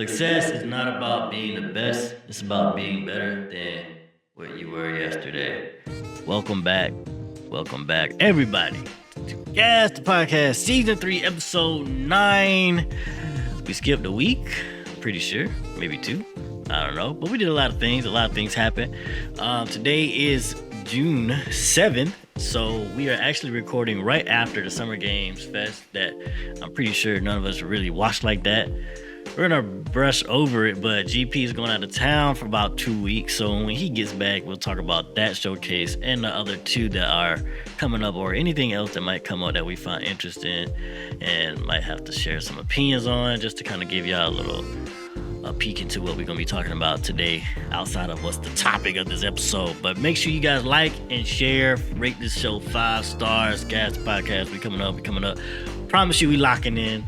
Success is not about being the best, it's about being better than what you were yesterday. Welcome back. Welcome back, everybody, to Gas the Podcast, Season 3, Episode 9. We skipped a week, I'm pretty sure. Maybe 2. I don't know. But we did a lot of things. A lot of things happened. Today is June 7th. So we are actually recording right after the Summer Games Fest that I'm pretty sure none of us really watched like that. We're gonna brush over it, but GP is going out of town for about 2 weeks. So when he gets back, we'll talk about that showcase and the other 2 that are coming up, or anything else that might come up that we find interesting and might have to share some opinions on, just to kind of give y'all a peek into what we're gonna be talking about today outside of what's the topic of this episode. But make sure you guys like and share, rate this show 5 stars. Gas Podcast, we coming up. Promise you we locking in.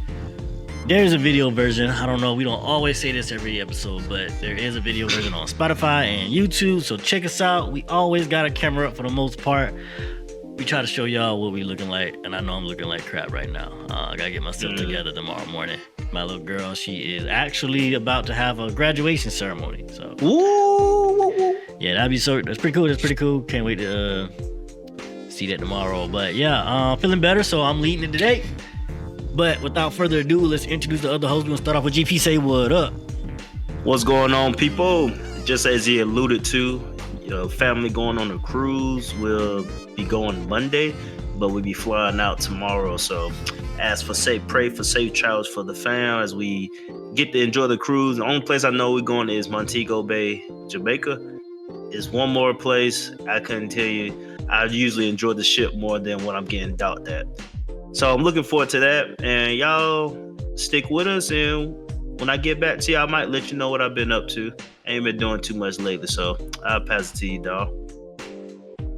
There's a video version. I don't know, we don't always say this every episode, but there is a video version on Spotify and YouTube, so check us out. We always got a camera up for the most part. We try to show y'all what we looking like, and I know I'm looking like crap right now. I gotta get myself together tomorrow morning. My little girl, she is actually about to have a graduation ceremony. So, yeah, that's pretty cool. Can't wait to see that tomorrow. But yeah, feeling better, so I'm leading it today. But without further ado, let's introduce the other host. We're gonna start off with GP. Say what up. What's going on, people? Just as he alluded to, family going on a cruise. We'll be going Monday, but we'll be flying out tomorrow. So pray for safe travels for the fam as we get to enjoy the cruise. The only place I know we're going is Montego Bay, Jamaica. It's one more place. I couldn't tell you. I usually enjoy the ship more than what I'm getting docked at. So I'm looking forward to that. And y'all stick with us. And when I get back to you, I might let you know what I've been up to. I ain't been doing too much lately, so I'll pass it to you, dawg.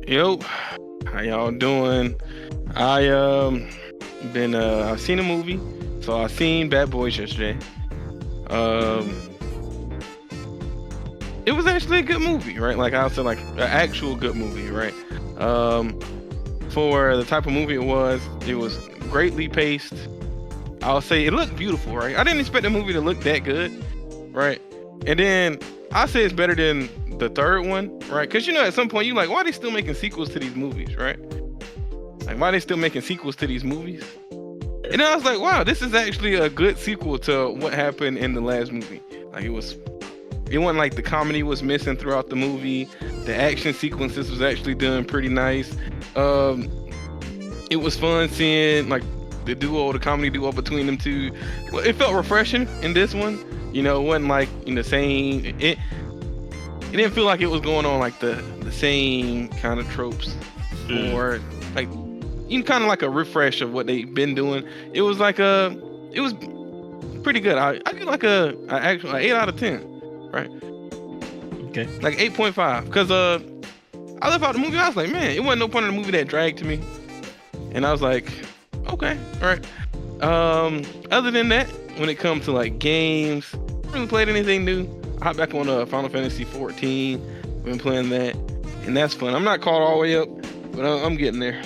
Yo, how y'all doing? I've seen a movie, so I seen Bad Boys yesterday. It was actually a good movie, right? Like I'll say, like an actual good movie, right? For the type of movie it was greatly paced. I'll say it looked beautiful, right? I didn't expect the movie to look that good, right? And then I say it's better than the third one, right? Because at some point you're like, why are they still making sequels to these movies, right? Like, why are they still making sequels to these movies? And then I was like, wow, this is actually a good sequel to what happened in the last movie. Like it wasn't like the comedy was missing throughout the movie. The action sequences was actually done pretty nice. It was fun seeing like the comedy duo between them two. It felt refreshing in this one. It wasn't like the same. It didn't feel like it was going on like the same kind of tropes, or like kind of like a refresh of what they've been doing. It was like it was pretty good. I give like a 8 out of 10, right? Okay. Like 8.5, because I left out the movie. I was like, man, it wasn't no point in the movie that dragged to me, and I was like, okay, all right. Other than that, when it comes to like games, I haven't really played anything new. I hopped back on Final Fantasy 14. Been playing that, and that's fun. I'm not caught all the way up, but I'm getting there.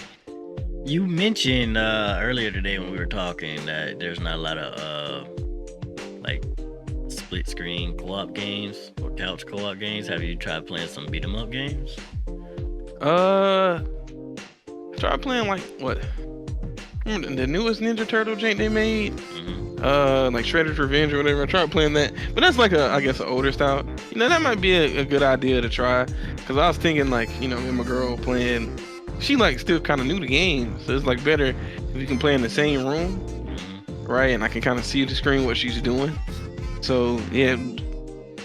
You mentioned earlier today when we were talking that there's not a lot of like split screen co-op games or couch co-op games. Have you tried playing some beat 'em up games? Tried playing like what? The newest Ninja Turtle jank they made, like Shredder's Revenge or whatever. I tried playing that, but that's like an older style. That might be a good idea to try, because I was thinking like, me and my girl playing, she like still kind of new to game, so it's like better if we can play in the same room, right? And I can kind of see the screen what she's doing. So yeah,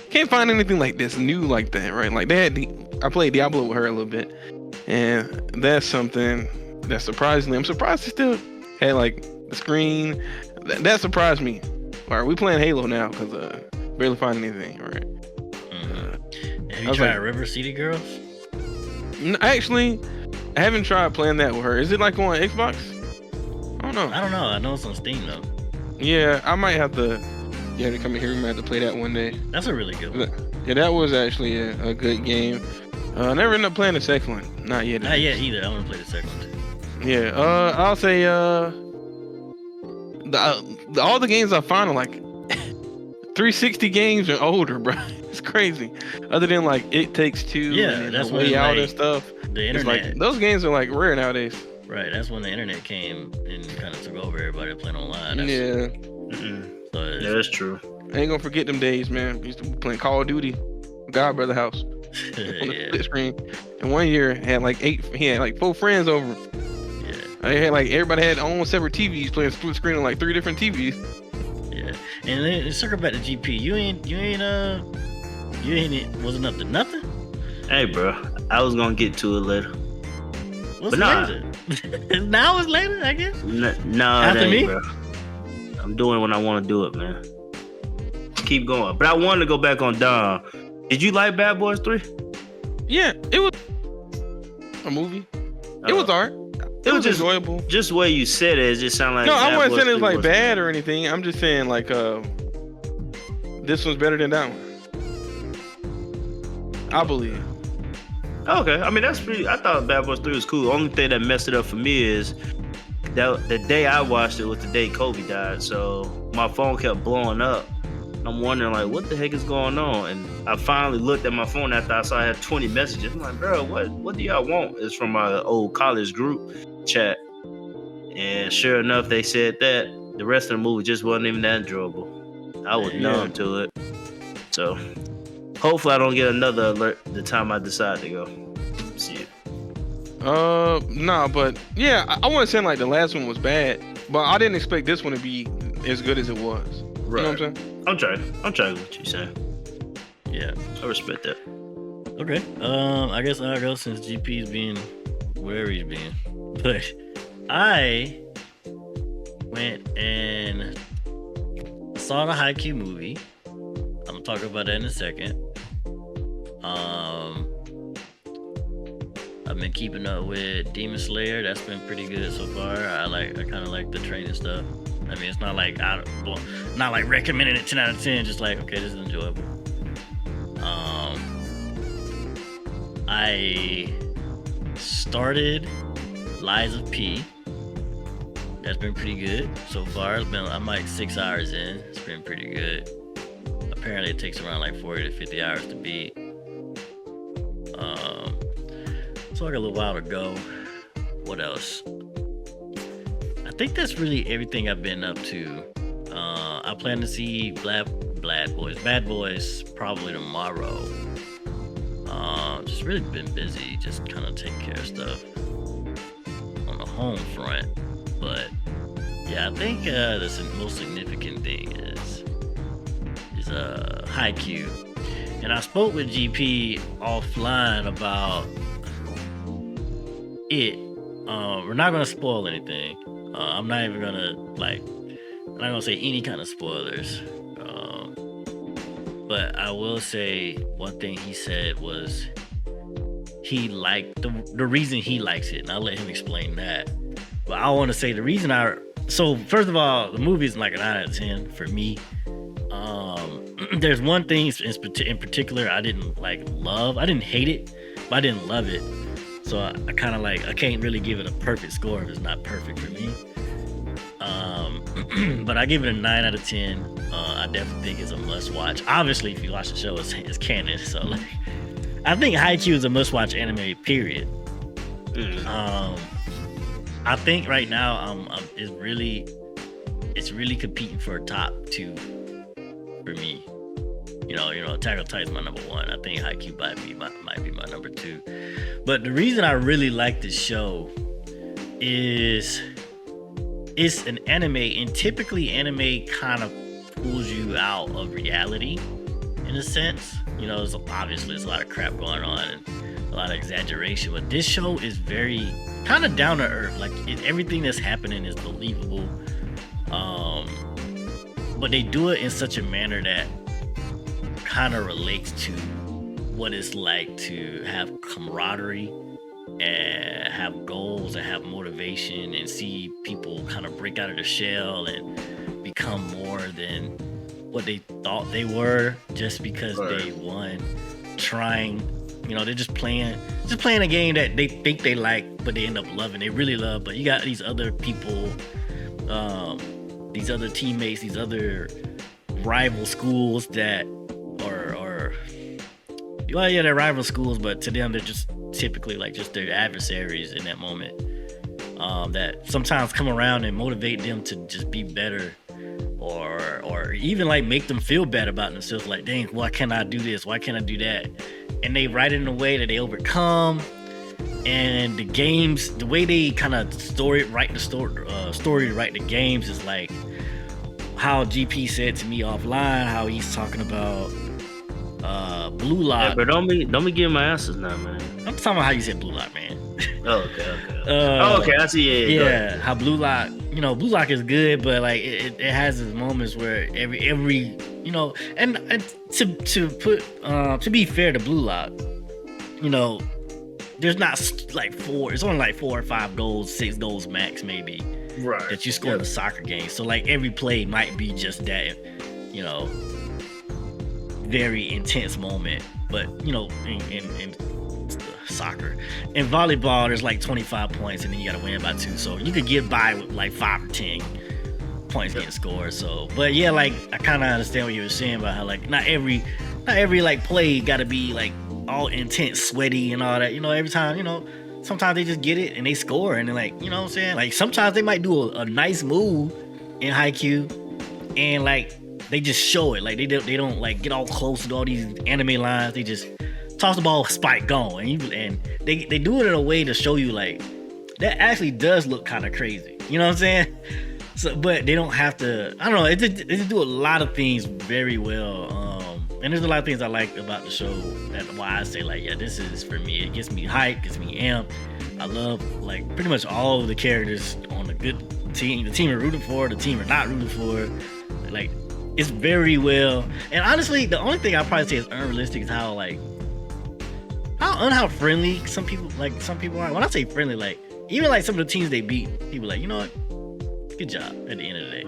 can't find anything like this new like that, right? Like I played Diablo with her a little bit, and that's something that surprisingly, I'm surprised it still had like the screen. That surprised me. All right, we playing Halo now because barely find anything. All right. Have you tried River City Girls? Actually, I haven't tried playing that with her. Is it like on Xbox? I don't know. I know it's on Steam though. Yeah, I might have to. Yeah, to come in here, we might have to play that one day. That's a really good one. Yeah, that was actually a good game. I never ended up playing the second one. Not yet. Not yet either. I want to play the second one too. Yeah, I'll say all the games I find are like 360 games are older, bro. It's crazy. Other than like It Takes Two, and that's Way when, Out like, and stuff. the It's internet. like those games are like rare nowadays. Right, that's when the internet came and kind of took over everybody playing online. Yeah, So Yeah, that's true. I ain't gonna forget them days, man. We used to be playing Call of Duty, God Brother House on the yeah, split screen. And one year had like he had like 4 friends over. yeah, I had like everybody had their own separate TVs playing split screen on like 3 different TVs. yeah. And then circle back to GP. You ain't wasn't up to nothing. Hey, bro, I was gonna get to it later. What's But nah. later? Now it's later, I guess. No, After it ain't, me? bro. I'm doing when I want to do it, man. Keep going. But I wanted to go back on Dom. Did you like Bad Boys 3? Yeah, it was a movie. It was art. It was just enjoyable. Just the way you said it just sounded like No, I Bad wasn't Boys saying it was 3 like bad or anything. I'm just saying like this one's better than that one. I believe. Okay, I mean that's pretty. I thought Bad Boys 3 was cool. The only thing that messed it up for me is that the day I watched it was the day Kobe died. So my phone kept blowing up. I'm wondering like what the heck is going on. And I finally looked at my phone after I saw I had 20 messages. I'm like, bro, what do y'all want? It's from my old college group chat. And sure enough, they said that the rest of the movie just wasn't even that enjoyable. I was numb to it. So hopefully I don't get another alert the time I decide to go see it. Nah, but yeah, I wasn't saying like the last one was bad, but I didn't expect this one to be as good as it was. Right. You know what I'm saying? I'm trying what you're saying. Yeah. I respect that. Okay. I guess I'll go since GP's being wherever he's being. But I went and saw the Haikyuu movie. I'm gonna talk about that in a second. I've been keeping up with Demon Slayer. That's been pretty good so far. I kind of like the training stuff. I mean, it's not like not like recommending it 10 out of 10. Just like, okay, this is enjoyable. I started Lies of P. That's been pretty good so far. I'm like 6 hours in. It's been pretty good. Apparently, it takes around like 40 to 50 hours to beat. So I got a little while to go. What else? I think that's really everything I've been up to. I plan to see Bad Boys probably tomorrow. Just really been busy, just kind of taking care of stuff on the home front. But yeah, I think the most significant thing is Haikyu. And I spoke with GP offline about it. We're not gonna spoil anything. I'm not even gonna I'm not gonna say any kind of spoilers. But I will say one thing he said was he liked the reason he likes it, and I'll let him explain that. But I want to say the reason so first of all, the movie is like a 9 out of 10 for me. There's one thing in particular I didn't love. I didn't hate it, but I didn't love it. So I kind of I can't really give it a perfect score if it's not perfect for me. But I give it a 9 out of 10. I definitely think it's a must watch. Obviously, if you watch the show, it's canon. So I think Haikyuu is a must watch anime, period. I think right now it's really competing for a top 2 for me. You know, Attack on Titan's my number 1. I think Haikyuu might be my number 2. But the reason I really like this show is it's an anime, and typically anime kind of pulls you out of reality in a sense. You know, there's a lot of crap going on and a lot of exaggeration, but this show is very kind of down to earth. Everything that's happening is believable. But they do it in such a manner that kind of relates to what it's like to have camaraderie and have goals and have motivation and see people kind of break out of their shell and become more than what they thought they were just because they won. They're just playing a game that they think they like, but they end up loving. They really love, but you got these other people, these other teammates, these other rival schools that well, yeah, they're rival schools, but to them they're just typically like just their adversaries in that moment. That sometimes come around and motivate them to just be better, or even like make them feel bad about themselves. Like, dang, why can't I do this? Why can't I do that? And they write it in a way that they overcome. And the games, the way they kind of write the games is like how GP said to me offline, how he's talking about Blue Lock. Yeah, but don't be giving my answers now, man. I'm talking about how you said Blue Lock, man. Oh, okay. Okay, I see. Yeah, how Blue Lock, Blue Lock is good, but like it has its moments where every and to be fair to Blue Lock, there's not like it's only like 4 or 5 goals, 6 goals max maybe, right, that you score in a soccer game. So like every play might be just that, very intense moment. But in soccer, in volleyball, there's like 25 points, and then you gotta win by 2. So you could get by with like 5 or 10 points getting scored. So, but yeah, like I kind of understand what you were saying about how like not every like play gotta be like all intense, sweaty, and all that. Every time, sometimes they just get it and they score, and they're like, you know what I'm saying? Like sometimes they might do a nice move in Haikyuu, and like they just show it. Like they don't like get all close to all these anime lines. They just toss the ball, spike, gone, and they do it in a way to show you like that actually does look kind of crazy. You know what I'm saying? So, but they don't have to. I don't know. They just do a lot of things very well. And there's a lot of things I like about the show. That's why I say like, yeah, this is for me. It gets me hyped, gets me amped. I love like pretty much all of the characters on a good team. The team you're rooting for, the team you're not rooting for. Like it's very well. And honestly, the only thing I probably say is unrealistic is how friendly some people are. When I say friendly, like even like some of the teams they beat, people like, you know what? Good job at the end of the day.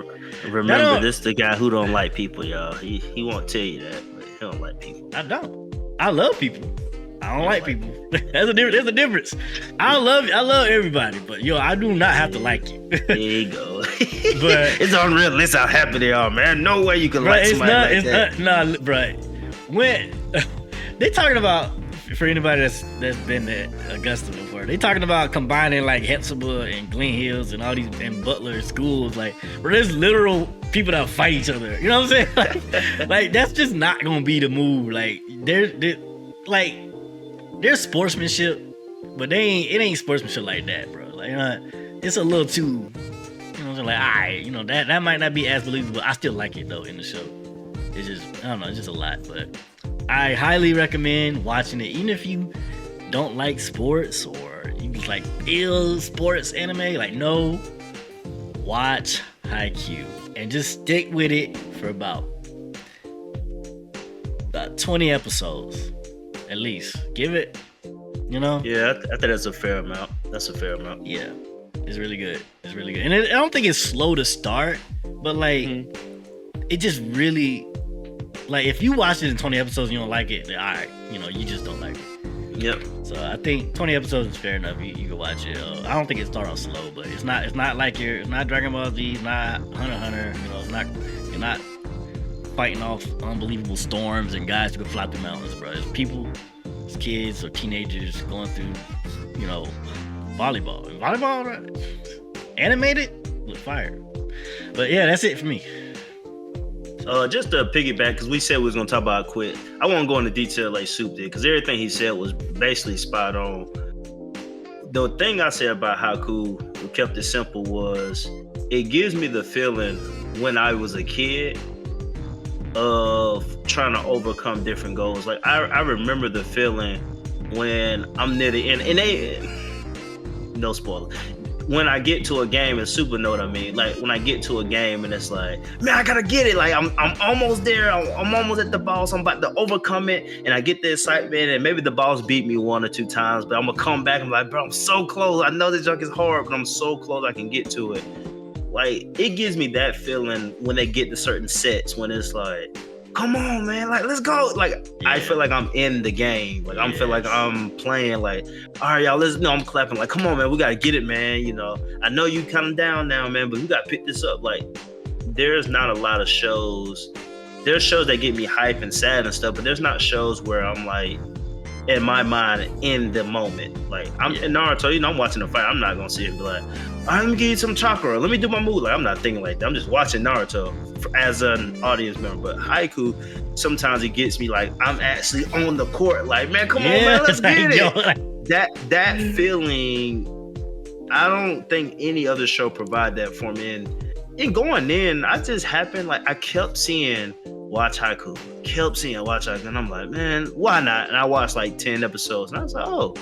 Remember, this the guy who don't like people, y'all. He won't tell you that, but he don't like people. I don't. I love people. I don't like people. There's a difference. I love everybody, but I do not have to like you. There you go. But it's unrealistic how happy they are, man. No way you can like somebody like that. Nah, bro. When they talking about, for anybody that's been at Augusta before, they talking about combining like Hetzeba and Glen Hills and all these and Butler schools, like where there's literal people that fight each other. You know what I'm saying? Like that's just not gonna be the move. Like there's sportsmanship, but it ain't sportsmanship like that, bro. Like it's a little too, like alright, that might not be as believable. I still like it though in the show. It's just I don't know, it's just a lot, but I highly recommend watching it, even if you don't like sports or you just like ill sports anime. Like, no, watch Haikyuu and just stick with it for about 20 episodes at least. Give it, Yeah, I think that's a fair amount. Yeah, it's really good. And I don't think it's slow to start, but like it just really. Like, if you watch it in 20 episodes and you don't like it, then all right, you just don't like it. Yep. So I think 20 episodes is fair enough. You can watch it. I don't think it starts off slow, but it's not like it's not Dragon Ball Z, it's not Hunter x Hunter. You're not fighting off unbelievable storms and guys who can fly through mountains, bro. It's people, it's kids or teenagers going through, volleyball. And volleyball, right? Animated, look fire. But yeah, that's it for me. Just to piggyback, because we said we was gonna talk about Quit. I won't go into detail like Soup did, because everything he said was basically spot on. The thing I said about Haikyuu, who kept it simple, was it gives me the feeling when I was a kid of trying to overcome different goals. Like I remember the feeling when I'm near the end, and they no spoiler. When I get to a game, and Super know what I mean. Like when I get to a game and it's like, man, I gotta get it. Like I'm almost there. I'm almost at the boss. I'm about to overcome it, and I get the excitement. And maybe the boss beat me 1 or 2 times, but I'm gonna come back. I'm like, bro, I'm so close. I know this junk is hard, but I'm so close. I can get to it. Like it gives me that feeling when they get to certain sets when it's like, come on, man, like let's go. Like yeah. I feel like I'm in the game. Like I feel like I'm playing. Like, all right, y'all, I'm clapping. Like, come on, man, we gotta get it, man. I know you kind of down now, man, but we gotta pick this up. Like, there's not a lot of shows there's shows that get me hype and sad and stuff, but there's not shows where I'm like, in my mind, in the moment. Like I'm in Naruto, I'm watching the fight. I'm not gonna sit and be like, all right, let me give you some chakra. Let me do my move. Like I'm not thinking like that. I'm just watching Naruto as an audience member. But Haikyuu, sometimes it gets me like I'm actually on the court. Like, man, come on, man, let's get it. That feeling, I don't think any other show provide that for me. And going in, I just happened like I kept seeing watch Haikyuu, and I'm like, man, why not? And I watched like 10 episodes, and I was like, oh,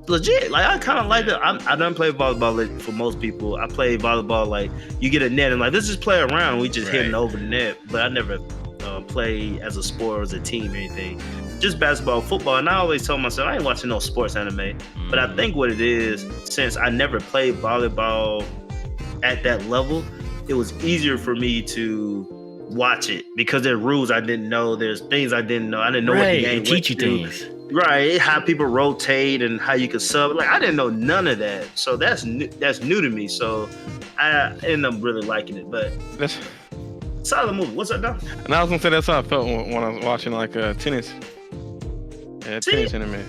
legit. Like I kind of like it. I don't play volleyball like, for most people. I play volleyball like you get a net and like let's just play around. We just hitting over the net, but I never play as a sport or as a team or anything. Just basketball, football, and I always tell myself I ain't watching no sports anime. But I think what it is, since I never played volleyball at that level, it was easier for me to watch it because there are rules I didn't know. There's things I didn't know. I didn't know what the game teach you things. Right, how people rotate and how you can sub. Like I didn't know none of that, so that's new to me. So I ended up really liking it. But that's solid movie. What's up, dog? And I was gonna say that's how I felt when I was watching like tennis. Yeah, tennis anime.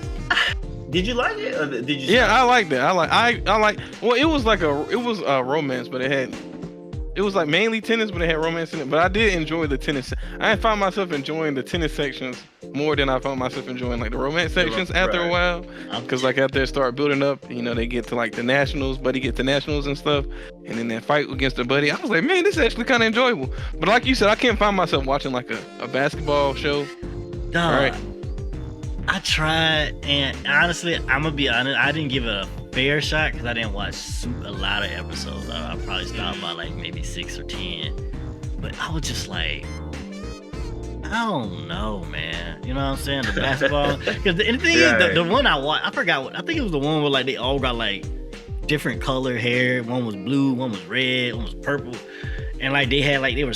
Did you like it? Or did you? Yeah, I liked it. I like. Well, it was a romance, but it was like mainly tennis, but it had romance in it. But I did enjoy the tennis. I found myself enjoying the tennis sections more than I found myself enjoying like the romance sections after a while. Because like after it started building up, they get to like the nationals, Buddy get to nationals and stuff, and then that fight against the Buddy. I was like, man, this is actually kind of enjoyable. But like you said, I can't find myself watching like a basketball show. Right. I tried, and honestly, I'm gonna be honest, I didn't give it a fair shot because I didn't watch a lot of episodes. I probably stopped by like maybe 6 or 10, but I was just like, I don't know, man. You know what I'm saying? The basketball, because the thing is, the one I watched, I forgot I think it was the one where like they all got like different color hair. One was blue, one was red, one was purple, and like they were.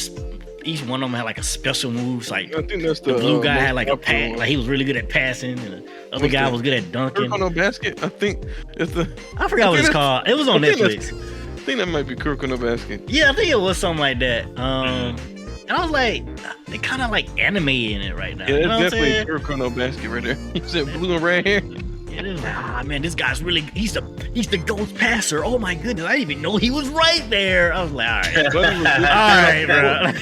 Each one of them had like a special moves. Like I think that's the blue guy had like a pass, like he was really good at passing, and the other guy was good at dunking. Kuroko no Basket, I think it's the. I forgot what it's called. It was on Netflix. I think that might be Kuroko no Basket. Yeah, I think it was something like that. And I was like, they kind of like animating it right now. Yeah, you know definitely Kuroko no Basket right there. You said blue and red hair. Yeah, it was like, man, this guy's really he's the ghost passer. Oh my goodness, I didn't even know he was right there. I was like, all right, bro.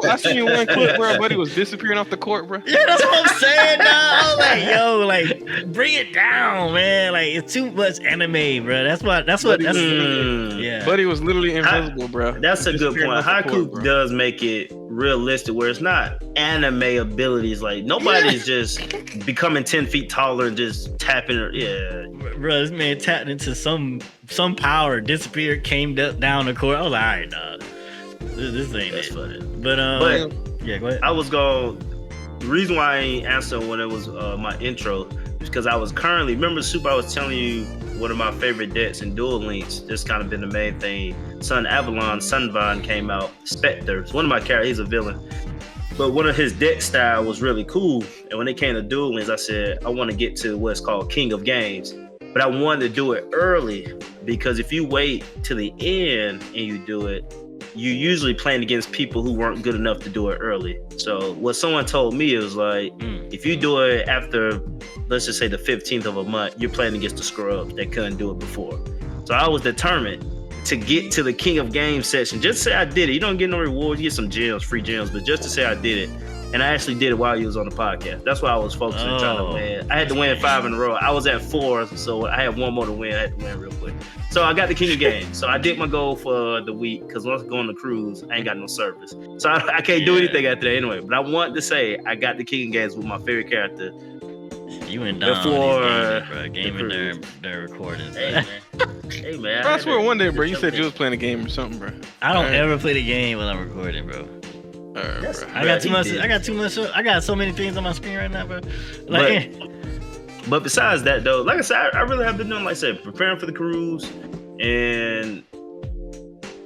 I seen you one clip where Buddy was disappearing off the court, bro. Yeah, that's what I'm saying. I was like, yo, like bring it down, man. Like it's too much anime, bro. That's yeah. Buddy was literally invisible, bro. That's a good point. Haikyuu does make it realistic where it's not anime abilities. Like nobody's just becoming 10 feet taller and just tapping her. Yeah, bro, this man tapped into some power, disappeared, came down the court. I was like, all right, dog, this ain't that's it. funny. But yeah, go ahead. I was going. The reason why I ain't answering when it was my intro is because I was currently remember Super. I was telling you one of my favorite decks in Duel Links. This kind of been the main thing. Sunvine came out. Spectre. It's one of my characters. He's a villain. But one of his deck style was really cool. And when it came to Duel Links, I said, I want to get to what's called King of Games. But I wanted to do it early because if you wait till the end and you do it, you're usually playing against people who weren't good enough to do it early. So what someone told me is like, if you do it after, let's just say the 15th of a month, you're playing against the scrubs that couldn't do it before. So I was determined to get to the King of Games section. Just say I did it. You don't get no rewards. You get some gems, free gems, but just to say I did it. And I actually did it while you was on the podcast. That's why I was focusing on trying to win. I had to win 5 in a row. I was at 4, so I had one more to win. I had to win real quick. So I got the King of Games. So I did my goal for the week because once I go on the cruise, I ain't got no service. So I can't do anything after that anyway. But I want to say I got the King of Games with my favorite character. You went down before gaming, they're recording. Hey man. Bro, I swear one day, bro, you said you was playing a game or something, bro. I don't ever play the game when I'm recording, bro. I got too much. I got so many things on my screen right now, bro. But besides that, though, like I said, I really have been doing, like I said, preparing for the cruise, and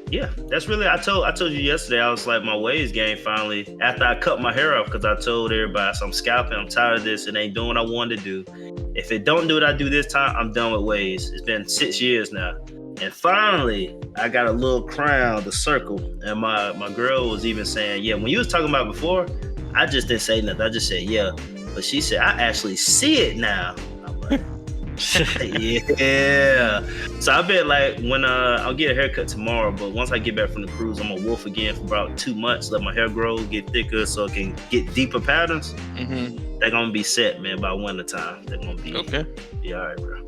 yeah, that's really. I told you yesterday. I was like, my waves game finally after I cut my hair off because I told everybody, so I'm scalping. I'm tired of this. It ain't doing what I wanted to do. If it don't do what I do this time, I'm done with waves. It's been 6 years now, And finally, I got a little crown, the circle. And my girl was even saying, yeah, when you was talking about before, I just didn't say nothing. I just said, yeah. But she said, I actually see it now. I'm like, yeah. So I bet like when I'll get a haircut tomorrow, but once I get back from the cruise, I'm gonna wolf again for about 2 months, let my hair grow, get thicker so it can get deeper patterns. Mm-hmm. They're gonna be set, man, by winter time. They're gonna be okay. Yeah, all right, bro.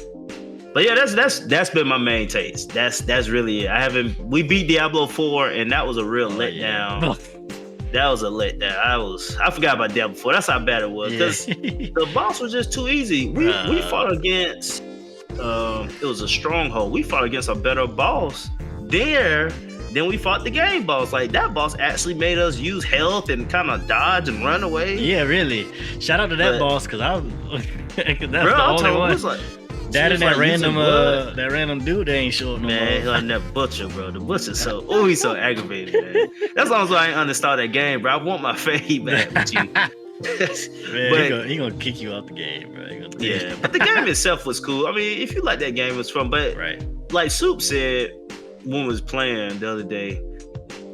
But yeah, that's been my main taste. That's really it. We beat Diablo 4 and that was a real letdown. Yeah. That was a letdown. I forgot about Diablo 4. That's how bad it was. Because the boss was just too easy. We fought against it was a stronghold. We fought against a better boss there than we fought the game boss. Like that boss actually made us use health and kind of dodge and run away. Yeah, really. Shout out to that boss because that's the only one. That and that random dude they ain't showing no man, he like that butcher, bro. The butcher's he's so aggravated, man. That's also why I ain't uninstalled that game, bro. I want my fade back with you. Man, but, he gonna kick you out the game, bro. Yeah, but the game itself was cool. I mean, if you like that game, it was fun. But like Soup said when we was playing the other day,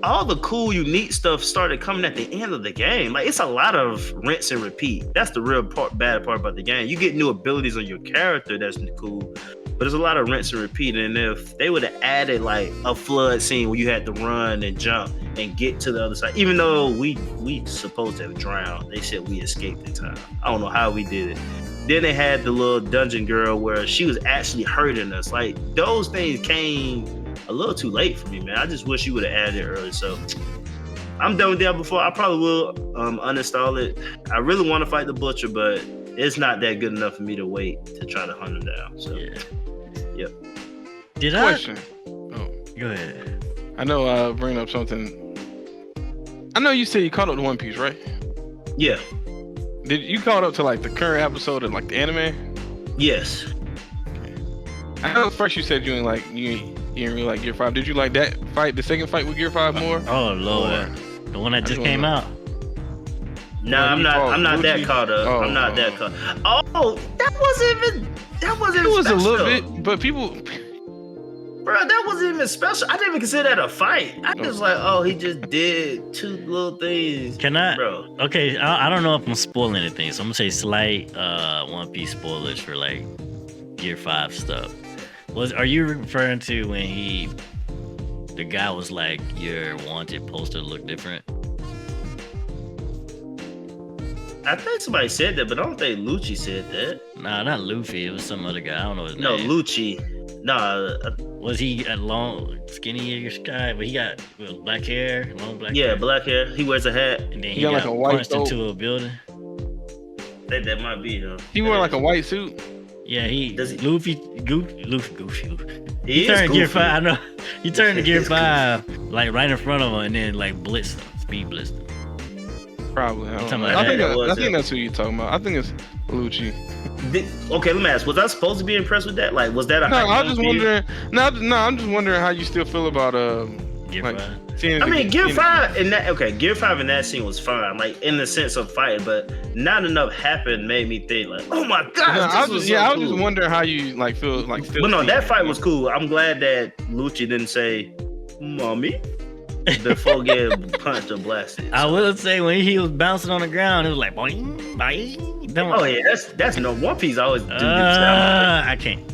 all the cool, unique stuff started coming at the end of the game. Like, it's a lot of rinse and repeat. That's the real bad part about the game. You get new abilities on your character, that's cool. But there's a lot of rinse and repeat. And if they would have added, like, a flood scene where you had to run and jump and get to the other side, even though we supposed to have drowned, they said we escaped in time. I don't know how we did it. Then they had the little dungeon girl where she was actually hurting us. Like, those things came a little too late for me, man. I just wish you would have added it early. So I'm done with that before. I probably will uninstall it. I really want to fight the butcher, but it's not that good enough for me to wait to try to hunt him down. So yep. Question. Go ahead. I know bringing up something. I know you said you caught up to One Piece, right? Yeah. Did you caught up to like the current episode of like the anime? Yes. Okay. I know at first you said you didn't really like Gear 5. Did you like that fight, the second fight with Gear 5 more? Oh Lord, the one that just came out. No, I'm not that caught up. I'm not that caught. Oh, that wasn't It was special. a little bit, but people. Bro, that wasn't even special. I didn't even consider that a fight. I just like, he just did two little things. Can I? Bro. Okay, I don't know if I'm spoiling anything, so I'm gonna say slight One Piece spoilers for like Gear 5 stuff. Are you referring to when the guy was like, your wanted poster looked different? I think somebody said that, but I don't think Lucci said that. Nah, not Luffy. It was some other guy. I don't know his name. No, Lucci. Nah. Was he a long, skinny guy? But he got black hair, long black hair. Yeah, black hair. He wears a hat. And then he got like a white punched into a building. That might be him. He wore like a white suit. Yeah, Luffy. He turned goofy. Gear 5. I know. He turned to Gear 5 like right in front of him, and then like blitzed him, speed blitzed him. Probably. I think that's who you're talking about. I think it's Lucci. Okay, let me ask. Was I supposed to be impressed with that? Like, was that a? No, I'm just wondering. No, I'm just wondering how you still feel about Gear 5. I mean, Gear 5 in that. Okay, Gear 5 in that scene was fine, like in the sense of fighting, but not enough happened made me think like, oh my god. I was just wondering how you like feel like. Still but no, that fight was cool. I'm glad that Lucci didn't say, "Mommy," before getting punched or blasted. I will say when he was bouncing on the ground, it was like boing, boing. Oh yeah, that's no One Piece always do them sound effects. I can't.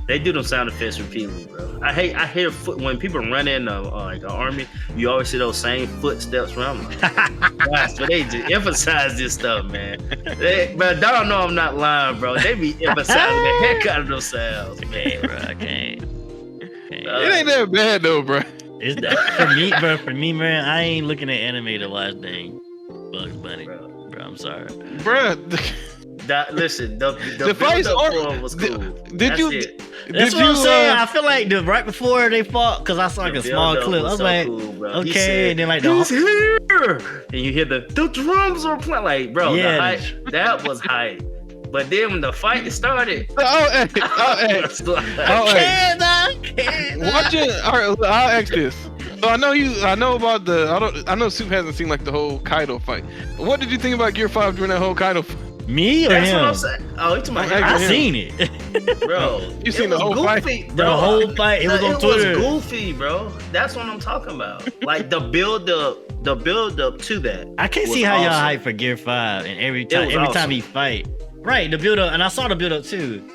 They do them sound effects repeatedly, bro. I hear when people run in like an army, you always see those same footsteps from them. Gosh, but they just emphasize this stuff, man. But don't know I'm not lying, bro. They be emphasizing the heck out of those sounds, man. Bro, I can't. It ain't that bad though, bro. It's that for me, man. I ain't looking at anime to watch Bugs Bunny, bro. I'm sorry, bro. Listen, the fight was cool. That's what I'm saying. I feel like right before they fought, because I saw like a small clip. I was like, cool, okay, said, and then like he's here, and you hear the drums are playing. Like, bro, that was hype. But then when the fight started, I can't. Watch it. All right, I'll ask this. So I know Soup hasn't seen like the whole Kaido fight. What did you think about Gear 5 during that whole Kaido fight? Me or That's him? what I'm saying. Oh, you talking about him? I him. seen it. Bro. You seen it the was whole fight? goofy, The whole fight. It was on Twitter. It was goofy, bro. That's what I'm talking about. Like the build up to that. I can't was see how y'all awesome. hype for Gear 5 and every was time awesome. he fight. Right, the build up, and I saw the build up too.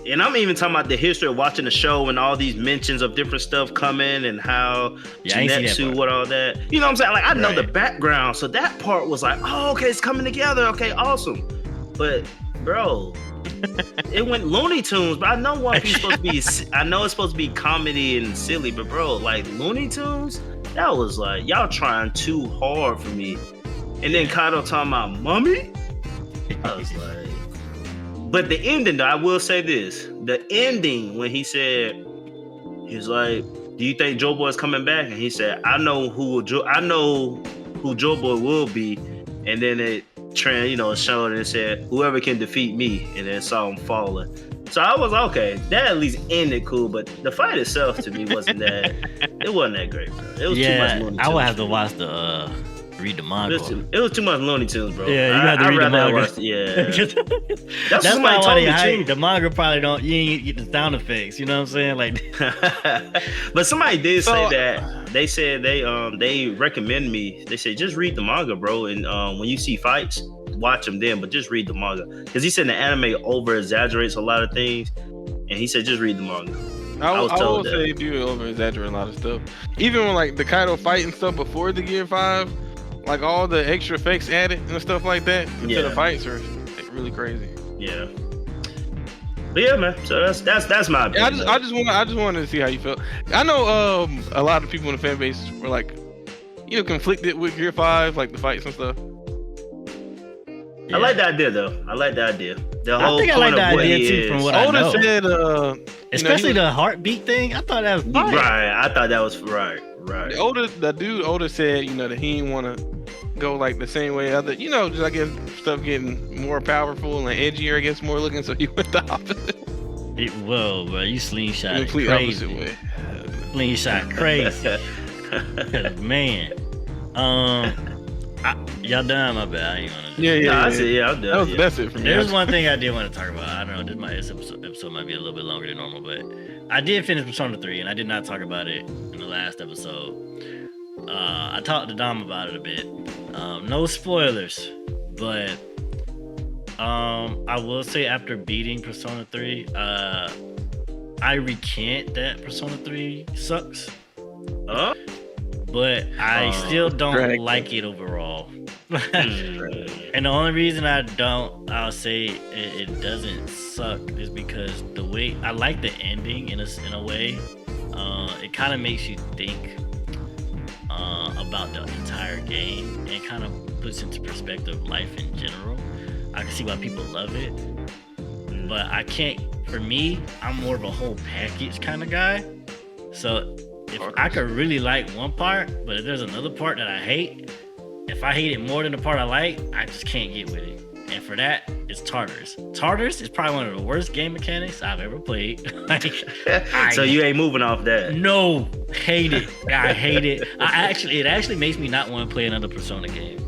And I'm even talking about the history of watching the show and all these mentions of different stuff coming and how Yeah, I ain't see that Jinetsu, part. what all that. You know what I'm saying? Like I know the Right. background, so that part was like, oh, okay, it's coming together. Okay, awesome. But bro, it went Looney Tunes. But I know One Piece supposed to be. I know it's supposed to be comedy and silly, but bro, like Looney Tunes, that was like y'all trying too hard for me. And then Kaido talking about mommy. I was like. But the ending, though, I will say this: the ending when he said, he's like, "Do you think Joe Boy's coming back?" And he said, "I know who Joe Boy will be." And then it showed and it said, "Whoever can defeat me," and then saw him falling. So I was okay. That at least ended cool, but the fight itself to me wasn't that. It wasn't that great, bro. It was too much Looney Tunes. I would have to watch read the manga. It was too much Looney Tunes, bro. Yeah, you have to read the manga. Yeah. That's somebody why told they me hype. too. The manga probably don't. You ain't get the sound effects. You know what I'm saying? Like, But somebody did say that. They said they recommend me. They said just read the manga, bro. And when you see fights, watch them then. But just read the manga because he said the anime over exaggerates a lot of things, and he said just read the manga. I was will told say that. they do over exaggerate a lot of stuff. Even when like the Kaido fight and stuff before the Gear 5, like all the extra effects added and stuff like that to the fights are like, really crazy. Yeah. But yeah, man. So that's my Yeah, opinion. I just wanted to see how you felt. I know a lot of people in the fan base were like, conflicted with Gear 5, like the fights and stuff. I like the idea though. I like the idea. The I whole think I like point the of what idea he too is. from what I know. Oda said, Especially the heartbeat thing. I thought that was fine. Right. I thought that was right. Oda said, that he didn't want to go like the same way other, just I guess stuff getting more powerful and edgier, I guess more looking. So he went the opposite. Whoa, bro, you slingshot it Complete crazy. opposite way. Slingshot crazy. Man, y'all done? My bad. I ain't gonna. Yeah. I'm done. That's it for me. There's one thing I did want to talk about. I don't know. This episode might be a little bit longer than normal, but I did finish Persona 3, and I did not talk about it in the last episode. I talked to Dom about it a bit. No spoilers, but I will say after beating Persona 3, I recant that Persona 3 sucks. But I still don't like it overall. And the only reason I'll say it doesn't suck is because the way I like the ending in a way. It kind of makes you think about the entire game and kind of puts into perspective life in general. I can see why people love it, but I can't. For me, I'm more of a whole package kind of guy. So if I could really like one part, but if there's another part that I hate, if I hate it more than the part I like, I just can't get with it. And for that, it's Tartarus. Tartarus is probably one of the worst game mechanics I've ever played. So you ain't moving off that? No, hate it. I hate it. It actually makes me not want to play another Persona game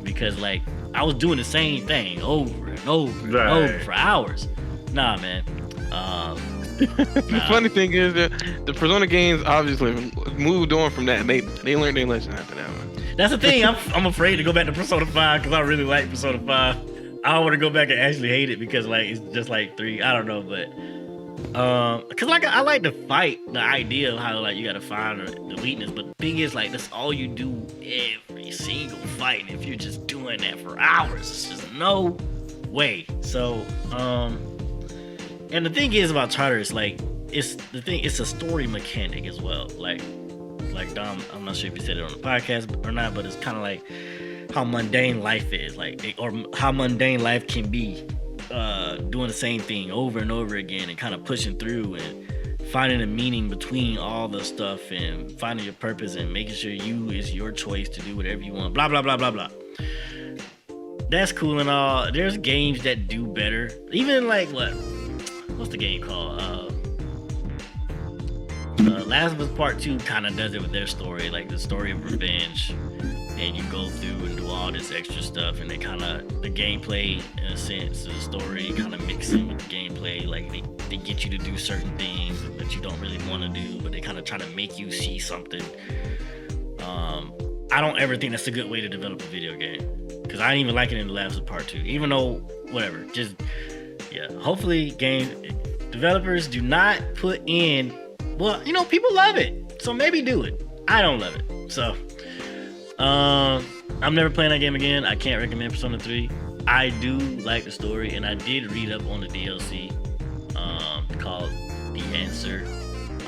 because like I was doing the same thing over and over and over for hours. Nah, man. The funny thing is that the Persona games obviously moved on from that. And they learned their lesson after that one. That's the thing. I'm afraid to go back to Persona 5 because I really like Persona 5. I don't want to go back and actually hate it because like it's just like 3. I don't know, but because like I like to fight the idea of how like you gotta find the weakness, but the thing is like that's all you do every single fight, and if you're just doing that for hours, it's just no way. So and the thing is about Tartarus, like it's a story mechanic as well. Like Dom, I'm not sure if you said it on the podcast or not, but it's kind of like how mundane life is, or how mundane life can be, doing the same thing over and over again and kind of pushing through and finding a meaning between all the stuff and finding your purpose and making sure you is your choice to do whatever you want. Blah, blah, blah, blah, blah. That's cool and all. There's games that do better. Even like what's the game called? Last of Us Part 2 kind of does it with their story, like the story of revenge. And you go through and do all this extra stuff, and the gameplay a sense. The story kind of mixing with the gameplay. Like they get you to do certain things that you don't really want to do, but they kind of try to make you see something. I don't ever think that's a good way to develop a video game, because I didn't even like it in The Last of Us Part 2. Even though, whatever, just yeah. Hopefully, game developers do not put in. Well, people love it, so maybe do it. I don't love it, so I'm never playing that game again. I can't recommend Persona 3. I do like the story, and I did read up on the DLC called The Answer.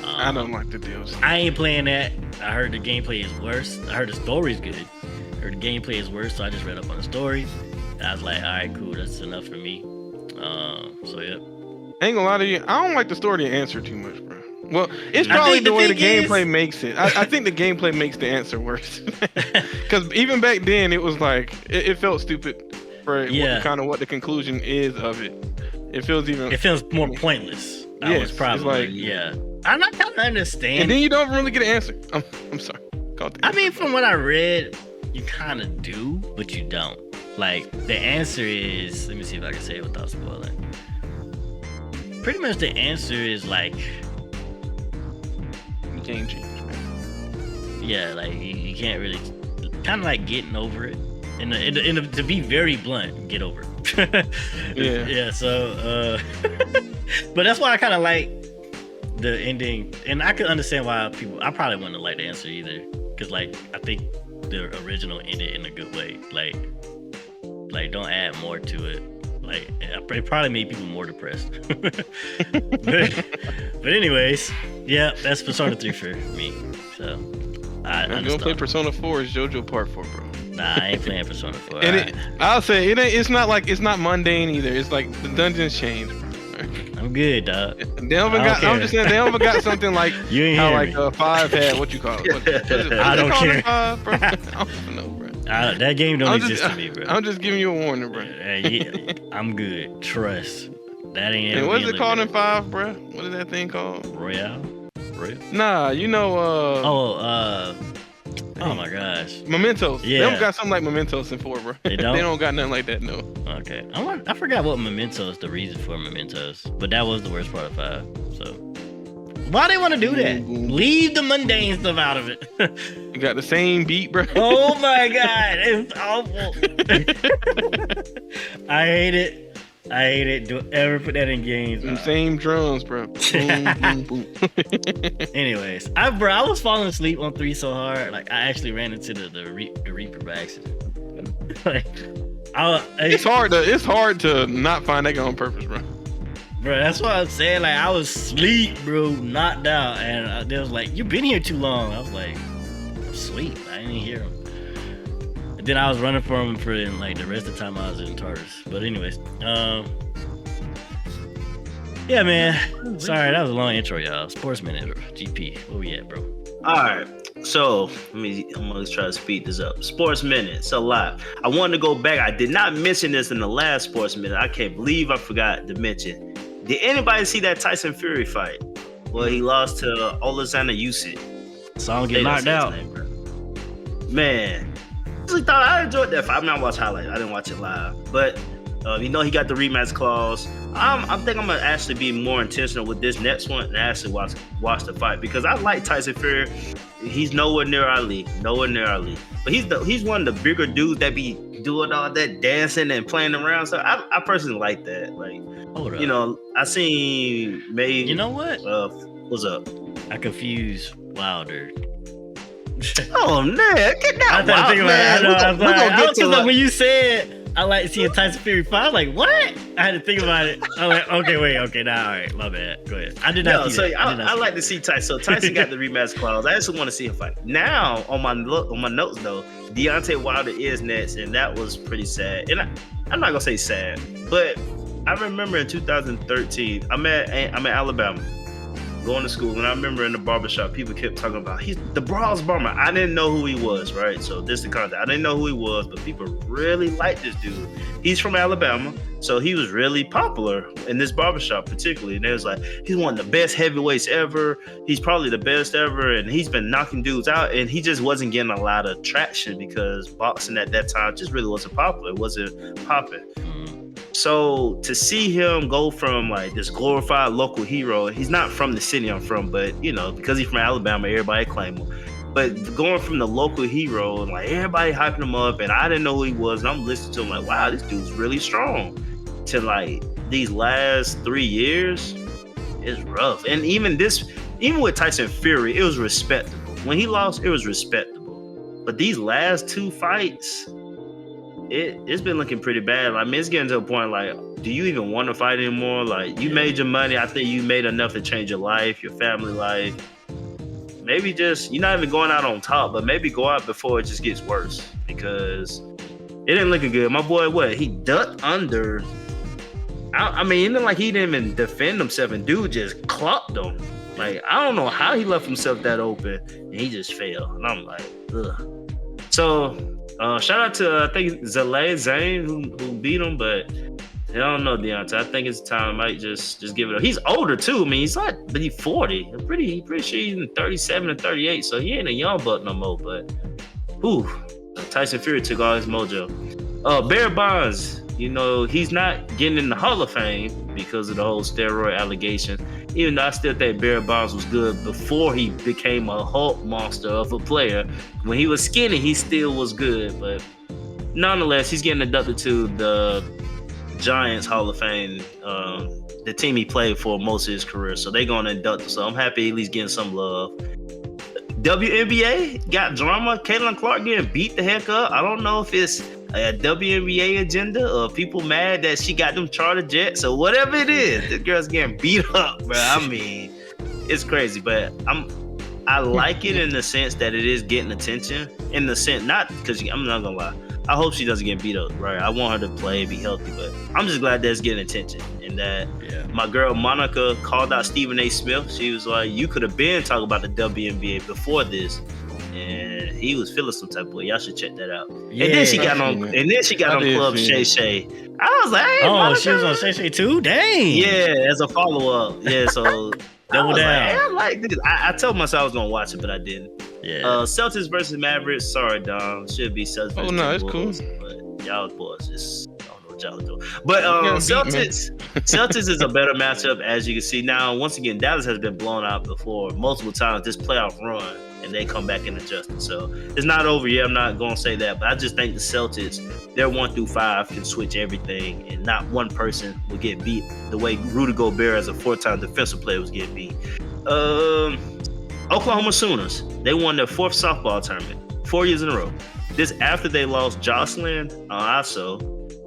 I don't like the DLC. I ain't playing that. I heard the gameplay is worse. I heard the story's good. I heard the gameplay is worse, so I just read up on the story. And I was like, all right, cool, that's enough for me. So yeah. Ain't gonna lie to you, I don't like the story to Answer too much, bro. Well, it's probably the way the gameplay makes it. I think the gameplay makes the Answer worse. Because even back then, it was like, it felt stupid for what the conclusion is of it. It feels more pointless. Yes, was probably, I'm not kind of understand. And then you don't really get an answer. I'm sorry. I mean, from what I read, you kind of do, but you don't. Like, the answer is, let me see if I can say it without spoiling. Pretty much the answer is like, game change, man. Yeah, like you can't really, kind of like getting over it. And to be very blunt, get over it. Yeah. So, but that's why I kind of like the ending, and I could understand why I probably wouldn't have liked the answer either, because like I think the original ended in a good way. Like don't add more to it. Like it probably made people more depressed. but anyways, yeah, that's Persona 3 for me. So I'm gonna play Persona 4 is JoJo Part 4, bro. Nah, I ain't playing Persona 4. And I'll say it's not mundane either. It's like the dungeons change, bro. I'm good, dog. I'm just saying they ever got something like you ain't how like 5 had what you call it. I don't care. 5, bro? I don't know, bro. That game don't exist to me, bro. I'm just giving you a warning, bro. Yeah, I'm good. Trust. That ain't. And what's it called in 5, bro? What is that thing called? Royale. Nah, Oh my gosh. Mementos. Yeah. They don't got something like Mementos in 4, bro. They don't? They don't got nothing like that, no. Okay. I forgot what Mementos, the reason for Mementos, but that was the worst part of 5. So why they want to do that? Leave the mundane stuff out of it. You got the same beat, bro. Oh my god, it's awful. I hate it. Don't ever put that in games. Same drums, bro. Boom, boom, boom. Anyways, I was falling asleep on 3 so hard, like I actually ran into the Reaper by accident. Like, it's hard to not find that guy on purpose, bro. Bro, that's what I'm saying. Like, I was asleep, bro, knocked out, and they was like, "You've been here too long." I was like, "I'm asleep. I didn't hear him." And then I was running for him for like the rest of the time I was in Tartarus. But anyways, yeah, man. Sorry, that was a long intro, y'all. Sports Minute, GP. Where we at, bro? All right. So I'm gonna try to speed this up. Sports Minute, so live. I wanted to go back. I did not mention this in the last Sports Minute. I can't believe I forgot to mention. Did anybody see that Tyson Fury fight? Well, he lost to Alexander Usyk. Song get knocked out. Man, I enjoyed that fight. I mean, I watched highlights. I didn't watch it live, but he got the rematch clause. I think I'm gonna actually be more intentional with this next one and actually watch the fight, because I like Tyson Fury. He's nowhere near Ali. But he's one of the bigger dudes that be doing all that dancing and playing around. So I personally like that. Like, I seen maybe. You know what? What's up? I confuse Wilder. Oh man, get that Wilder, man. I was like, when you said I like seeing Tyson Fury fight, I was like, what? I had to think about it. I was like, okay, nah, all right, my bad. Go ahead. I did not see that. I like to see Tyson. So Tyson got the rematch clause. I actually want to see him fight. Now, on my notes though, Deontay Wilder is next, and that was pretty sad. And I'm not gonna say sad, but I remember in 2013, I'm at Alabama, going to school, and I remember in the barbershop, people kept talking about he's the Brawls Bomber. I didn't know who he was, right? So this is the context. I didn't know who he was, but people really liked this dude. He's from Alabama, so he was really popular in this barbershop particularly. And it was like, he's one of the best heavyweights ever. He's probably the best ever, and he's been knocking dudes out, and he just wasn't getting a lot of traction because boxing at that time just really wasn't popular. It wasn't popping. So to see him go from like this glorified local hero, he's not from the city I'm from, but you know, because he's from Alabama, everybody claim him. But going from the local hero and like everybody hyping him up, and I didn't know who he was, and I'm listening to him like, wow, this dude's really strong. To like these last 3 years, it's rough. And even with Tyson Fury, it was respectable. When he lost, it was respectable. But these last 2 fights, it's been looking pretty bad. I mean, it's getting to a point like, do you even want to fight anymore? Like, you made your money. I think you made enough to change your life, your family life. Maybe just, you're not even going out on top, but maybe go out before it just gets worse, because it ain't looking good. My boy, he ducked under. I mean, it looked like he didn't even defend himself, and dude just clocked him. Like, I don't know how he left himself that open, and he just fell. And I'm like, ugh. So, shout out to, I think, Zane who beat him, but I don't know, Deontay. I think it's time. I might just give it up. He's older, too. I mean, he's like, but he's 40. I'm pretty sure he's in 37 or 38, so he ain't a young buck no more, but, whew, Tyson Fury took all his mojo. Barry Bonds, you know, he's not getting in the Hall of Fame because of the whole steroid allegation. Even though I still think Barry Bonds was good before he became a Hulk monster of a player. When he was skinny, he still was good. But nonetheless, he's getting inducted to the Giants Hall of Fame, the team he played for most of his career. So they're going to induct him. So I'm happy at least getting some love. WNBA got drama. Caitlin Clark getting beat the heck up. I don't know if it's a WNBA agenda or people mad that she got them charter jets or whatever it is. This girl's getting beat up, bro. I mean, it's crazy, but I like it in the sense that it is getting attention. In the sense, not because I'm not gonna lie, I hope she doesn't get beat up, right? I want her to play and be healthy, but I'm just glad that it's getting attention. And that my girl Monica called out Stephen A. Smith. She was like, you could have been talking about the WNBA before this. And he was feeling some type of way. Y'all should check that out. Yeah, and then she got on Club Shay Shay. I was like, hey, Monica. She was on Shay Shay too? Dang. Yeah, as a follow-up. Yeah, so double down. Like, I told myself I was gonna watch it, but I didn't. Yeah. Celtics versus Mavericks. Sorry, Dom. Should be Celtics versus it's Bulls, cool. But y'all boys just, I don't know what y'all are doing. But Celtics is a better matchup, as you can see. Now, once again, Dallas has been blown out before multiple times this playoff run, and they come back and adjust it. So it's not over yet. I'm not going to say that, but I just think the Celtics, their 1 through 5 can switch everything, and not one person will get beat the way Rudy Gobert as a 4-time defensive player was getting beat. Oklahoma Sooners, they won their 4th softball tournament 4 years in a row. This after they lost Jocelyn Aso,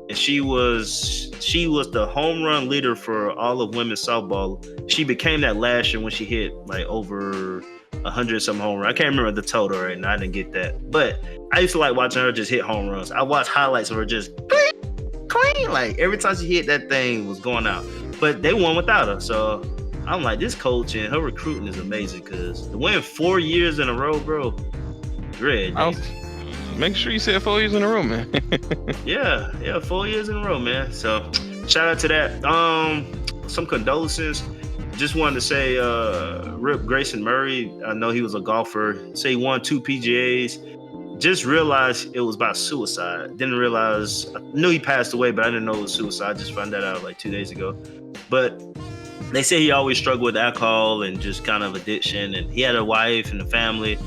and she was the home run leader for all of women's softball. She became that last year when she hit like over 100-something home run. I can't remember the total right now. I didn't get that. But I used to like watching her just hit home runs. I watched highlights of her just clean. Like every time she hit, that thing was going out. But they won without her. So I'm like, this coach and her recruiting is amazing, because to win 4 years in a row, bro, dread. Make sure you said 4 years in a row, man. yeah, 4 years in a row, man. So shout out to that. Some condolences. Just wanted to say, Rip Grayson Murray. I know he was a golfer. Say he won 2 PGAs. Just realized it was about suicide. Didn't realize. I knew he passed away, but I didn't know it was suicide. I just found that out like 2 days ago. But they say he always struggled with alcohol and just kind of addiction. And he had a wife and a family.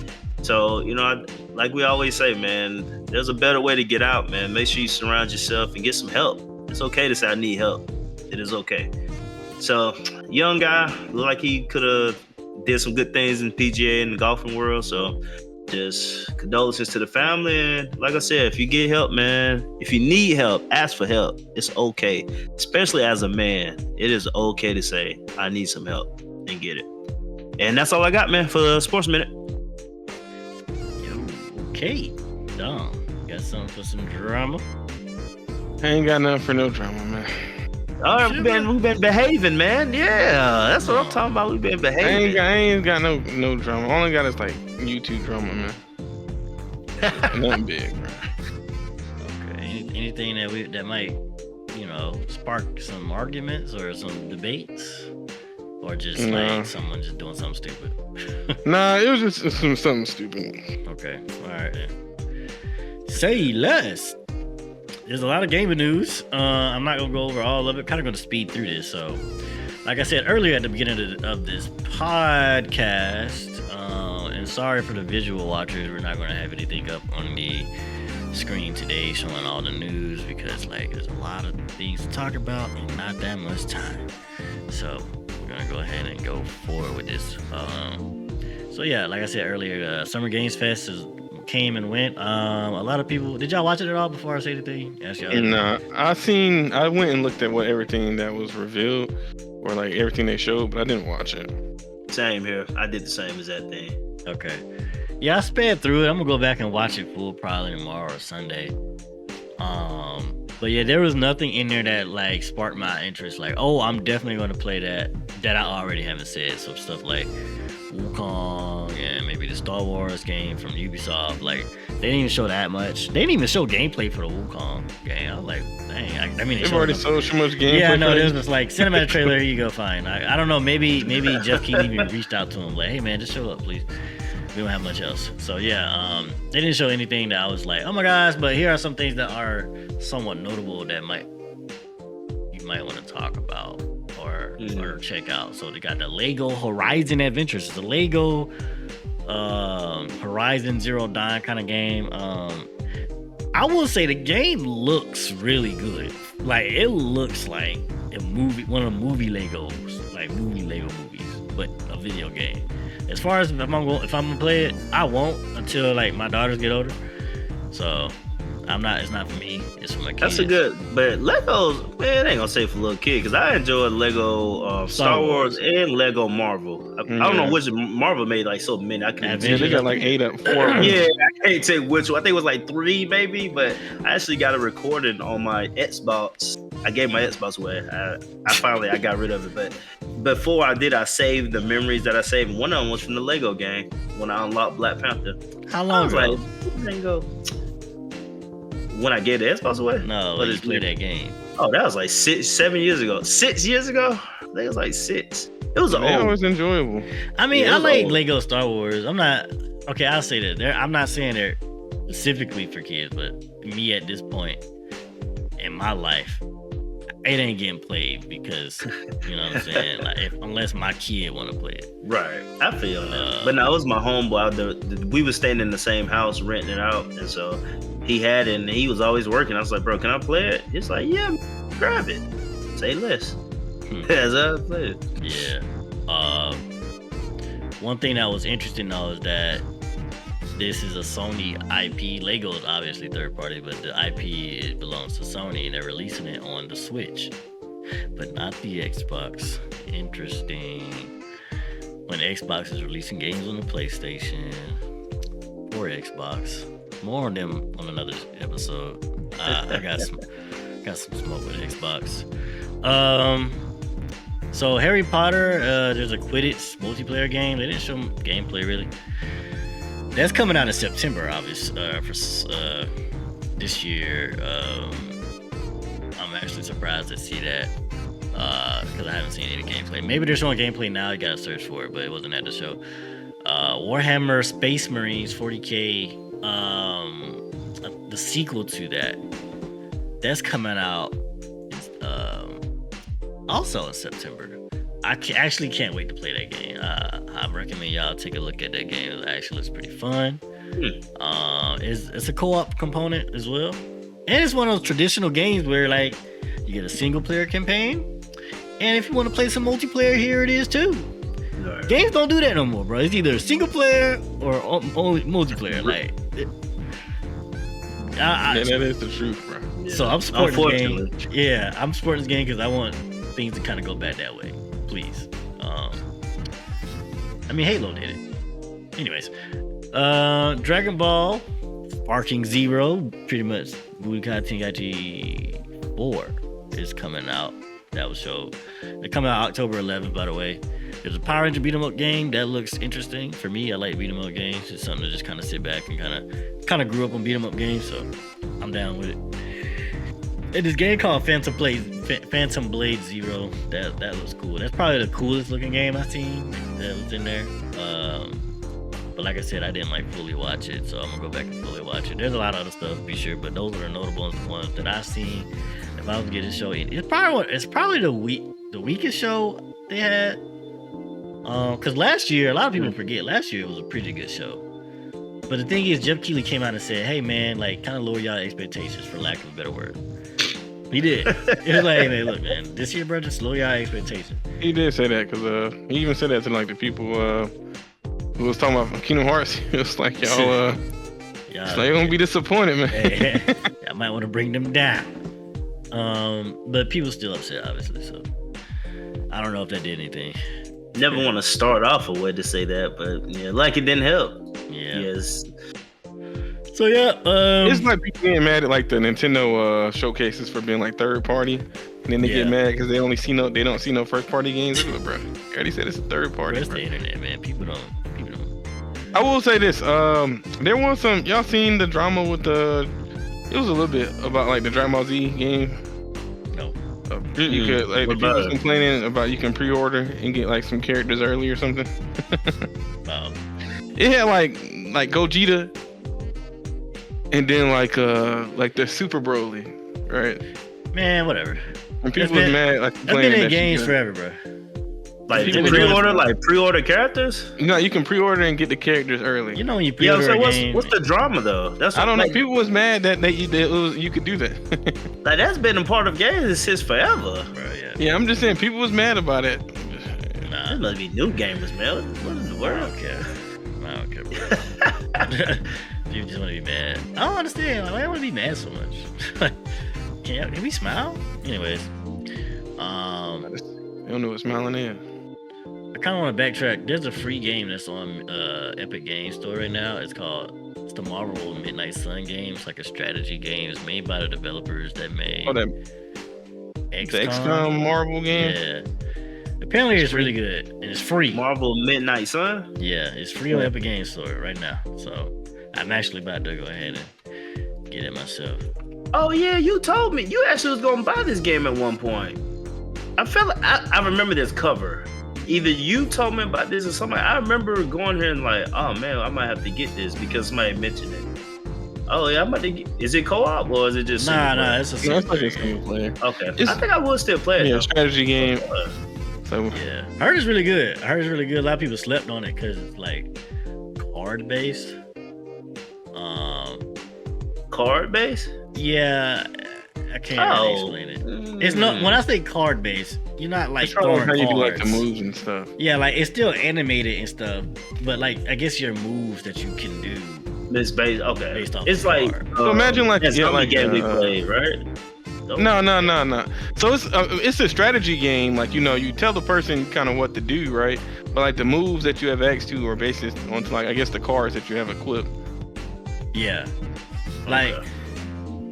So, you know, like we always say, man, there's a better way to get out, man. Make sure you surround yourself and get some help. It's okay to say I need help. It is okay. So, young guy, looked like he could have did some good things in PGA and the golfing world. So, just condolences to the family. And like I said, if you get help, man, if you need help, ask for help. It's okay. Especially as a man, it is okay to say, I need some help, and get it. And that's all I got, man, for the Sports Minute. Okay, Dom, got something for some drama? I ain't got nothing for no drama, man. All right, we've been behaving, man. Yeah, that's what I'm talking about. We've been behaving. I ain't got no drama. All I got is like YouTube drama, man. Nothing big, bro. Okay, anything that might, you know, spark some arguments or some debates, or just like someone just doing something stupid. Nah, it was just something stupid. Okay, all right then. Say less. there's a lot of gaming news. I'm not gonna go over all of it. Kind of gonna speed through this. So, like I said earlier at the beginning of this podcast, and sorry for the visual watchers, we're not gonna have anything up on the screen today showing all the news because like there's a lot of things to talk about and not that much time. So we're gonna go ahead and go forward with this. So yeah, like I said earlier, the Summer Games Fest came and went. A lot of people. Did y'all watch it at all before I say anything? Nah, I went and looked at everything that was revealed or like everything they showed, but I didn't watch it. Same here. I did the same as that thing. Okay. Yeah, I sped through it. I'm gonna go back and watch it full probably tomorrow or Sunday. But yeah, there was nothing in there that like sparked my interest. Like, oh, I'm definitely gonna play that I already haven't said. So stuff like Wukong and maybe the Star Wars game from Ubisoft. Like, they didn't even show that much. They didn't even show gameplay for the Wukong game. I was like, dang. I mean, they've already showed so much gameplay. Yeah, no, it was like cinematic trailer. Here you go, fine. I don't know. Maybe Jeff Keighley even reached out to him like, hey man, just show up, please. We don't have much else. So yeah, they didn't show anything that I was like, oh my gosh, but here are some things that are somewhat notable that you might want to talk about or check out. So they got the Lego Horizon Adventures. It's a Lego Horizon Zero Dawn kind of game. I will say the game looks really good. Like it looks like a movie, one of the movie Legos, like movie Lego movies, but a video game. As far as if I'm gonna play it, I won't until like my daughters get older. So it's not for me. It's for my kids. That's a good, but Legos, man, I ain't gonna say for little kid because I enjoy Lego Star Wars and Lego Marvel. I don't know which Marvel made like so many. I can't. Yeah, they got like 8 up 4. Yeah, I can't take which one. I think it was like 3 maybe, but I actually got a recording on my Xbox. I gave my Xbox away. I got rid of it, but before I did, I saved the memories that I saved. One of them was from the Lego game when I unlocked Black Panther. How long ago? When I gave the Xbox away? No, when you played that game. Oh, that was like 7 years ago. 6 years ago? I think it was like 6. It was old. It was enjoyable. I mean, I like Lego Star Wars. I'll say that. I'm not saying they're specifically for kids, but me at this point in my life, it ain't getting played because, you know what I'm saying? Like, unless my kid want to play it. Right. I feel that. But no, it was my homeboy. We were staying in the same house, renting it out. And so he had it and he was always working. I was like, bro, can I play it? He's like, yeah, grab it. Say less. That's how I play it. Yeah. One thing that was interesting though is that this is a Sony IP. Lego is obviously third party, but the IP belongs to Sony, and they're releasing it on the Switch, but not the Xbox. Interesting. When Xbox is releasing games on the PlayStation or Xbox. More on them on another episode. I got some smoke with Xbox. So Harry Potter, there's a Quidditch multiplayer game. They didn't show gameplay really. That's coming out in September, obviously, for this year. I'm actually surprised to see that because I haven't seen any gameplay. Maybe they're showing gameplay now. You gotta search for it, but it wasn't at the show. Warhammer Space Marines 40K, the sequel to that's coming out also in September. I actually can't wait to play that game. I recommend y'all take a look at that game. It actually looks pretty fun. It's a co-op component as well. And it's one of those traditional games where like you get a single player campaign. And if you want to play some multiplayer, here it is too. Right. Games don't do that no more, bro. It's either single player or only multiplayer. Like, that is the truth, bro. Yeah. So I'm supporting the game. Yeah, I'm supporting this game because I want things to kind of go bad that way. Please. I mean, Halo did it. Anyways, Dragon Ball Sparking Zero, pretty much Budokai Tenkaichi 4 is coming out. That was showed. They're coming out October 11th, by the way. There's a Power Ranger beat 'em up game that looks interesting. For me, I like beat 'em up games. It's something to just kind of sit back and kind of grew up on beat 'em up games, so I'm down with it. And this game called Phantom Blade Zero. That looks cool. That's probably the coolest looking game I've seen that was in there. But like I said, I didn't like fully watch it, so I'm gonna go back and fully watch it. There's a lot of other stuff to be sure, but those are the notable ones that I've seen. If I was to get a show, it's probably the weakest show they had. Because last year, a lot of people forget, last year it was a pretty good show. But the thing is, Jeff Keighley came out and said, "Hey man, like kind of lower y'all expectations, for lack of a better word." He did. It was like, "Hey man, look man, this year, bro, just lower y'all expectations." He did say that because he even said that to like the people who was talking about Kingdom Hearts. It was like y'all you're gonna be disappointed, man. Hey, I might want to bring them down. But people still upset, obviously. So I don't know if that did anything. Never want to start off a way to say that, but yeah, like it didn't help. Yeah. Yes. So yeah, it's like people getting mad at like the Nintendo showcases for being like third party, and then they get mad because they don't see no first party games. Look, bro, I already said it's a third party. It's the internet, man. People don't. I will say this. There was some. Y'all seen the drama with the? It was a little bit about like the Dragon Ball Z game. No. You could like the people complaining about you can pre-order and get like some characters early or something. It had like Gogeta, and then like the Super Broly, right? Man, whatever. And people was mad like I've been in games forever, bro. Like pre-order characters? No, you can pre-order and get the characters early. You know when you pre-order a game. What's the drama though? That's I don't know. People was mad that you could do that. Like that's been a part of games since forever. Bro, yeah. Yeah, I'm just saying people was mad about it. Nah, it must be new gamers, man. What in the world? I don't care, bro. People just want to be mad. I don't understand. Like, why do I want to be mad so much? Can we smile? Anyways, I don't know what smiling is. I kind of want to backtrack. There's a free game that's on Epic Games Store right now. It's the Marvel Midnight Sun game. It's like a strategy game. It's made by the developers that made the XCOM Marvel game. Yeah. Apparently it's really good and it's free. Marvel Midnight Sun? Yeah, it's free on Epic Games Store right now. So I'm actually about to go ahead and get it myself. Oh yeah, you told me. You actually was gonna buy this game at one point. I feel like I remember this cover. Either you told me about this or somebody. I remember going here and like, oh man, I might have to get this because somebody mentioned it. Oh yeah, I'm about to get. Is it co-op or is it just? Nah, it's a single player. Okay, I think I will still play it. Yeah, strategy game. So yeah, I heard it's really good. A lot of people slept on it because it's like card based. Card based? Yeah, I can't really explain it. It's not when I say card based, you're not like throwing how cards. You do like the moves and stuff. Yeah, like it's still animated and stuff, but like I guess your moves that you can do. It's based. Okay, based off. It's like so imagine like it's like game we played, right? No. So it's a strategy game. Like you tell the person kind of what to do, right? But like the moves that you have access to are based on like I guess the cards that you have equipped. Yeah. Like,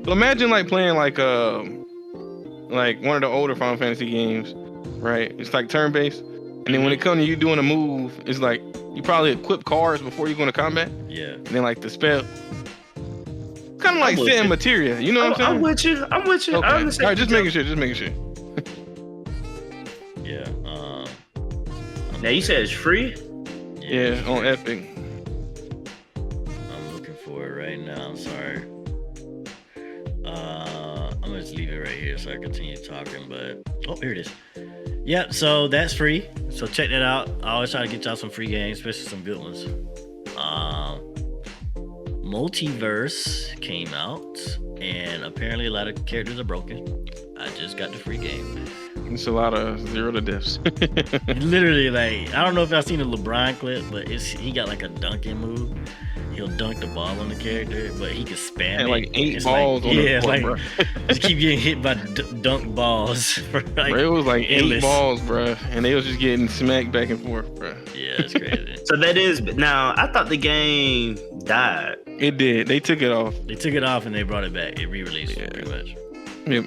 so imagine like playing like one of the older Final Fantasy games, right? It's like turn based, and then when it comes to you doing a move, it's like you probably equip cards before you go into combat. Yeah. And then like the spell, kind of like setting materia. You know what I'm saying? I'm with you. Okay. I understand. All right, just making sure. Yeah. Now you said it's free. Yeah, on Epic. I'm looking for it right now. I'm sorry. I'm gonna just leave it right here so I continue talking. But here it is. Yep. So that's free. So check that out. I always try to get y'all some free games, especially some good ones. Multiverse came out, and apparently a lot of characters are broken. I just got the free game. It's a lot of 0 to deaths. Literally, like I don't know if y'all seen the LeBron clip, but he got like a dunking move. He'll dunk the ball on the character, but he can spam it. Like 8 balls on the court, bro. Just keep getting hit by dunk balls. For like, bro, it was like endless. 8 balls, bro, and they was just getting smacked back and forth, bro. Yeah, it's crazy. So that is now. I thought the game died. It did. They took it off. They took it off and they brought it back. It re-released it pretty much. Yeah.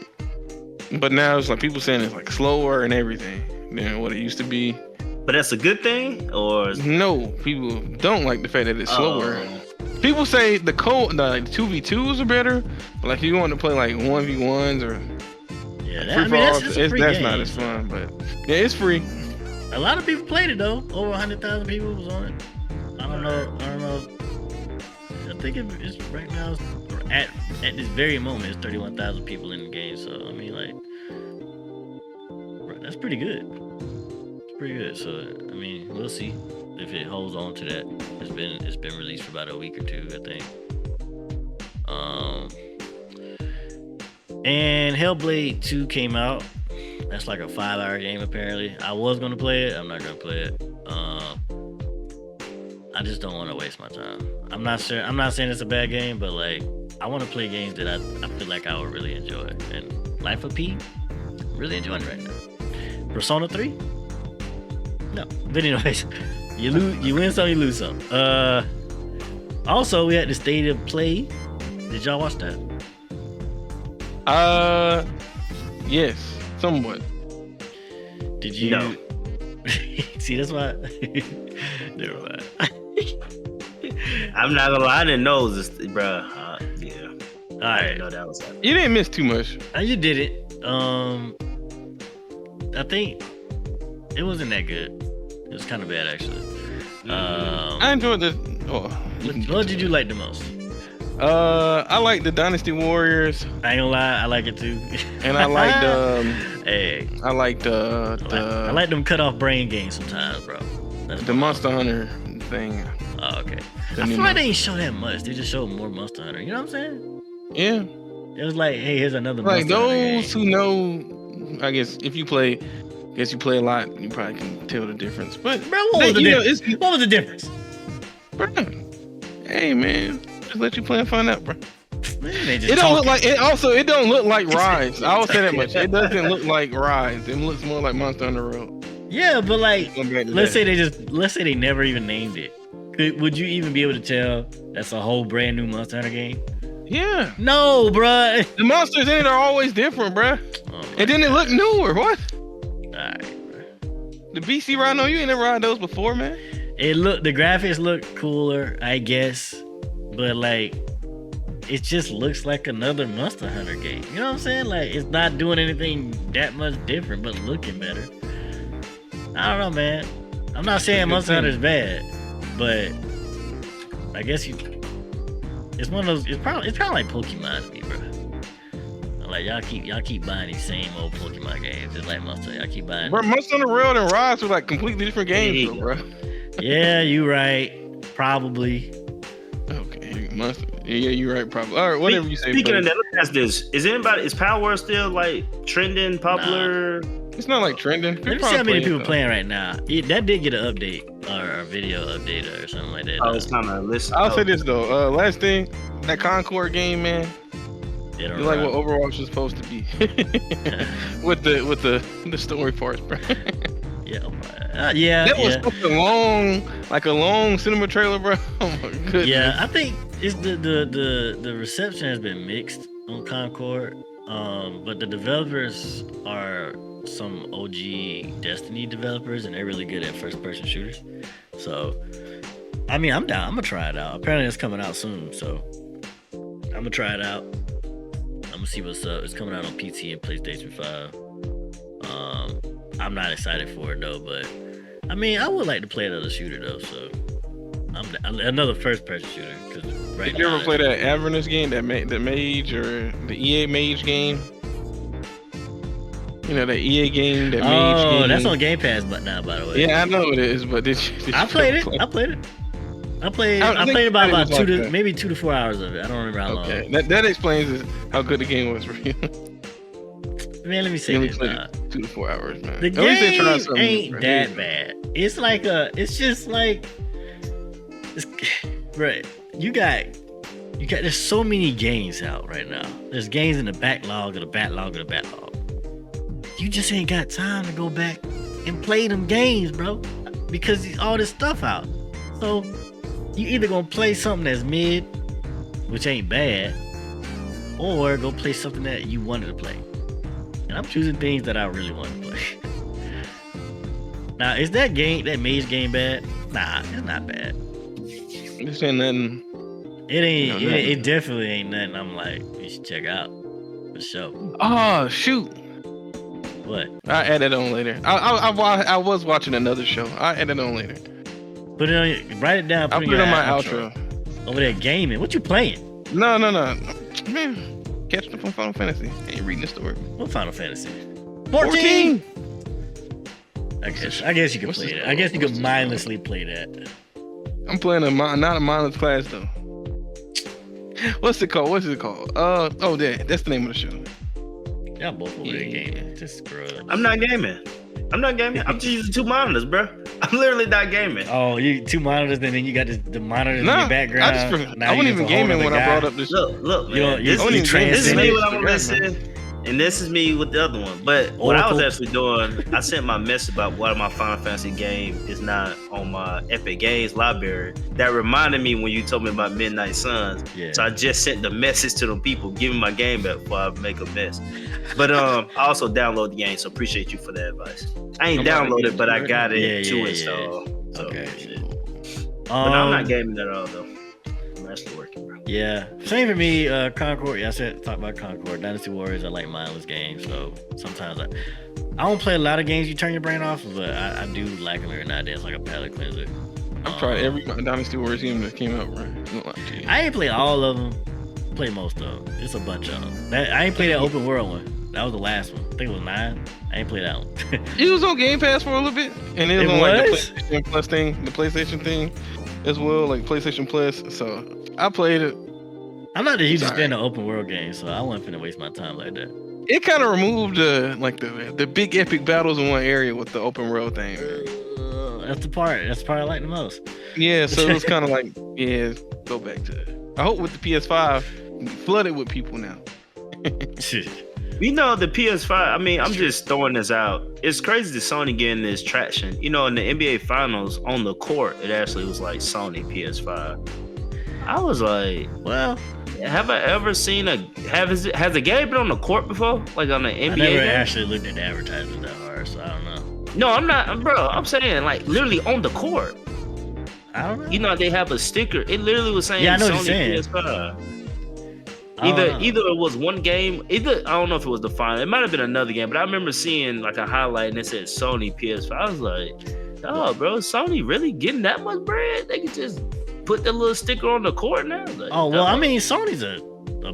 But now it's like people saying it's like slower and everything than what it used to be. But that's a good thing, or no? People don't like the fact that it's slower. People say the 2v2s are better, but like if you want to play like 1v1s or that's not as fun. But yeah, it's free. A lot of people played it though. Over 100,000 people was on it. I don't know. I think it's right now. At this very moment, it's 31,000 people in the game. So I mean, like, that's pretty good. It's pretty good. So I mean, we'll see if it holds on to that. It's been released for about a week or two, I think. And Hellblade 2 came out. That's like a 5-hour game apparently. I was gonna play it. I'm not gonna play it. I just don't want to waste my time. I'm not saying it's a bad game, but like I want to play games that I feel like I would really enjoy. And Life of P, really enjoying it right now. Persona 3? No. But anyways, you win some, you lose some. Also we had the State of Play. Did y'all watch that? Yes, somewhat. Did you? No. See, that's why. Never mind. I'm not gonna lie, I didn't know this, bro. Yeah. All I right. didn't know that was happening. You didn't miss too much. You did it. I think it wasn't that good. It was kind of bad actually. I enjoyed the. Oh, What did you like the most? I like the Dynasty Warriors, I ain't gonna lie, I like it too. and I like the. Hey, I like the. I like them cut off brain games sometimes, bro. That's the Monster Hunter thing. Oh, okay. The I new feel like they ain't show that much. They just showed more Monster Hunter. You know what I'm saying? Yeah, It was like, hey, here's another like Monster Hunter those game. who know. I guess if you play, a lot, you probably can tell the difference. But Bro, what was the you know, difference? What was the difference? bro, hey man, just let you play and find out, bro. They just It don't look talking. like it. Also, it don't look like Rise. I will say that much. It doesn't look like Rise. It looks more like Monster Hunter Road. Yeah, but like, Going back to let's that. say they never even named it. Would you even be able to tell that's a whole brand new Monster Hunter game? Yeah, No, bruh. the monsters in it are always different, bruh. Oh my And then it look newer. What? Alright, bruh. The BC Rhino, you ain't never ride those before, man. The graphics look cooler, I guess, but like, it just looks like another Monster Hunter game. You know what I'm saying? Like, it's not doing anything that much different, but looking better. I don't know, man. I'm not saying Monster Hunter is bad, but I guess it's one of those. It's kind of like Pokemon to me, bro. Like y'all keep buying these same old Pokemon games. It's like Monster. Y'all keep buying. Bro, Monster Hunter World and Rise are like completely different games, though, bro. Yeah, you right. Probably. Okay, Monster. Yeah, you're right. Probably. All right, whatever you say. Speaking of buddy. that, let me ask this: is Power Word still like trending, popular? It's not like trending. Let me see how many people playing right now. That did get an update or a video update or something like that. Oh, it's kind of listen. I'll say this though. Last thing, that Concord game, man. They don't You like run. what Overwatch is supposed to be, with the story parts, bro. Yeah. That was such a long cinema trailer, bro. Oh my goodness. Yeah, I think it's the reception has been mixed on Concord. But the developers are some OG Destiny developers, and they're really good at first-person shooters. So, I mean, I'm down. I'm gonna try it out. Apparently, it's coming out soon, so I'm gonna try it out. I'm gonna see what's up. It's coming out on PC and PlayStation 5. I'm not excited for it though, but I mean, I would like to play another shooter though. So, another first-person shooter because right Did you now. ever play that Avernus game, that Mage or the EA Mage game? You know that EA game, that Mage game. Oh, that's on Game Pass, but now, by the way. Yeah, I know it is, but did you I played it. play? I played I think about it was like that. maybe 2 to 4 hours of it. I don't remember how Okay, long. that explains how good the game was for you. Man, let me say You only this. played Nah. 2 to 4 hours, man. The At least they tried game something ain't different. that bad. It's like right. You got there's so many games out right now. There's games in the backlog of the backlog of the backlog. You just ain't got time to go back and play them games, bro, because there's all this stuff out. So you either gonna play something that's mid, which ain't bad, or go play something that you wanted to play. And I'm choosing things that I really want to play. Now, is that Mage game bad? Nah, it's not bad. This ain't nothing. It ain't. No, nothing. It definitely ain't nothing. I'm like, you should check out for sure. Oh shoot! What? I add it on later. I was watching another show. I add it on later. Put it on. Write it down. I'll put it on my outro. Over there gaming. What you playing? No. Man, catching up on Final Fantasy. Ain't reading the story. What Final Fantasy? 14. I guess you can play that. I guess you can mindlessly play that. I'm playing not a mindless class though. What's it called? That's the name of the show. Y'all both over there gaming. Just scrub. I'm not gaming. I'm just using 2 monitors, bro. I'm literally not gaming. Oh, you 2 monitors, and then you got the monitors in your background. I wasn't even gaming when I brought up this. Look, man. This is me what I'm gonna listen. And this is me with the other one. But what I was actually doing, I sent my message about why my Final Fantasy game is not on my Epic Games library. That reminded me when you told me about Midnight Suns. Yeah. So I just sent the message to them people, give me my game back before I make a mess. But I also download the game, so appreciate you for that advice. I ain't downloaded, but I got it to install. So, okay. But I'm not gaming at all, though. I'm actually working, bro. Yeah, same for me. Concord. Yeah, talk about Concord. Dynasty Warriors. I like mindless games, so sometimes I don't play a lot of games you turn your brain off, but I do like them every now and then. It's like a palate cleanser. I've tried every Dynasty Warriors game that came out, right? I ain't played all of them. Play most of them. It's a bunch of them. I ain't played that open world one. That was the last one. I think it was 9. I ain't played that one. It was on Game Pass for a little bit, and it was on like the PlayStation Plus thing, the PlayStation thing as well, like PlayStation Plus. So I played it. I'm not the hugest fan of open world games, so I wasn't finna waste my time like that. It kind of removed the big epic battles in one area with the open world thing. That's the part I like the most. Yeah, so it was kind of like, go back to it. I hope with the PS5, flooded with people now. You know, the PS5, I mean, I'm just throwing this out. It's crazy that Sony getting this traction. You know, in the NBA Finals, on the court, it actually was like Sony PS5. I was like, well, have I ever seen has a game been on the court before? Like on the NBA I never game? Actually looked at the advertisement that hard, so I don't know. No, I'm not, bro. I'm saying like literally on the court. I don't know. You know, they have a sticker. It literally was saying Sony PS5. Either it was one game, I don't know if it was the final. It might have been another game, but I remember seeing like a highlight and it said Sony PS5. I was like, oh, bro, Sony really getting that much bread? They could just put the little sticker on the court now. Like, I mean, Sony's a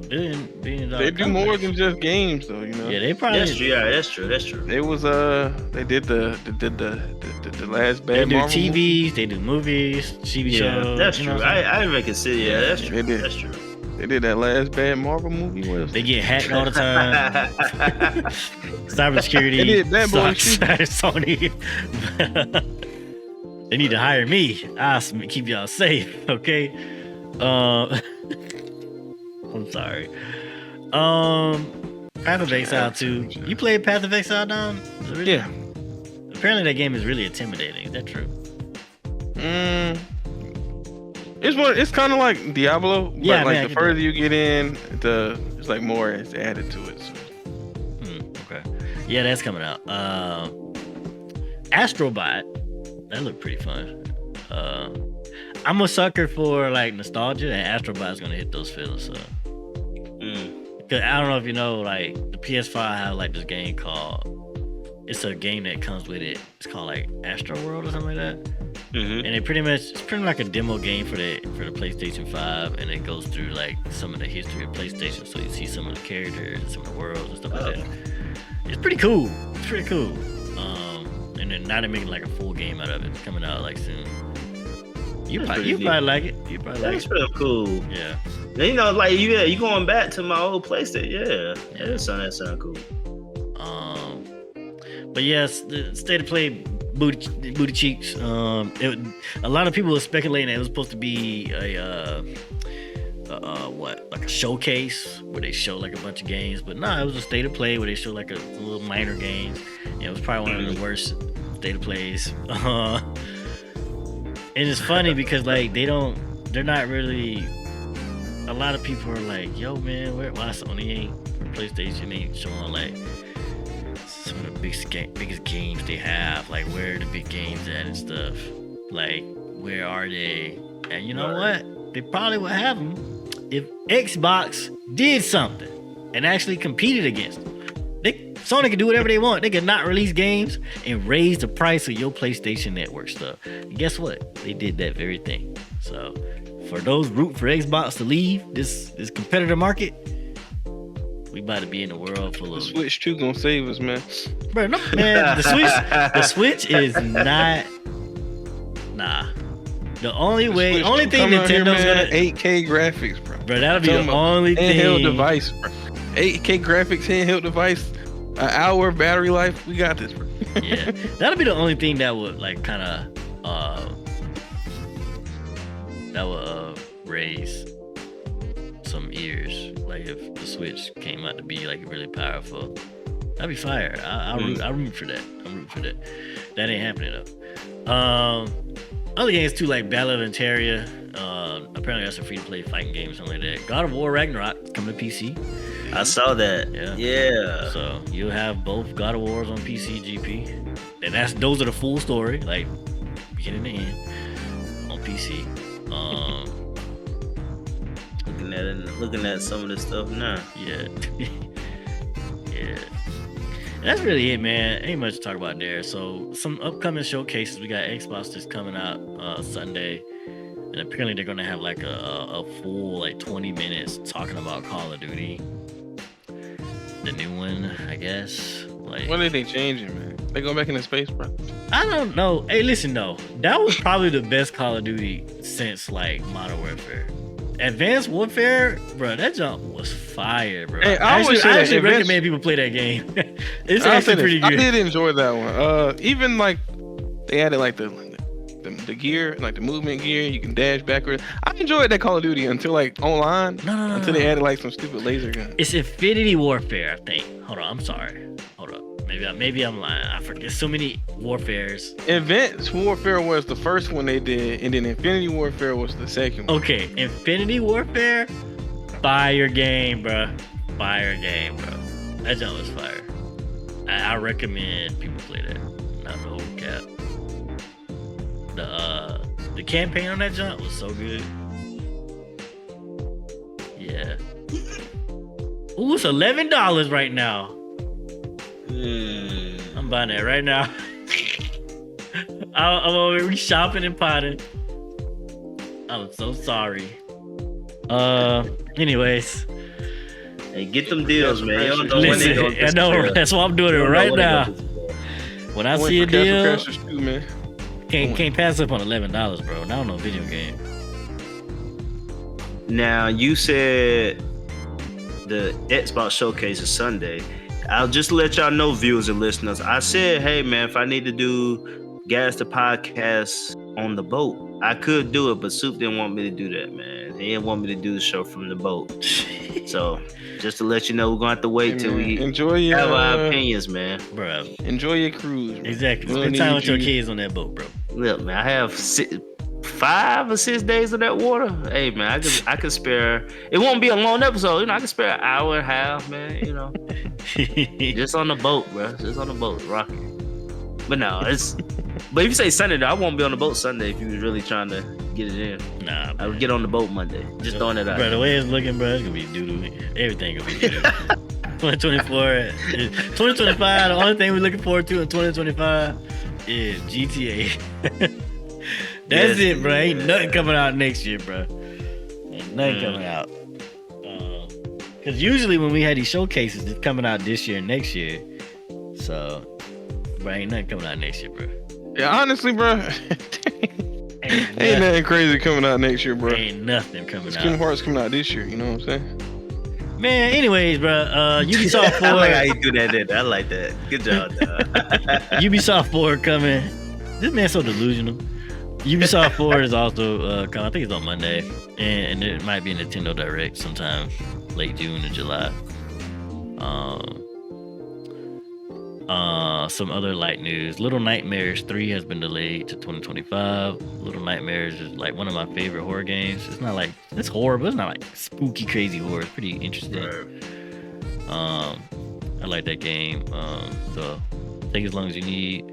billion They do company. More than just games, though. You know. Yeah, they probably. That's true. Yeah, that's true. They was they did the last bad. They do Marvel TVs, movie. they do movies, TV shows. That's true. I didn't even consider. Yeah, that's true. That's true. They did that last bad Marvel movie. They get hacked all the time. Cybersecurity. They did that boy. Sony. They need to hire me. I'll keep y'all safe. Okay. I'm sorry. Path of Exile 2. You played Path of Exile, Don? Really? Yeah. Apparently that game is really intimidating. Is that true? It's kind of like Diablo, but yeah, like the further you get in, it's like more is added to it. So. Okay. Yeah, that's coming out. Astrobot. That looked pretty fun. I'm a sucker for like nostalgia, and Astrobot's gonna hit those feelings. So. Cause I don't know if you know, like the PS5 have like this game called. It's a game that comes with it. It's called like Astro World or something like that. And it's pretty much like a demo game for the PlayStation 5, and it goes through like some of the history of PlayStation. So you see some of the characters, some of the worlds and stuff like that. It's pretty cool. And then now they're making like a full game out of it. It's coming out like soon. You probably like it. That's real cool. Yeah. And, you know, like you going back to my old PlayStation. Yeah. That sound cool. But yes, the State of Play booty cheeks. A lot of people were speculating that it was supposed to be like a showcase where they show like a bunch of games, but nah, it was a State of Play where they show like a little minor games. It was probably one of the worst State of Plays. And it's funny because like they're not really. A lot of people are like, yo man, why Sony ain't or PlayStation ain't showing like some of the biggest games they have, like where are the big games at and stuff, like where are they? And you know what, they probably would have them if Xbox did something and actually competed against them. Sony can do whatever they want. They can not release games and raise the price of your PlayStation Network stuff. And guess what? They did that very thing. So for those rooting for Xbox to leave this competitor market, we about to be in a world full of Switch 2 gonna save us, man. Bro, no, man, the Switch is not. Nah. The only thing Nintendo's gonna 8K graphics, bro. Bro, that'll be the only handheld thing. device, bro. 8K graphics, handheld device, an hour battery life. We got this, bro. Yeah, that'll be the only thing that would like kind of raise some ears. Like if the Switch came out to be like really powerful, that'd be fire. I root for that. I'm rooting for that. That ain't happening though. Other games too, like Battle of Ontario. Apparently that's a free-to-play fighting game, something like that. God of War Ragnarok coming to PC. I saw that. Yeah. So you'll have both God of Wars on PC, GP, and those are the full story, like beginning to end on PC. Looking at some of this stuff now. Yeah. Yeah. That's really it, man. Ain't much to talk about there. So some upcoming showcases. We got Xbox that's coming out Sunday, and apparently they're gonna have like a full like 20 minutes talking about Call of Duty, the new one, I guess. Like, what are they changing, man? They go back into space, bro? I don't know. Hey, listen though, that was probably the best Call of Duty since like Modern Warfare. Advanced Warfare, bro, that jump was fire, bro. Hey, I actually recommend people play that game. It's actually pretty good. I did enjoy that one. Even like they added like the gear, like the movement gear, you can dash backwards. I enjoyed that Call of Duty until like online. No. Until they added like some stupid laser gun. It's Infinity Warfare, I think. Hold on, I'm sorry. Hold up. Maybe I'm lying. I forget. So many Warfares. Advanced Warfare was the first one they did, and then Infinity Warfare was the second one. Okay, Infinity Warfare, fire game, bro. Fire game, bro. That jump was fire. I recommend people play that. Not the whole cap. The campaign on that jump was so good. Yeah. Ooh, it's $11 right now. I'm buying that right now. I'm over here shopping and potting. I'm so sorry. Anyways. Hey, get them deals, man. You don't know Listen, when they gonna I know, disappear. that's why I'm doing it right now. When I see a deal, too, man. can't pass up on $11, bro. Now no video game. Now you said the Xbox showcase is Sunday. I'll just let y'all know, viewers and listeners. I said, hey man, if I need to do Gas the Podcast on the boat, I could do it, but Soup didn't want me to do that, man. He didn't want me to do the show from the boat. So just to let you know, we're gonna have to wait till we have our opinions, man. Bro. Enjoy your cruise, man. Exactly. Spend time with your kids on that boat, bro. Look, man, I have 5 or 6 days of that water. Hey man, I could spare. It won't be a long episode, you know. I can spare an hour and a half, man. You know, just on the boat, bro. Just on the boat, rocking. But no, it's. But if you say Sunday, though, I won't be on the boat Sunday. If you was really trying to get it in, nah, I would get on the boat Monday. Just throwing it out. Bro, the way it's looking, bro, it's gonna be doo-doo. Everything gonna be doo-doo. 2024, 2025. The only thing we're looking forward to in 2025 is GTA. That's it, bro. Ain't nothing coming out next year, bro. Ain't nothing coming out. Because usually when we had these showcases, it's coming out this year and next year. So, bro, ain't nothing coming out next year, bro. Yeah, honestly, bro. Ain't nothing crazy coming out next year, bro. Ain't nothing coming out. Kingdom Hearts coming out this year, you know what I'm saying? Man, anyways, bro, Ubisoft 4. I like how you do that. I like that. Good job, dog. Ubisoft 4 coming. This man's so delusional. Ubisoft 4 is also coming. I think it's on Monday, and it might be a Nintendo Direct sometime late June or July. Some other light news. Little Nightmares 3 has been delayed to 2025. Little Nightmares is like one of my favorite horror games. It's not like it's horror, but it's not like spooky, crazy horror. It's pretty interesting. Right. I like that game. So take as long as you need.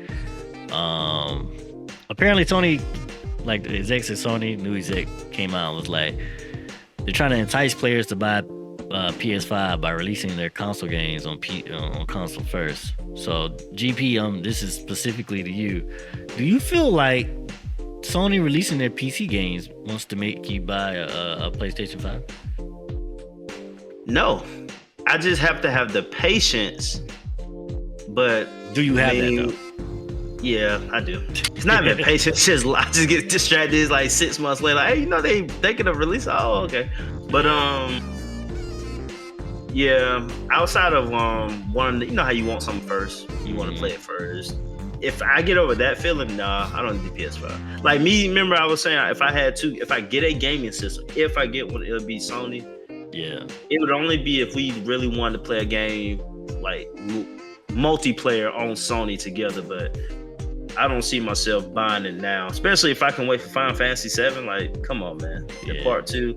Apparently Sony, like the execs at Sony, new exec came out and was like, they're trying to entice players to buy PS5 by releasing their console games on console first. So GP, this is specifically to you. Do you feel like Sony releasing their PC games wants to make you buy a PlayStation 5? No, I just have to have the patience. But do you have that though? Yeah, I do. It's not even patience. Just I just get distracted. It's like 6 months later. Like, hey, they thinking of release. Oh, okay. But yeah. Outside of one, how you want something first. You want to play it first. If I get over that feeling, nah, I don't need the PS5. Like me, remember I was saying if I get a gaming system, if I get one, it'll be Sony. Yeah. It would only be if we really wanted to play a game like multiplayer on Sony together, but I don't see myself buying it now, especially if I can wait for Final Fantasy 7. Like, come on, man. The part 2.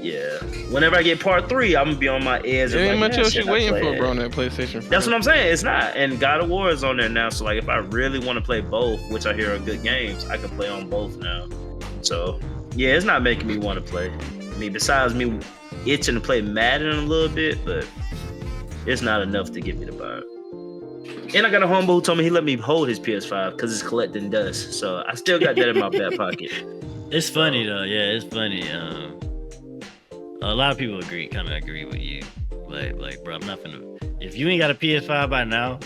Yeah. Whenever I get part 3, I'm gonna be on my edge. There ain't much else you're waiting for, bro, on that PlayStation 5. That's what I'm saying. It's not. And God of War is on there now. So like if I really want to play both, which I hear are good games, I can play on both now. So yeah, it's not making me want to play. I mean, besides me itching to play Madden a little bit, but it's not enough to get me to buy it. And I got a homeboy who told me he let me hold his PS5 because it's collecting dust. So I still got that in my back pocket. It's funny though. Yeah, it's funny. A lot of people kind of agree with you. Like, bro, I'm not gonna. If you ain't got a PS5 by now,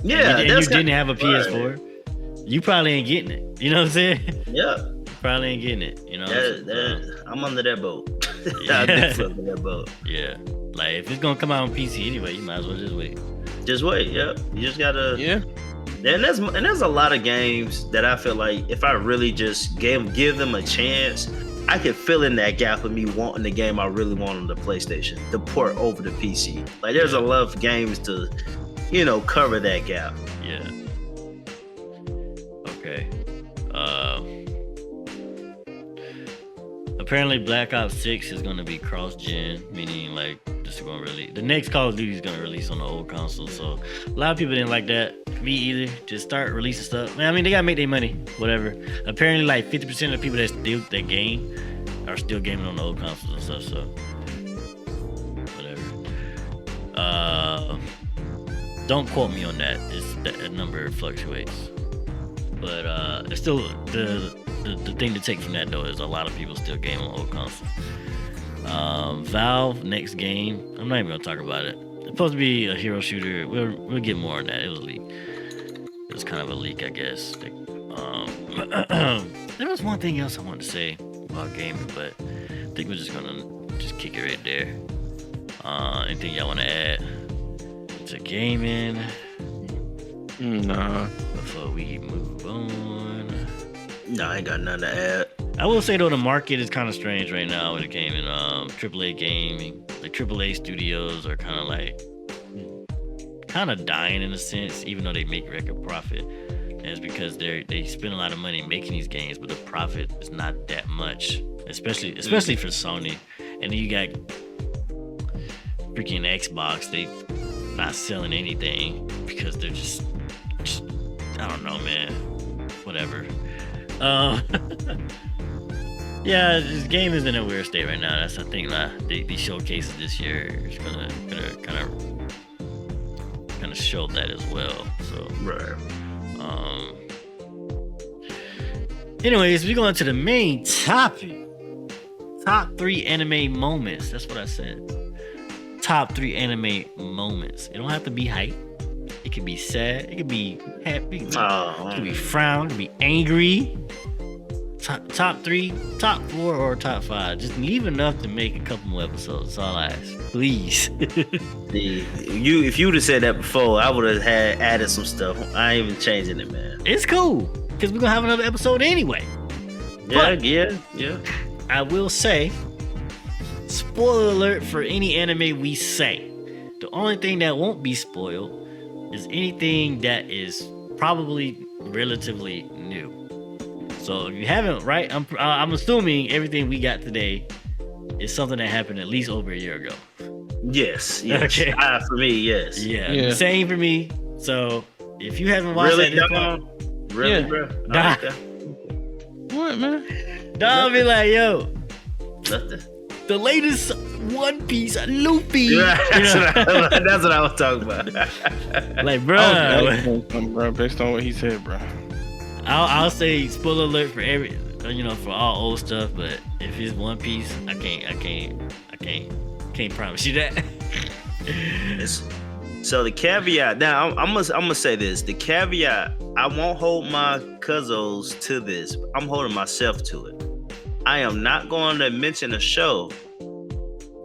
yeah, and you didn't have a PS4, you probably ain't getting it. You know what I'm saying? Yeah. You probably ain't getting it. You know. I'm under that boat. Yeah. I'm definitely under that boat. Yeah. Like if it's gonna come out on PC anyway, you might as well just wait. Just wait, yep. You just gotta. Yeah. And there's a lot of games that I feel like if I really just give them a chance, I could fill in that gap of me wanting the game I really want on the PlayStation, the port over the PC. Like there's a lot of games to, cover that gap. Yeah. Okay. Apparently Black Ops 6 is gonna be cross-gen, meaning like the next Call of Duty is gonna release on the old console. So a lot of people didn't like that. Me either. Just start releasing stuff. I mean, they gotta make their money, whatever. Apparently, like 50% of the people that game are still gaming on the old consoles and stuff. So whatever. Don't quote me on that. That number fluctuates. But it's still the thing to take from that though is a lot of people still game on old consoles. Valve next game. I'm not even gonna talk about it. It's supposed to be a hero shooter. We'll get more on that. It was leaked. It was kind of a leak, I guess. There was one thing else I wanted to say about gaming, but I think we're just gonna kick it right there. Anything y'all want to add to gaming? Nah. Before we move on. No, I ain't got nothing to add. I will say though, the market is kind of strange right now when it came in AAA gaming. Like AAA studios are kind of dying in a sense, even though they make record profit. And it's because they spend a lot of money making these games, but the profit is not that much, especially for Sony. And then you got freaking Xbox. They not selling anything because they're just I don't know, man. Whatever. Yeah, this game is in a weird state right now. That's the thing. These showcases this year is gonna kind of show that as well. So right. Anyways, we go into the main topic. Top 3 anime moments. That's what I said. Top 3 anime moments. It don't have to be hype. It can be sad. It can be happy. It can be frown. It can be angry. Top 3, top 4, or top 5. Just leave enough to make a couple more episodes. That's all I ask. Please. If you would have said that before, I would have added some stuff. I ain't even changing it, man. It's cool. Because we're going to have another episode anyway. Yeah. I will say, spoiler alert for any anime we say. The only thing that won't be spoiled is anything that is probably relatively new. So if you haven't, right, I'm assuming everything we got today is something that happened at least over a year ago. Yes. Okay. For me, yes. Yeah. Same for me. So if you haven't watched really, that, point, really, bro? Okay. What, man? I'll be like, yo, Nothing. the latest One Piece, Luffy. Yeah, that's what I was talking about. Like, bro, based on what he said, bro. I'll say spoiler alert for for all old stuff, but if it's One Piece, I can't promise you that. So the caveat. Now I'm gonna say this. The caveat. I won't hold my cousins to this. I'm holding myself to it. I am not going to mention a show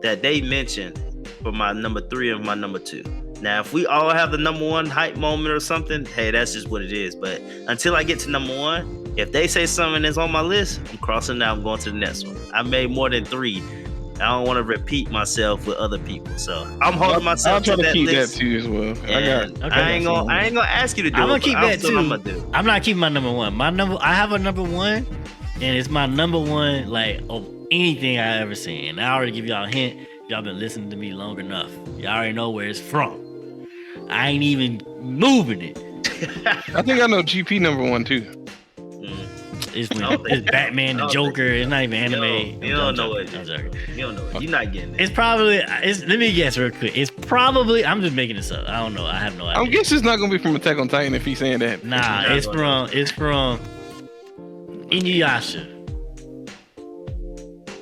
that they mentioned for my number 3 and my number 2. Now, if we all have the number 1 hype moment or something, hey, that's just what it is. But until I get to number 1, if they say something that's on my list, I'm crossing out. I'm going to the next one. I made more than 3. I don't want to repeat myself with other people, so I'm holding myself. I'll try to that keep list. that too as well. I ain't gonna ask you to do it. I'm gonna keep that too. I'm not keeping my number 1. I have a number 1, and it's my number 1 like of anything I ever seen. And I already give y'all a hint. Y'all been listening to me long enough. Y'all already know where it's from. I ain't even moving it. I think I know GP number 1 too. It's Batman, the Joker. It's not even anime. You don't know it. You don't know it. You're not getting it. It's probably. Let me guess real quick. It's probably. I'm just making this up. I don't know. I have no idea. I guess it's not gonna be from Attack on Titan if he's saying that. Nah, it's from Inuyasha.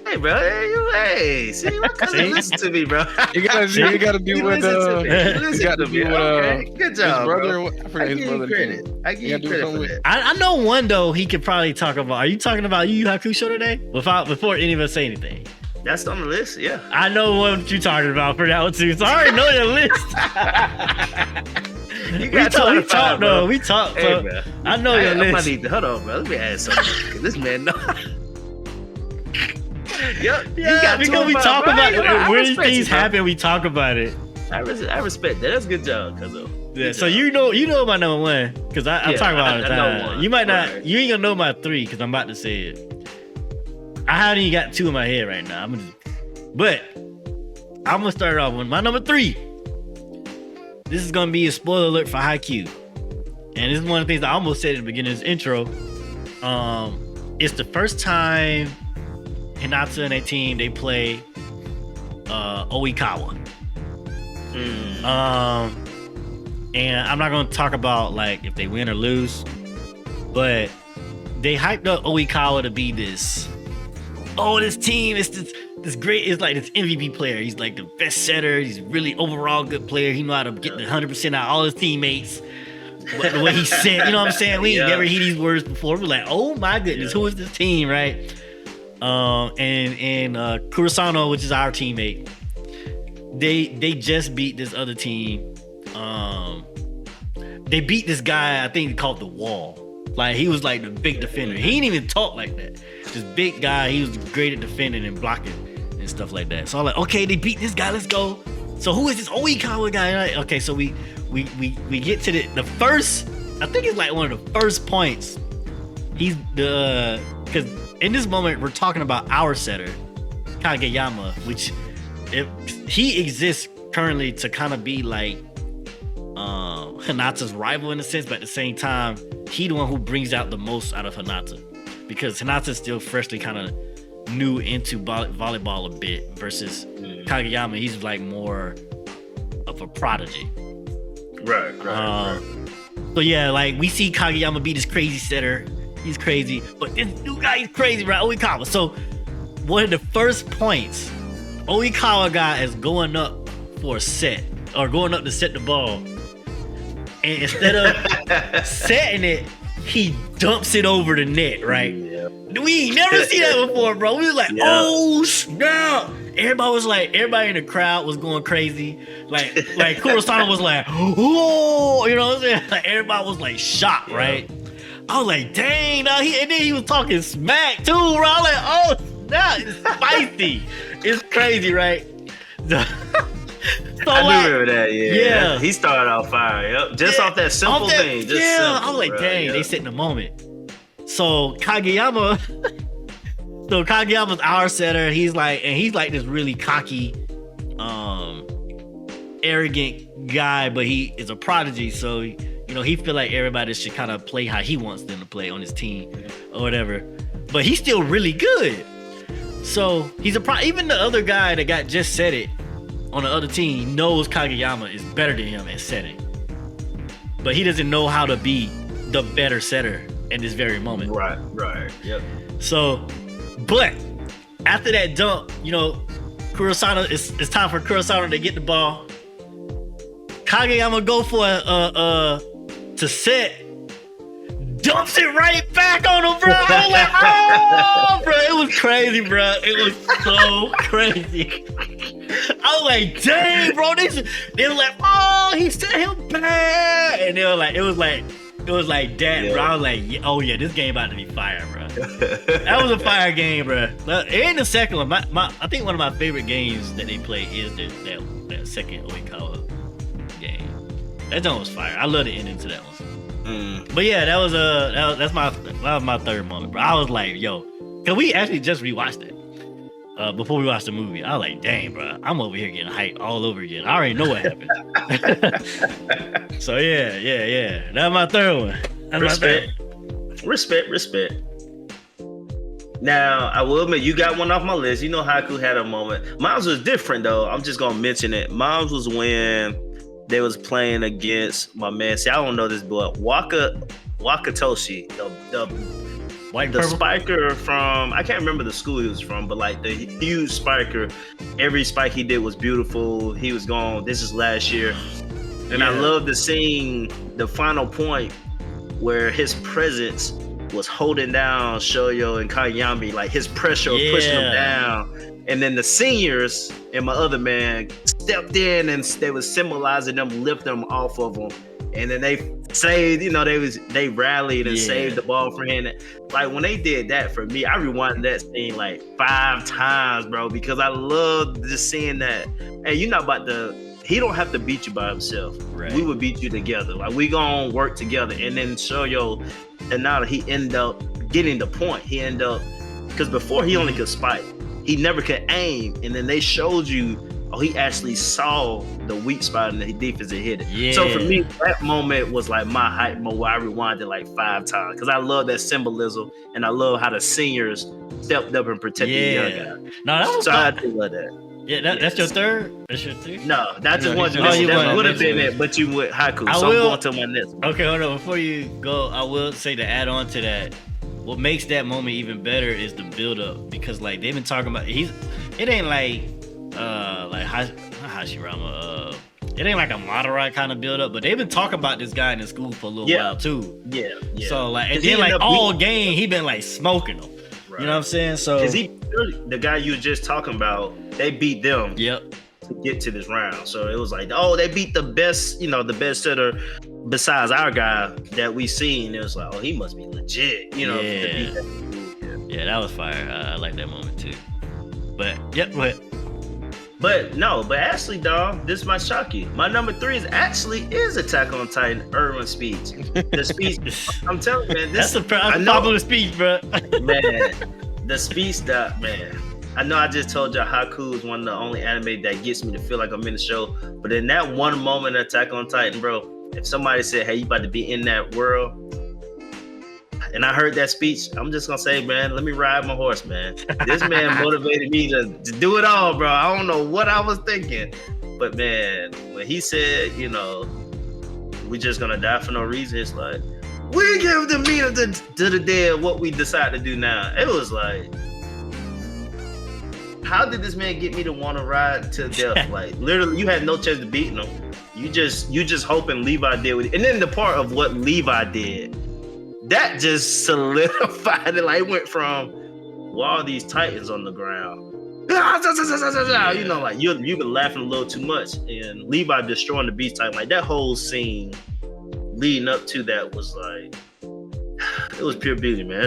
Hey, bro. Hey, see, my cousin listen to me, bro. You gotta do what You got to be good job, his brother. Bro. I forget his brother. I give you credit for that. I know one though. He could probably talk about. Are you talking about Yu Haikyu show today? Before any of us say anything. That's on the list, yeah. I know what you're talking about for that one too. So I already know your list. We talk though. We talk. Hey, so bro. I know your list. Hold on, bro. Let me add something. This man know. Yep. Yeah, because we talk about when things happen, we talk about it. I respect that. That's a good job, cuz. Yeah. So you know my number 1 because I talk about it all the time. You might not. Right. You ain't gonna know my 3 because I'm about to say it. I haven't even got 2 in my head right now. But I'm gonna start off with my number 3. This is gonna be a spoiler alert for Haikyuu, and this is one of the things I almost said at the beginning of this intro. It's the first time Hinata and their team, they play Oikawa. And I'm not gonna talk about like if they win or lose, but they hyped up Oikawa to be this team, it's this great, it's like this MVP player. He's like the best setter, he's really overall good player. He know how to get the 100% out of all his teammates. The way he said, you know what I'm saying? We ain't never heard these words before. We're like, oh my goodness, who is this team, right? And Kurosano, which is our teammate, they just beat this other team. They beat this guy, I think called the Wall. Like he was like the big defender. He didn't even talk like that. This big guy, he was great at defending and blocking and stuff like that. So I'm like, okay, they beat this guy, let's go. So who is this Oikawa guy? Like, okay, so we get to the first, I think it's like one of the first points. He's because in this moment, we're talking about our setter, Kageyama, which he exists currently to kind of be like Hinata's rival in a sense, but at the same time, he the one who brings out the most out of Hinata, because Hinata's still freshly kind of new into volleyball a bit versus Kageyama. He's like more of a prodigy. Right. So yeah, like we see Kageyama be this crazy setter. He's crazy, but this new guy is crazy, right? Oikawa. So one of the first points, Oikawa guy is going up for a set or going up to set the ball, and instead of setting it, he dumps it over the net, right? Yeah. We ain't never seen that before, bro. We was like, oh snap! Everybody in the crowd was going crazy. Like Kurosano was like, oh, you know what I'm saying? Like everybody was like shocked, right? I was like, dang, and then he was talking smack too, bro. I was like, oh snap, it's spicy. It's crazy, right? So I do remember that, yeah. He started off fire, just off that simple thing. Just simple, I was like, bro, dang, they set in the moment. So Kageyama's our setter. He's like this really cocky, arrogant guy, but he is a prodigy. So he feel like everybody should kind of play how he wants them to play on his team or whatever. But he's still really good. So he's even the other guy that got just said it on the other team knows Kageyama is better than him at setting. But he doesn't know how to be the better setter in this very moment. Right. Yep. So, but after that dunk, you know, Kurosano, it's time for Kurosano to get the ball. Kageyama go for to set. Dumps it right back on him, bro. I was like, oh, bro, it was crazy, bro. It was so crazy. I was like, dang, bro. They were like, oh, he set him back, and they were like, it was like that, yeah. Bro. I was like, oh yeah, this game about to be fire, bro. That was a fire game, bro. And the second one, I think one of my favorite games that they play is that second Oikawa game. That one was fire. I love the ending to that one. But yeah, that's my third moment, bro. I was like, yo, cause we actually just rewatched it before we watched the movie. I was like, dang, bro, I'm over here getting hyped all over again. I already know what happened. So yeah, that's my third one. That's Respect. Now, I will admit, you got one off my list. You know, Haikyuu had a moment. Mine was different though. I'm just gonna mention it. Mine was when they was playing against my man. See, I don't know this boy. Wakatoshi, the spiker from, I can't remember the school he was from, but like the huge spiker. Every spike he did was beautiful. He was gone. This is last year. And I love the scene, the final point where his presence was holding down Shoyo and Kageyama, like his pressure pushing them down. And then the seniors and my other man stepped in and they was symbolizing them, lift them off of them. And then they saved, you know, they rallied and saved the ball for him. Like when they did that for me, I rewinded that scene like 5 times, bro, because I love just seeing that. Hey, you're not about to, he don't have to beat you by himself. Right. We would beat you together. Like we gonna work together. And then Shoyo, and now he ended up getting the point. He ended up, because before he only could spike. He never could aim, and then they showed you, he actually saw the weak spot in the defense and hit it. Yeah. So for me, that moment was like my hype moment where I rewinded like 5 times because I love that symbolism, and I love how the seniors stepped up and protected the young guy. No, that was so I do love that. Yeah, that's your third? That's your third? No, that just wasn't. That would have been it, but you went Haikyuu. So I'm going to my next one. Okay, hold on. Before you go, I will say to add on to that, what makes that moment even better is the build up, because like they've been talking about it ain't like Hashirama, it ain't like a Madurai kind of build up, but they've been talking about this guy in the school for a little while too. Yeah. So like, and then like all game he been like smoking them. Right. You know what I'm saying? So the guy you were just talking about, they beat them. Yep. To get to this round. So it was like, oh, they beat the best, the best setter besides our guy that we seen. It was like, oh, he must be legit, to beat that. Yeah, that was fire. I like that moment too. But But actually, dog, this might shock you. My number 3 is Attack on Titan, Erwin's speech. The speech, I'm telling you, man, that's a popular speech, bro. Man, the speech that, man. I know I just told y'all Haikyuu is one of the only anime that gets me to feel like I'm in the show. But in that one moment in Attack on Titan, bro, if somebody said, hey, you about to be in that world, and I heard that speech, I'm just going to say, man, let me ride my horse, man. This man motivated me to do it all, bro. I don't know what I was thinking. But, man, when he said, we just going to die for no reason, it's like, we give the meaning to the dead what we decide to do now. It was like, how did this man get me to want to ride to death? Like literally, you had no chance of beating him. You just hoping Levi did with it. And then the part of what Levi did, that just solidified it. Like it went from all these Titans on the ground. Like you've been laughing a little too much. And Levi destroying the Beast Titan. Like that whole scene leading up to that was like, it was pure beauty, man.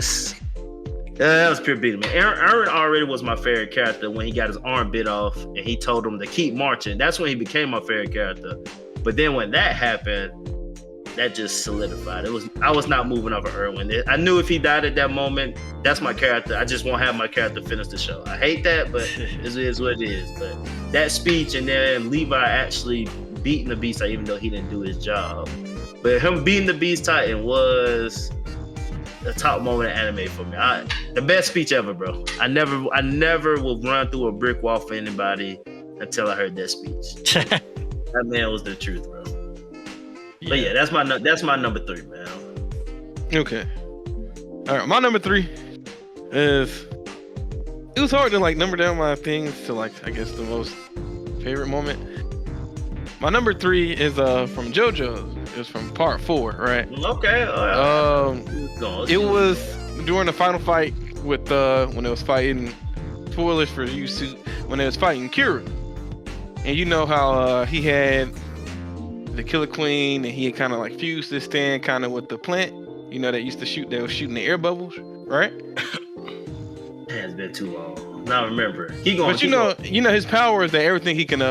That was pure beauty, man. Eren already was my favorite character when he got his arm bit off and he told him to keep marching. That's when he became my favorite character. But then when that happened, that just solidified. I was not moving off of Erwin. I knew if he died at that moment, that's my character. I just won't have my character finish the show. I hate that, but it is what it is. But that speech and then Levi actually beating the Beast Titan, even though he didn't do his job. But him beating the Beast Titan was the top moment of anime for me. The best speech ever, bro. I never will run through a brick wall for anybody until I heard that speech. That man was the truth, bro. Yeah. But yeah, that's my number 3, man. Okay. All right, my number 3 is. It was hard to like number down my things to like I guess the most favorite moment. My number 3 is from JoJo's. It was from part 4, right? Okay. It was during the final fight with when it was fighting. Spoilers for you, Suit. When it was fighting Kira, and you know how he had the Killer Queen, and he had kind of like fused this stand kind of with the plant. You know that used to shoot. That was shooting the air bubbles, right? It's been too long. Now remember, keep going. But you know his power is that everything he can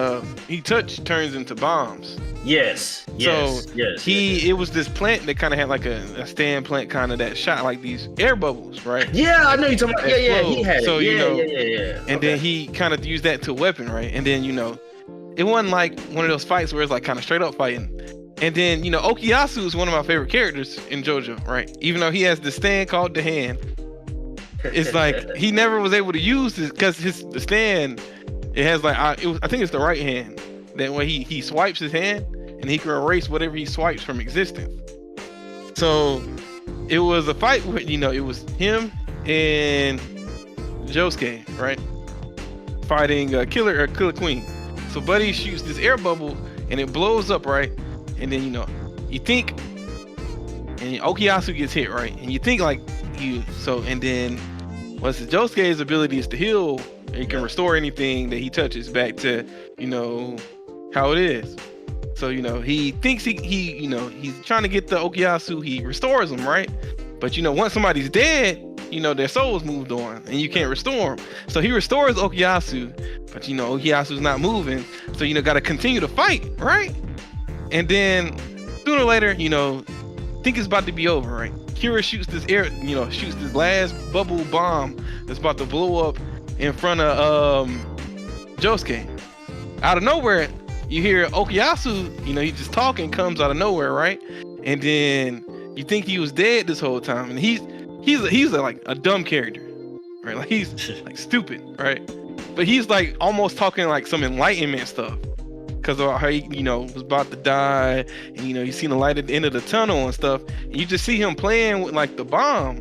he touch turns into bombs. Yes. It was this plant that kind of had like a stand plant kind of that shot like these air bubbles, right? Yeah, I know you're talking about. Yeah, he had it. So yeah. And then he kind of used that to a weapon, right? And then it wasn't like one of those fights where it's like kind of straight up fighting. And then Okuyasu is one of my favorite characters in JoJo, right? Even though he has the stand called the hand. It's like he never was able to use this because the stand, it has like I think it's the right hand. That when he swipes his hand and he can erase whatever he swipes from existence. So it was a fight with it was him and Josuke, right? Fighting Killer Queen. So Buddy shoots this air bubble and it blows up, right? And then you think, and Okuyasu gets hit, right? And you think like and then Josuke's ability is to heal. And he can restore anything that he touches back to how it is. So he thinks he's trying to get the Okuyasu. He restores them, right? But once somebody's dead, their soul's moved on, and you can't restore them. So he restores Okuyasu, but Okuyasu's not moving. So got to continue to fight, right? And then sooner or later, think it's about to be over, right? Kira shoots this shoots this last bubble bomb that's about to blow up in front of Josuke. Out of nowhere, you hear Okuyasu, he's just talking, comes out of nowhere, right? And then you think he was dead this whole time, and he's like a dumb character, right? Like he's like stupid, right? But he's like almost talking like some enlightenment stuff. Because of how he, was about to die, and he's seen the light at the end of the tunnel and stuff. And you just see him playing with like the bomb,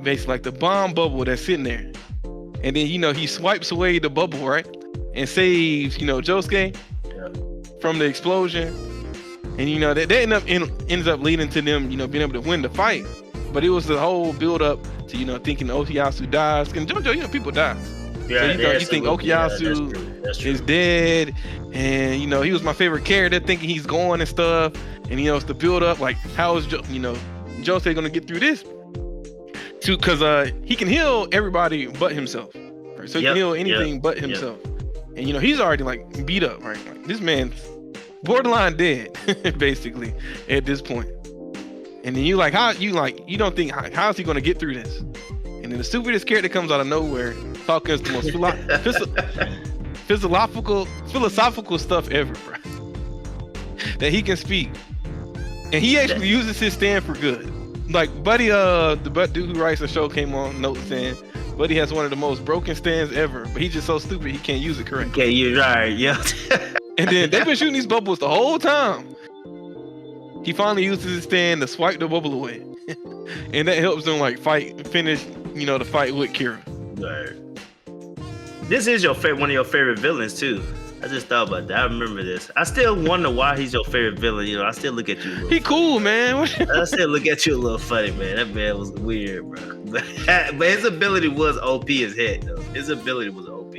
basically like the bomb bubble that's sitting there. And then he swipes away the bubble, right, and saves Josuke from the explosion. And that ends up leading to them being able to win the fight. But it was the whole build up to thinking Okuyasu dies. And JoJo, people die. Yeah, so you think Okuyasu is dead, and he was my favorite character, thinking he's going and stuff, and it's the build up like how is Josuke gonna get through this? Because he can heal everybody but himself, right? So he can heal anything but himself, and he's already like beat up, right? Like, this man's borderline dead, basically at this point. And then you don't think how's he gonna get through this? And then the stupidest character comes out of nowhere, talking is the most philosophical stuff ever, bro. That he can speak, and he actually uses his stand for good. Like Buddy, the dude who writes the show came on note saying, Buddy has one of the most broken stands ever, but he's just so stupid he can't use it correctly. Okay, you're right, yeah. And then they've been shooting these bubbles the whole time. He finally uses his stand to swipe the bubble away, and that helps them like finish the fight with Kira. Right. This is one of your favorite villains too. I just thought about that. I remember this. I still wonder why he's your favorite villain. I still look at you. He cool, man. I still look at you a little funny, man. That man was weird, bro. But his ability was OP as heck, though. His ability was OP.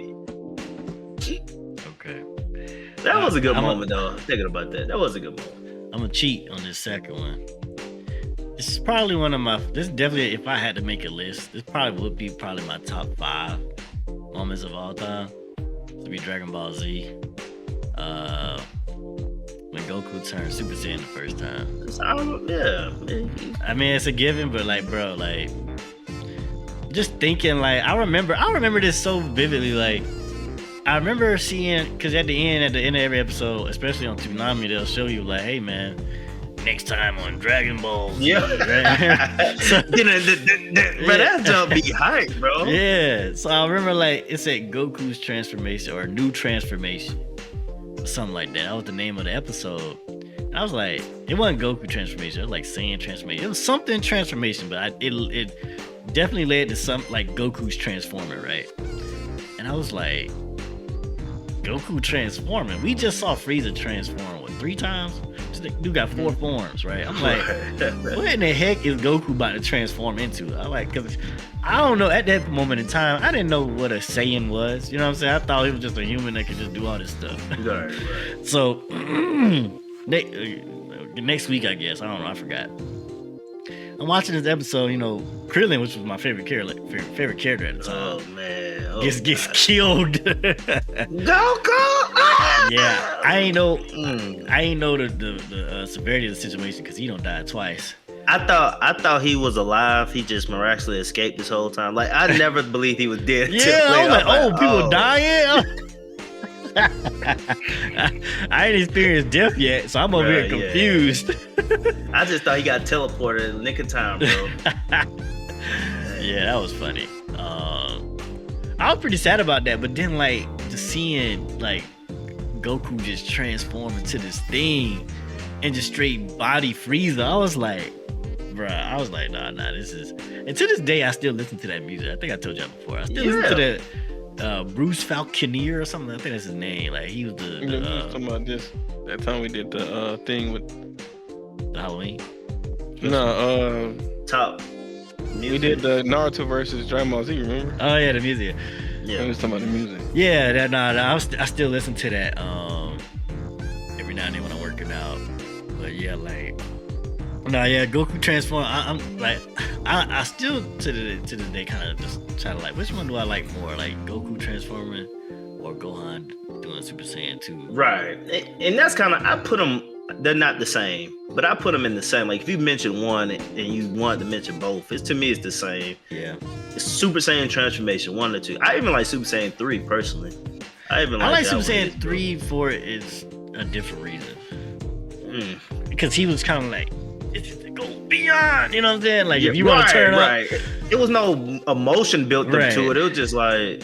Okay. That was a good moment, though. Thinking about that. That was a good moment. I'm gonna cheat on this second one. This is probably this is definitely, if I had to make a list, this probably would be my top 5 moments of all time. To be Dragon Ball Z. When Goku turned Super Saiyan the first time. I mean, it's a given, but like, bro, like, just thinking, like, I remember this so vividly. Like, I remember seeing, because at the end of every episode, especially on Toonami, they'll show you, like, hey, man, next time on Dragon Ball Z. Yeah. Right? So, Bro, that jump be hype, bro. yeah. So I remember like it said Goku's transformation or new transformation. Or something like that. That was the name of the episode. I was like, it wasn't Goku transformation. It was like Saiyan transformation. It was something transformation, but it definitely led to some like Goku's transforming, right? And I was like, Goku transforming. We just saw Frieza transform 3 times. This dude got 4 forms, right? I'm like, what in the heck is Goku about to transform into? I like, cause I don't know. At that moment in time, I didn't know what a Saiyan was. You know what I'm saying? I thought he was just a human that could just do all this stuff. Right. So next week, I guess. I don't know. I forgot. I'm watching this episode. You know, Krillin, which was my favorite character at the time. Oh man, gets killed. Goku! Yeah, I ain't know the severity of the situation because he don't die twice. I thought he was alive. He just miraculously escaped this whole time. Like I never believed he was dead. Yeah, I was like, people dying. I ain't experienced death yet, so I'm over here confused. Yeah. I just thought he got teleported in the nick of time, bro. Yeah, that was funny. I was pretty sad about that, but then like just seeing like Goku just transform into this thing and just straight body Frieza, I was like, nah, this is. And to this day, I still listen to that music. I think I told y'all before. I still listen to that Bruce Falconeer or something. I think that's his name. Like he was the. We was talking about this that time we did the thing with the Halloween. Top. Music. We did the Naruto versus Dragon Ball Z. Remember? Oh yeah, the music. Yeah, we was talking about the music. Yeah, I still listen to that every now and then when I'm working out. But yeah, like. No, yeah, Goku transform. I'm like, I still to the day kind of just try to like, which one do I like more, like Goku transforming or Gohan doing Super Saiyan 2? Right, and that's kind of I put them. They're not the same, but I put them in the same. Like if you mention one and you wanted to mention both, to me it's the same. Yeah, it's Super Saiyan transformation 1 or 2. I even like Super Saiyan 3 personally. I like Super Saiyan 3 for is a different reason. Because he was kind of like. Go beyond, you know what I'm saying? Like if you want to turn up, it was no emotion built up to it. It was just like,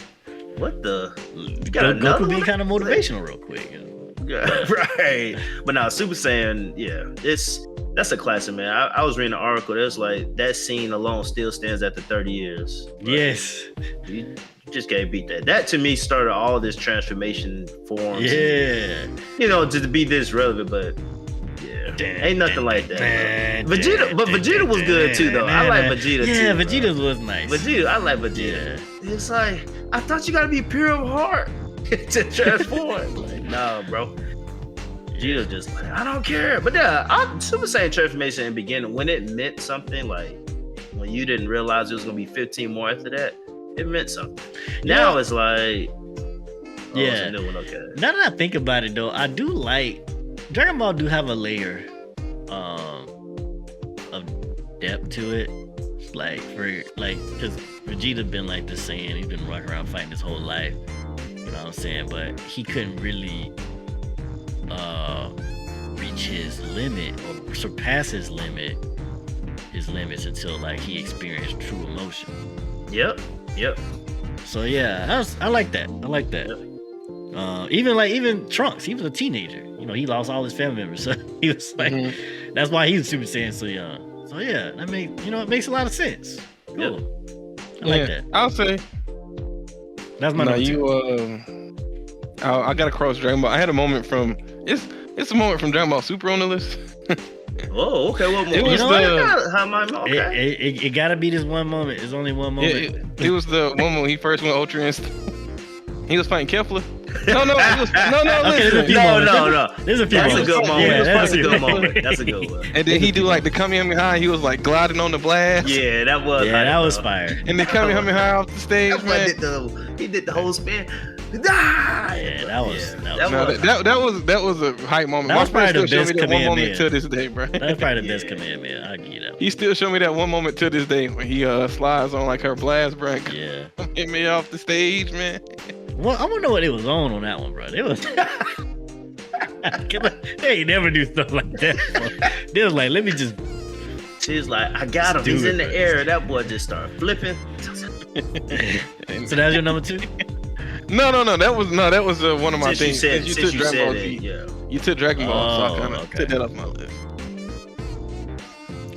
what the? You got Goku being kind of motivational, real quick. You know? Right. But now Super Saiyan, that's a classic, man. I was reading an article. There's like that scene alone still stands after 30 years. Right? Yes. You just can't beat that. That to me started all this transformation forms. Yeah. And, you know, to be this relevant, but. Ain't nothing like that. Vegeta was good too, though. I like Vegeta too. Yeah, Vegeta was nice. I like Vegeta. Yeah. It's like I thought you gotta be pure of heart to transform. Like, no, bro. Vegeta just like I don't care. But yeah, Super Saiyan transformation in the beginning when it meant something, like when you didn't realize it was gonna be 15 more after that, it meant something. Now it's like, it's a new one, okay. Now that I think about it, though, I do like. Dragon Ball do have a layer of depth to it, because Vegeta been like the Saiyan, he's been walking around fighting his whole life, you know what I'm saying? But he couldn't really reach his limit or surpass his limits until like he experienced true emotion. Yep. So yeah, I like that. Yep. Even Trunks, he was a teenager. You know, he lost all his family members, so he was like, that's why he was Super Saiyan so young. So yeah, it makes a lot of sense. Cool. Yep. I like that. I'll say that's my number 2. I got to cross Dragon Ball. I had a moment from it's a moment from Dragon Ball Super on the list. Oh, okay. What moment? It gotta be this one moment. It's only one moment. It was the one when he first went Ultra Instinct. He was fighting Kefla. No. There's a few. That's moments. a good moment. Yeah, that's a good moment. That's a good one. And then he do like the Kamehameha. He was like gliding on the blast. Yeah, that was. Yeah, that was fire. And the Kamehameha off the stage, man. He did the whole spin. Yeah, that was a hype moment. That was probably the best one moment to this day, bro. That's probably the best Kamehameha. I'll give you that. He still showed me that one moment to this day when he slides on like her blast, bro. Yeah. Hit me off the stage, man. Well, I want to know what it was on that one, bro. It was. They ain't never do stuff like that. They was like, let me just. She's like, I got him. He's in the air. That boy just started flipping. So that's your number 2? No. That was one of my things. Since you took Dragon Ball Z. Yeah. You took Dragon Ball, so I kind of took that off my list.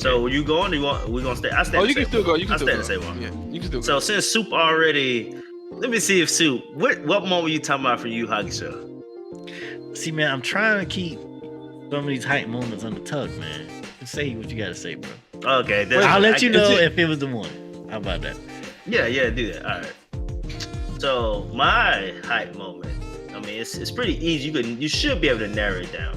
So you going? We gonna stay? I stay. Oh, you can still go. You can still go. Stay the same one. Yeah, you can still go. So since Soup already, let me see if Soup. What moment you talking about for you, Haikyu? See, man, I'm trying to keep some of these hype moments on the tug, man. Just say what you gotta say, bro. Okay, I'll let you know if it was the one. How about that? Yeah, do that. All right. So my hype moment. I mean, it's pretty easy. You should be able to narrow it down.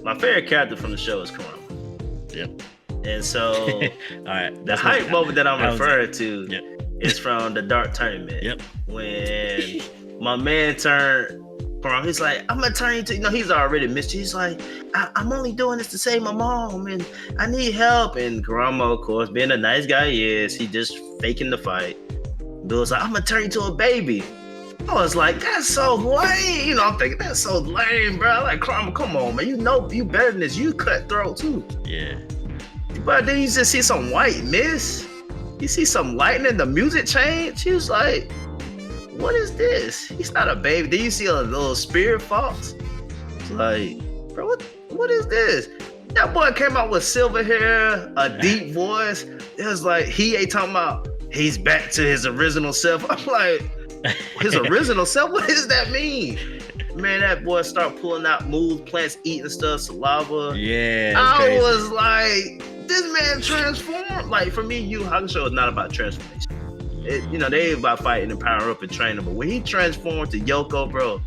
My favorite character from the show is Kurama. Yep. And so, all right, the hype moment that I'm referring to is from the Dark Tournament. Yep. When my man turned from, he's like, I'm gonna turn you to, he's already missed you. He's like, I'm only doing this to save my mom, and I need help. And Kurama, of course, being a nice guy he is, he just faking the fight. Bill's like, I'm gonna turn you to a baby. I was like, that's so lame. I'm thinking, that's so lame, bro. Like, Kurama, come on, man. You know you better than this. You cutthroat too. Yeah. But then you just see some white mist. You see some lightning, the music change. He was like, what is this? He's not a baby. Then you see a little spirit fox. It's like, bro, what is this? That boy came out with silver hair, a deep voice. It was like, he ain't talking about he's back to his original self. I'm like, his original self? What does that mean? Man, that boy start pulling out moves, plants eating stuff, saliva. Yeah. I was like, this man transformed. Like, for me, Yu Hakusho is not about transformation. They ain't about fighting and power up and training. But when he transformed to Yoko, bro,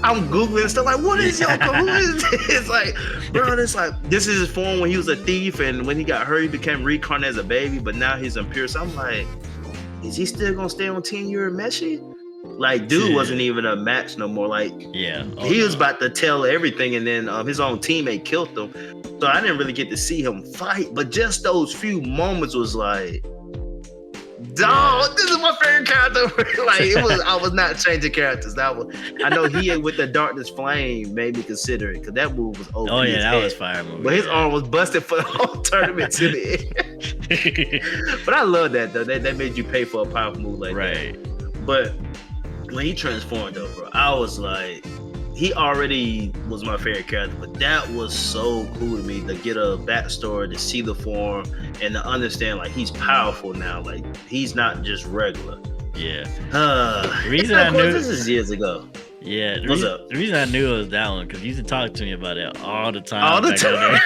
I'm Googling stuff like, what is Yoko? Who is this? Like, bro, it's like, this is his form when he was a thief, and when he got hurt, he became reincarnated as a baby, but now he's impure. So I'm like, is he still gonna stay on 10-year Meshi? Like, dude wasn't even a match no more. Like, he was about to tell everything, and then his own teammate killed him. So I didn't really get to see him fight, but just those few moments was like, dog, this is my favorite character. Like, I was not changing characters. I know he with the darkness flame made me consider it, because that move was OP. Oh yeah, that was fire movie. But his arm was busted for the whole tournament to the end. But I love that though. That made you pay for a powerful move like that. But when he transformed though, bro, I was like, he already was my favorite character, but that was so cool to me to get a backstory, to see the form, and to understand like he's powerful now. Like, he's not just regular. Yeah. The reason I knew this is years ago. Yeah. What's up? The reason I knew it was that one, because you used to talk to me about it all the time. All the time.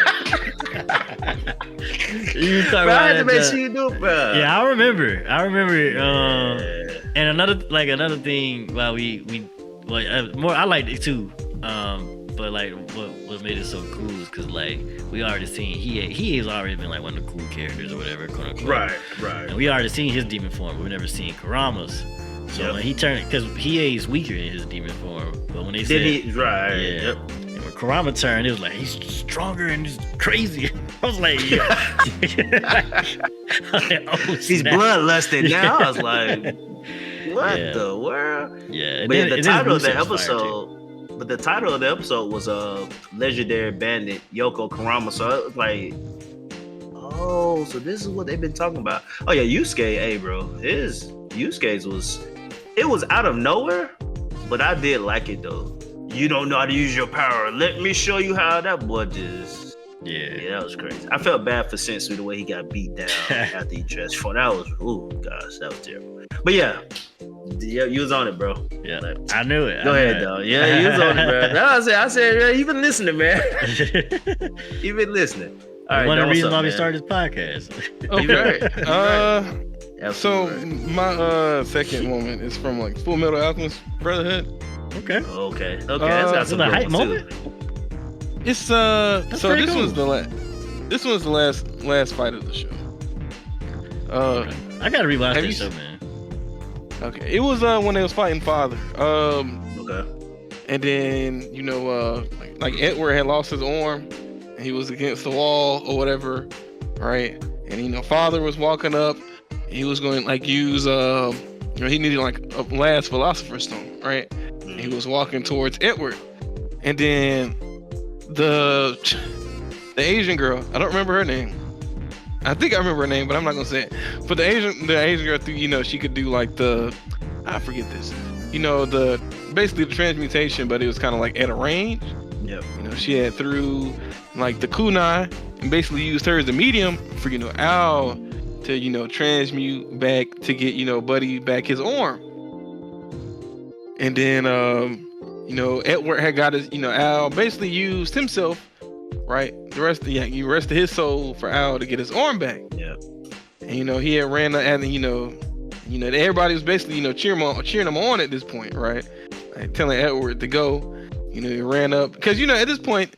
You talk bro, about I had to make sure you do it, bro. Yeah, I remember. And another thing, while more, I liked it too. But like what made it so cool is because like we already seen he has already been like one of the cool characters or whatever, quote unquote. Right. And we already seen his demon form, but we never seen Kurama's. So when he turned, because he is weaker in his demon form, but when they said and when Kurama turned, it was like he's stronger and he's crazy. I was like, he's bloodlusting now. I was like, what the world? Yeah, but the title of the episode. But the title of the episode was Legendary Bandit Yoko Kurama. So it was like, oh, so this is what they've been talking about. Oh yeah, Yusuke, bro. Yusuke's was out of nowhere, but I did like it though. You don't know how to use your power. Let me show you how. That boy just that was crazy. I felt bad for Sensui the way he got beat down after he transformed. That was that was terrible. But yeah, you was on it, bro. Yeah, I knew it. Go ahead, dog. Yeah, you was on it, bro. I said, man, you been listening, man. You been listening. All right, one of the reasons why we started this podcast. Okay. So my second moment is from like Full Metal Alchemist Brotherhood. Okay. That's got some hype moment. It's so this was the last fight of the show. I gotta rewatch this show, man. Okay, it was when they was fighting Father. Okay. And then like Edward had lost his arm, and he was against the wall or whatever, right? And Father was walking up. He was going like use he needed like a last Philosopher's Stone, right? And he was walking towards Edward, And then the Asian girl, I don't remember her name. I think I remember her name, but I'm not gonna say it. But the Asian girl, she could do like I forget this. Basically the transmutation, but it was kind of like at a range. Yep. She had through like the kunai and basically used her as a medium for Al to transmute back to get Buddy back his arm. And then Edward had got his Al basically used himself, right? The rest of his soul for Al to get his arm back. Yeah. And he had ran and everybody was basically cheering him on at this point, right? Like, telling Edward to go. He ran up because at this point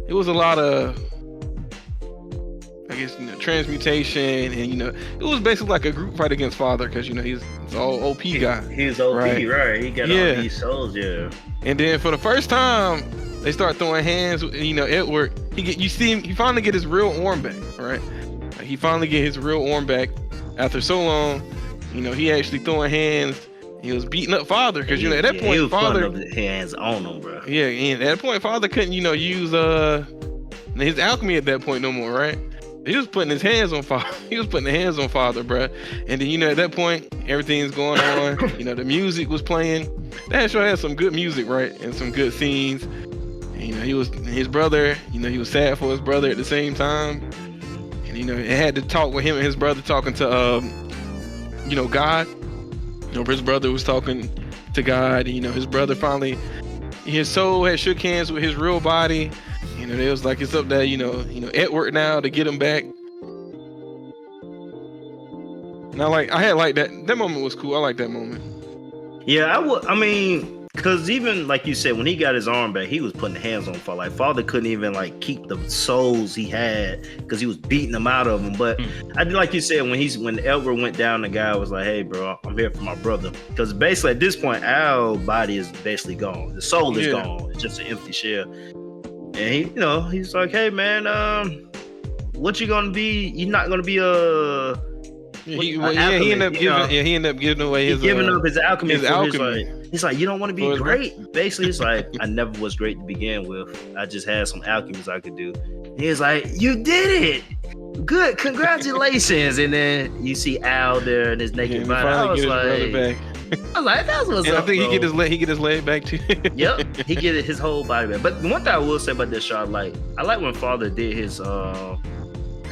it was a lot of, I guess, transmutation, and it was basically like a group fight against Father because he's all OP guy. He's OP, right? He got all these souls, yeah. And then for the first time, they start throwing hands. Edward, he finally get his real arm back, right? Like, he finally get his real arm back after so long. He actually throwing hands. He was beating up Father because at that point, he was Father putting up his hands on him, bro. Yeah, and at that point, Father couldn't use his alchemy at that point no more, right? He was putting his hands on Father. He was putting the hands on Father, bro. And then at that point, everything's going on. The music was playing. That show had some good music, right, and some good scenes. And, he was his brother. He was sad for his brother at the same time. And it had to talk with him and his brother talking to God. His brother was talking to God. His brother finally, his soul had shook hands with his real body. It was like it's up there, Edward now to get him back. And I had like that. That moment was cool. I like that moment. Yeah, I mean, because even like you said, when he got his arm back, he was putting hands on Father. Like Father couldn't even like keep the souls he had because he was beating them out of them. But I did, like you said, when Edward went down, the guy was like, "Hey, bro, I'm here for my brother." Because basically at this point, Al's body is basically gone. The soul is gone. It's just an empty shell. And he's like, "Hey, man, what you gonna be? You're not gonna be a." He ended up giving away his up his alchemy. He's like, you don't want to be great. Basically, he's like, I never was great to begin with. I just had some alchemies I could do. He's like, you did it. Good, congratulations. And then you see Al there in his naked body. I was like, that's what's up. I think he get his leg back too. Yep, he get his whole body back. But one thing I will say about this show, I like when Father did his, I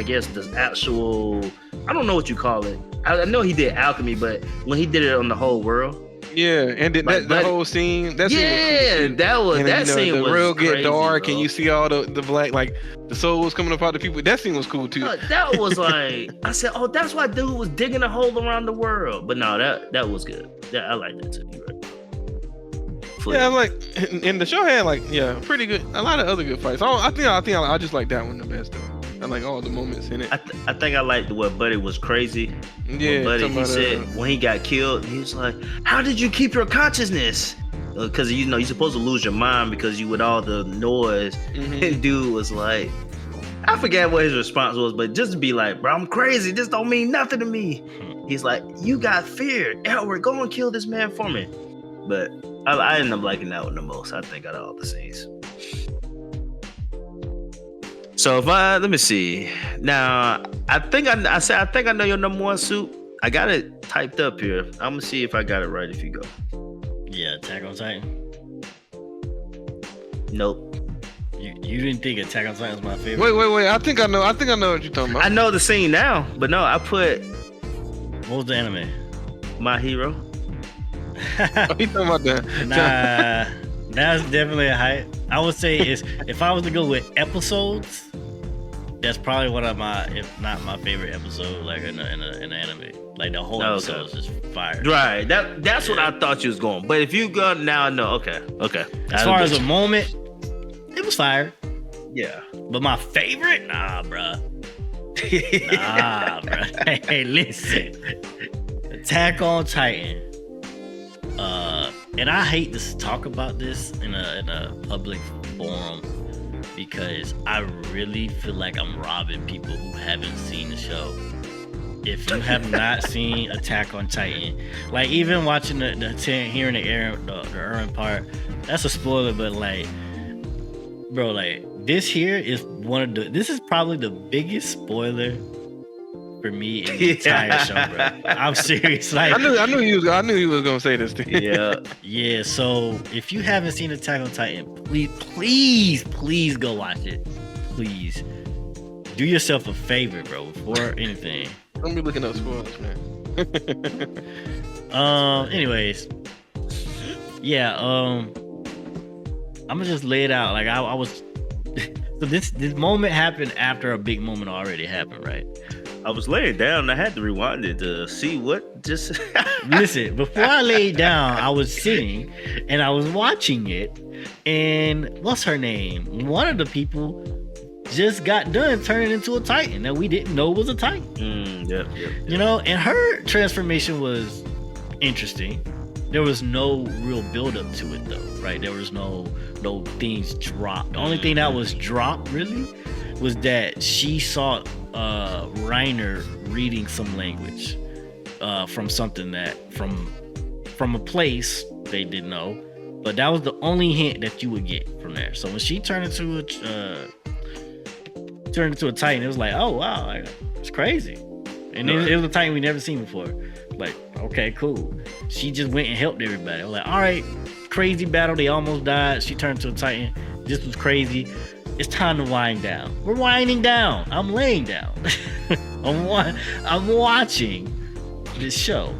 guess the actual, I don't know what you call it. I know he did alchemy, but when he did it on the whole world. Yeah, and that whole scene. That scene was scene the was world crazy, get dark, bro. And you see all the black, like the souls coming up out the people. That scene was cool too. That was like, I said, oh, that's why dude was digging a hole around the world. But no, that was good. Yeah, I like that too. You're right. Yeah, and the show had pretty good, a lot of other good fights. I think I just like that one the best though. I like all the moments in it. I think I liked what Buddy was crazy. Yeah, Buddy, he said when he got killed, he was like, "How did you keep your consciousness?" Because you're supposed to lose your mind because you with all the noise. Mm-hmm. And dude was like, I forget what his response was, but just to be like, "Bro, I'm crazy. This don't mean nothing to me." He's like, "You got fear, Edward. Go and kill this man for me." But I ended up liking that one the most. I think out of all the scenes. So let me see. Now, I think I know your number one suit. I got it typed up here. I'm gonna see if I got it right. If you go. Yeah, Attack on Titan. Nope. You didn't think Attack on Titan was my favorite? Wait. I think I know what you're talking about. I know the scene now, but no, I put. What was the anime? My Hero. You talking about that? Nah, that's definitely a hype. I would say if I was to go with episodes, that's probably one of my, if not my favorite episode, like in an anime. Like the whole episode is just fire. Right. That's what I thought you was going. But if you go now, I know. Okay. As far as a moment, it was fire. Yeah. But my favorite, nah, bruh. Hey, listen. Attack on Titan. And I hate to talk about this in a public forum because I really feel like I'm robbing people who haven't seen the show. If you have not seen Attack on Titan, like even watching hearing the Eren part, that's a spoiler, but like bro, like this here is this is probably the biggest spoiler for me in the entire show, bro. I'm serious. Like I knew he was gonna say this to you. Yeah. So if you haven't seen Attack on Titan, please go watch it. Please do yourself a favor, bro. Before anything. Don't be looking up spoilers, man. Anyways, yeah. I'm gonna just lay it out. Like I was. So this moment happened after a big moment already happened, right? I was laying down. I had to rewind it to see what just. Listen, before I laid down, I was sitting and I was watching it. And what's her name? One of the people just got done turning into a Titan that we didn't know was a Titan. Yep. You know, and her transformation was interesting. There was no real build up to it though, right? There was no things dropped. The only thing that was dropped really was that she saw Reiner reading some language from something that from a place they didn't know, but that was the only hint that you would get from there. So when she turned into a Titan, it was like, oh wow, like, it's crazy. And it was a Titan we never seen before. Like, okay, cool. She just went and helped everybody. I was like, all right, crazy battle. They almost died. She turned to a Titan. This was crazy. It's time to wind down. We're winding down. I'm laying down. I'm watching this show.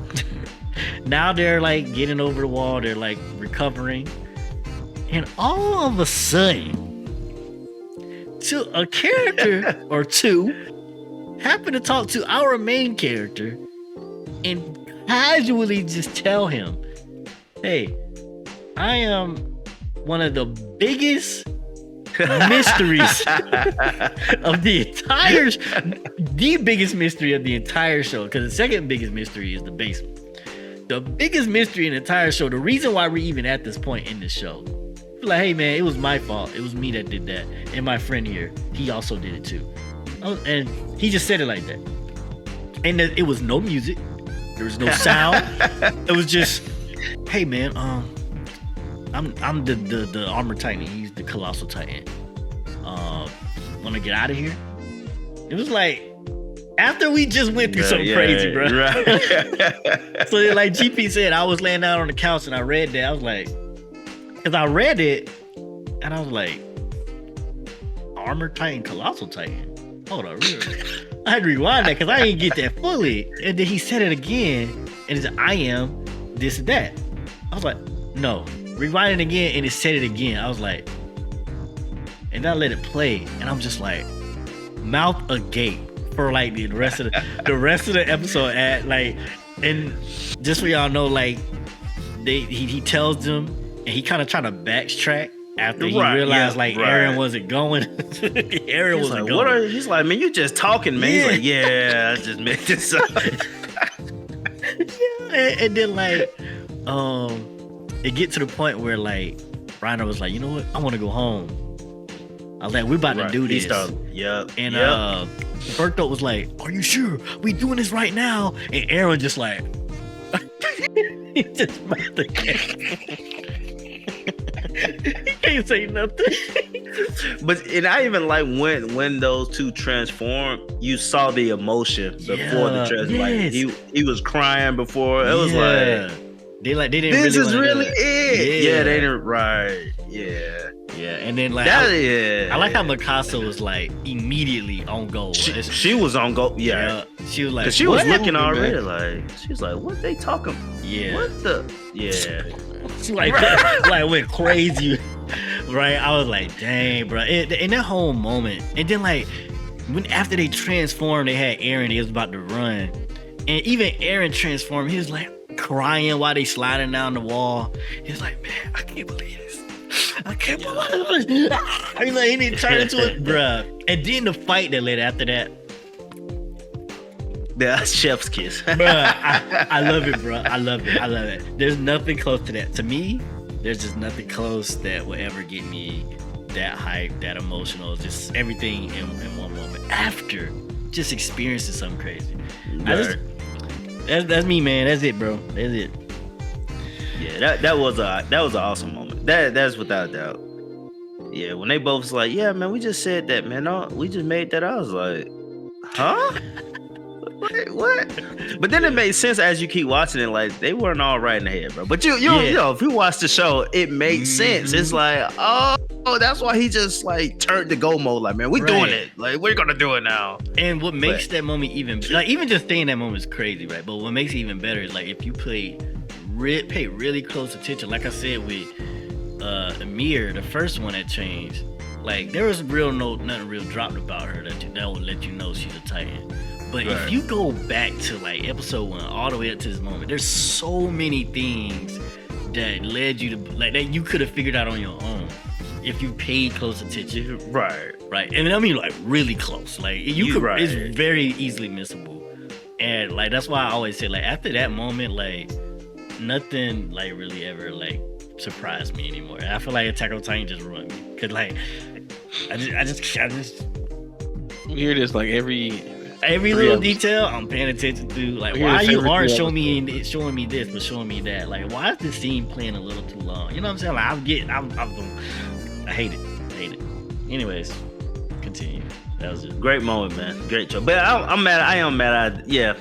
Now they're like getting over the wall. They're like recovering. And all of a sudden, to a character or two happen to talk to our main character and casually just tell him, hey, I am one of the biggest mysteries of the biggest mystery of the entire show, because the second biggest mystery is the basement. The biggest mystery in the entire show, the reason why we're even at this point in the show, like, hey man, it was my fault, it was me that did that, and my friend here, he also did it too. And he just said it like that, and it was no music, there was no sound. It was just, hey man, I'm the armored titan, he's the colossal titan. Wanna get out of here? It was like after we just went through something crazy, bro. Right. So like GP said, I was laying down on the couch and I read that. I was like, because I read it and I was like, armored titan, colossal titan. Hold on, really? I had to rewind that because I didn't get that fully. And then he said it again, and he said, I am this and that. I was like, no. Rewind it again, and it said it again. I was like, and then I let it play, and I'm just like, mouth agape for like the rest of the episode. At like, and just so y'all know, like, he tells them, and he kind of tried to backtrack after he realized Eren wasn't going. Eren wasn't like, going. He's like, man, you just talking, man. He's like, yeah, I just made this up. and then like, it get to the point where like Reiner was like, you know what? I want to go home. I was like, we're about to do this. And Berto was like, are you sure? We doing this right now? And Eren just like, he just about to he can't say nothing. And I even like when those two transformed, you saw the emotion before the transform. Like he was crying before. It was like they didn't. This really is really it. Yeah, they didn't. Yeah, and then like I like how Mikasa was like immediately on goal. She was on goal. Yeah, she was like, because she was looking already. Like she was like, what they talking? Yeah, what the? Yeah, she like went crazy. Right, I was like, dang, bro. In that whole moment, and then like after they transformed, they had Eren. He was about to run, and even Eren transformed. He was like crying while they sliding down the wall. He was like, man, I can't believe this. I can't believe it. I mean, like, he didn't turn into it, bruh. And then the fight that led after that. The chef's kiss. Bruh, I love it, bro. I love it. There's nothing close to that. To me, there's just nothing close that will ever get me that hype, that emotional, just everything in one moment. After just experiencing something crazy. That's me, man. That's it, bro. That's it. Yeah, that was an awesome moment. That's without a doubt. Yeah, when they both was like, yeah, man, we just said that, man. No, we just made that. I was like, huh? What? But then it made sense as you keep watching it. Like they weren't all right in the head, bro. But you know, if you watch the show, it makes sense. It's like, oh, that's why he just like turned to go mode. Like, man, we're doing it. Like, we're gonna do it now. And what makes that moment even just staying that moment is crazy, right? But what makes it even better is like if you pay really close attention. Like I said with Amir, the first one that changed. Like there was nothing real dropped about her that would let you know she's a Titan. But if you go back to like episode 1 all the way up to this moment, there's so many things that led you to like that you could have figured out on your own if you paid close attention. Right. And I mean like really close. Like it's very easily missable. And like that's why I always say like after that moment, like nothing like really ever like surprised me anymore. I feel like Attack on Titan just ruined me. Cause like I just you hear this like every little detail I'm paying attention to. Like, why you aren't showing me this, but showing me that? Like, why is this scene playing a little too long? You know what I'm saying? Like, I hate it. Anyways, continue. That was just great moment, man. Great show. But I'm mad. I am mad. Yeah.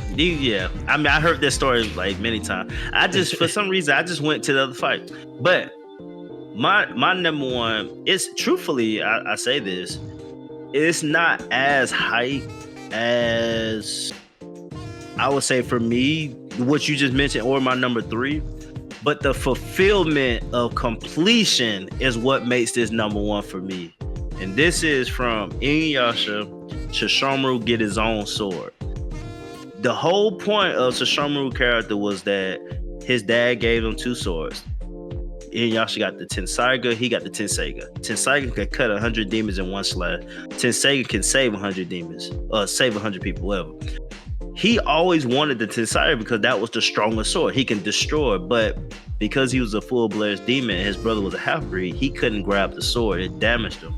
I mean, I heard this story like many times. I just, for some reason, I just went to the other fight. But my number one is truthfully, I say this, it's not as hype as I would say for me, what you just mentioned, or my number 3, but the fulfillment of completion is what makes this number 1 for me. And this is from Inuyasha, Sesshomaru get his own sword. The whole point of Sesshomaru character was that his dad gave him 2 swords. Inuyasha got the Tenseiga, he got the Tenseiga. Tenseiga can cut 100 demons in one slash. Tenseiga can save 100 demons, save 100 people, whatever. He always wanted the Tenseiga because that was the strongest sword. He can destroy, but because he was a full-blooded demon and his brother was a half-breed, he couldn't grab the sword. It damaged him.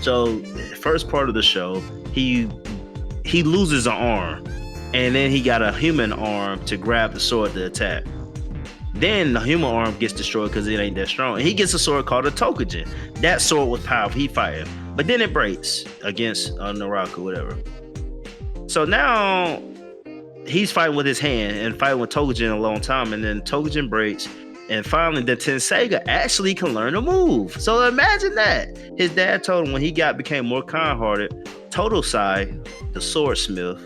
So, first part of the show, he loses an arm, and then he got a human arm to grab the sword to attack. Then the human arm gets destroyed because it ain't that strong. And he gets a sword called a Tokujin. That sword was powerful. He fired. But then it breaks against Naraku, whatever. So now he's fighting with his hand and fighting with Tokujin a long time. And then Tokujin breaks. And finally, the Tenseiga actually can learn a move. So imagine that. His dad told him when he became more kind-hearted, Totosai, the swordsmith,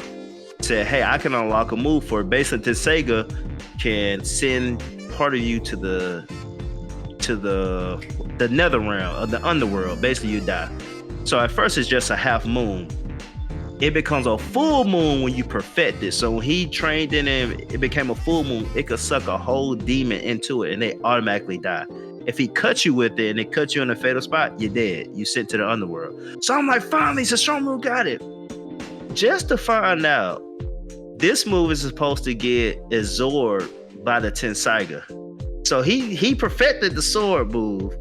said, hey, I can unlock a move for it. Basically, Tenseiga can send part of you to the nether realm of the underworld. Basically, you die. So at first, it's just a half moon. It becomes a full moon when you perfect it. So when he trained in it became a full moon. It could suck a whole demon into it, and they automatically die. If he cuts you with it and it cuts you in a fatal spot, you're dead. You sent to the underworld. So I'm like, finally, Sesshomaru got it. Just to find out, this move is supposed to get absorbed by the Tenseiga. So he perfected the sword move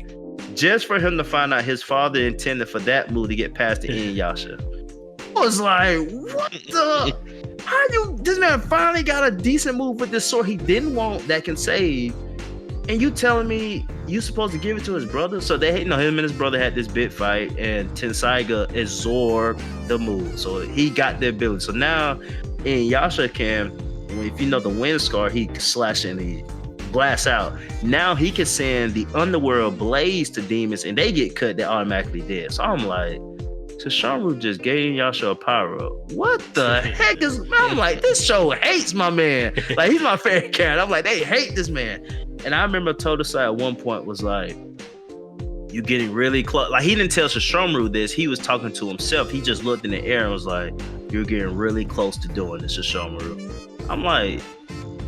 just for him to find out his father intended for that move to get past the Inuyasha. I was like, what the? This man finally got a decent move with this sword he didn't want that can save. And you telling me you supposed to give it to his brother? So him and his brother had this big fight, and Tenseiga absorbed the move. So he got the ability. So now Inuyasha can, if you know the wind scar, he slash and he blasts out. Now he can send the underworld blaze to demons, and they get cut, they're automatically dead. So I'm like, Sesshomaru just gave Inuyasha a power up. What the heck is? I'm like, this show hates my man. Like, he's my favorite character. I'm like, they hate this man. And I remember Totosai at one point was like, you getting really close. Like, he didn't tell Sesshomaru this. He was talking to himself. He just looked in the air and was like, you're getting really close to doing this, Sesshomaru. I'm like,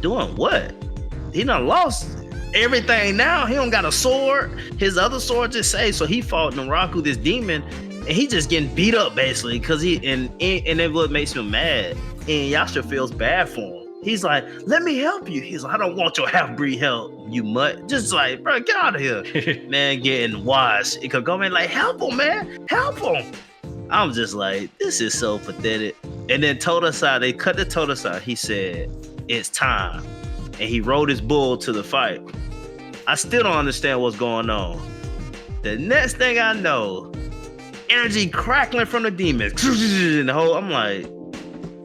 doing what? He done lost everything now. He don't got a sword. His other sword just saved. So he fought Naraku, this demon, and he just getting beat up basically because and then what makes him mad, and Yasha feels bad for him. He's like, let me help you. He's like, I don't want your half-breed help, you mutt. Just like, bro, get out of here. Man, getting washed. It could go, man, like, help him, man. Help him. I'm just like, this is so pathetic. And then Totosai, they cut the Totosai. He said, it's time. And he rode his bull to the fight. I still don't understand what's going on. The next thing I know, energy crackling from the demons. And the whole, I'm like,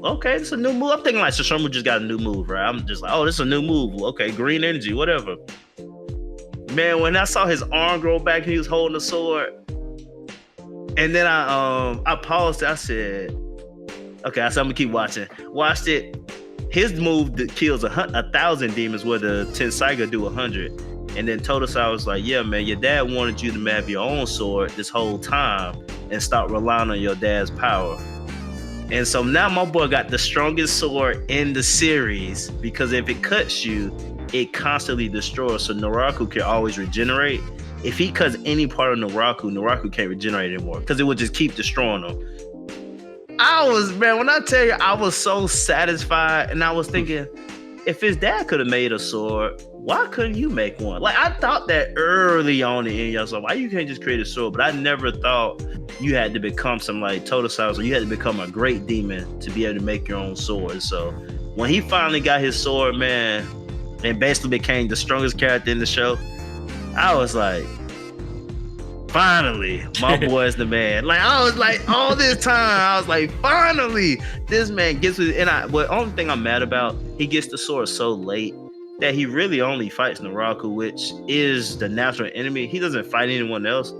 okay, this is a new move. I'm thinking like Shishomu just got a new move, right? I'm just like, oh, this is a new move. Okay, green energy, whatever. Man, when I saw his arm grow back and he was holding the sword, and then I paused it. I said, okay, I said I'm gonna keep watching. Watched it. His move that kills 1,000 demons, where the Tenseiga do 100. And then Totosai was like, yeah, man, your dad wanted you to have your own sword this whole time and stop relying on your dad's power. And so now my boy got the strongest sword in the series, because if it cuts you, it constantly destroys. So Naraku can always regenerate. If he cuts any part of Naraku can't regenerate anymore, because it would just keep destroying him. When I tell you, I was so satisfied, and I was thinking, if his dad could have made a sword, why couldn't you make one? Like, I thought that early on in yourself, why you can't just create a sword? But I never thought you had to become some like Totosai, or you had to become a great demon to be able to make your own sword. So when he finally got his sword, man, and basically became the strongest character in the show, I was like, finally, my boy is the man. Like, I was like, all this time, I was like, finally, this man gets with it. And the only thing I'm mad about, he gets the sword so late that he really only fights Naraku, which is the natural enemy. He doesn't fight anyone else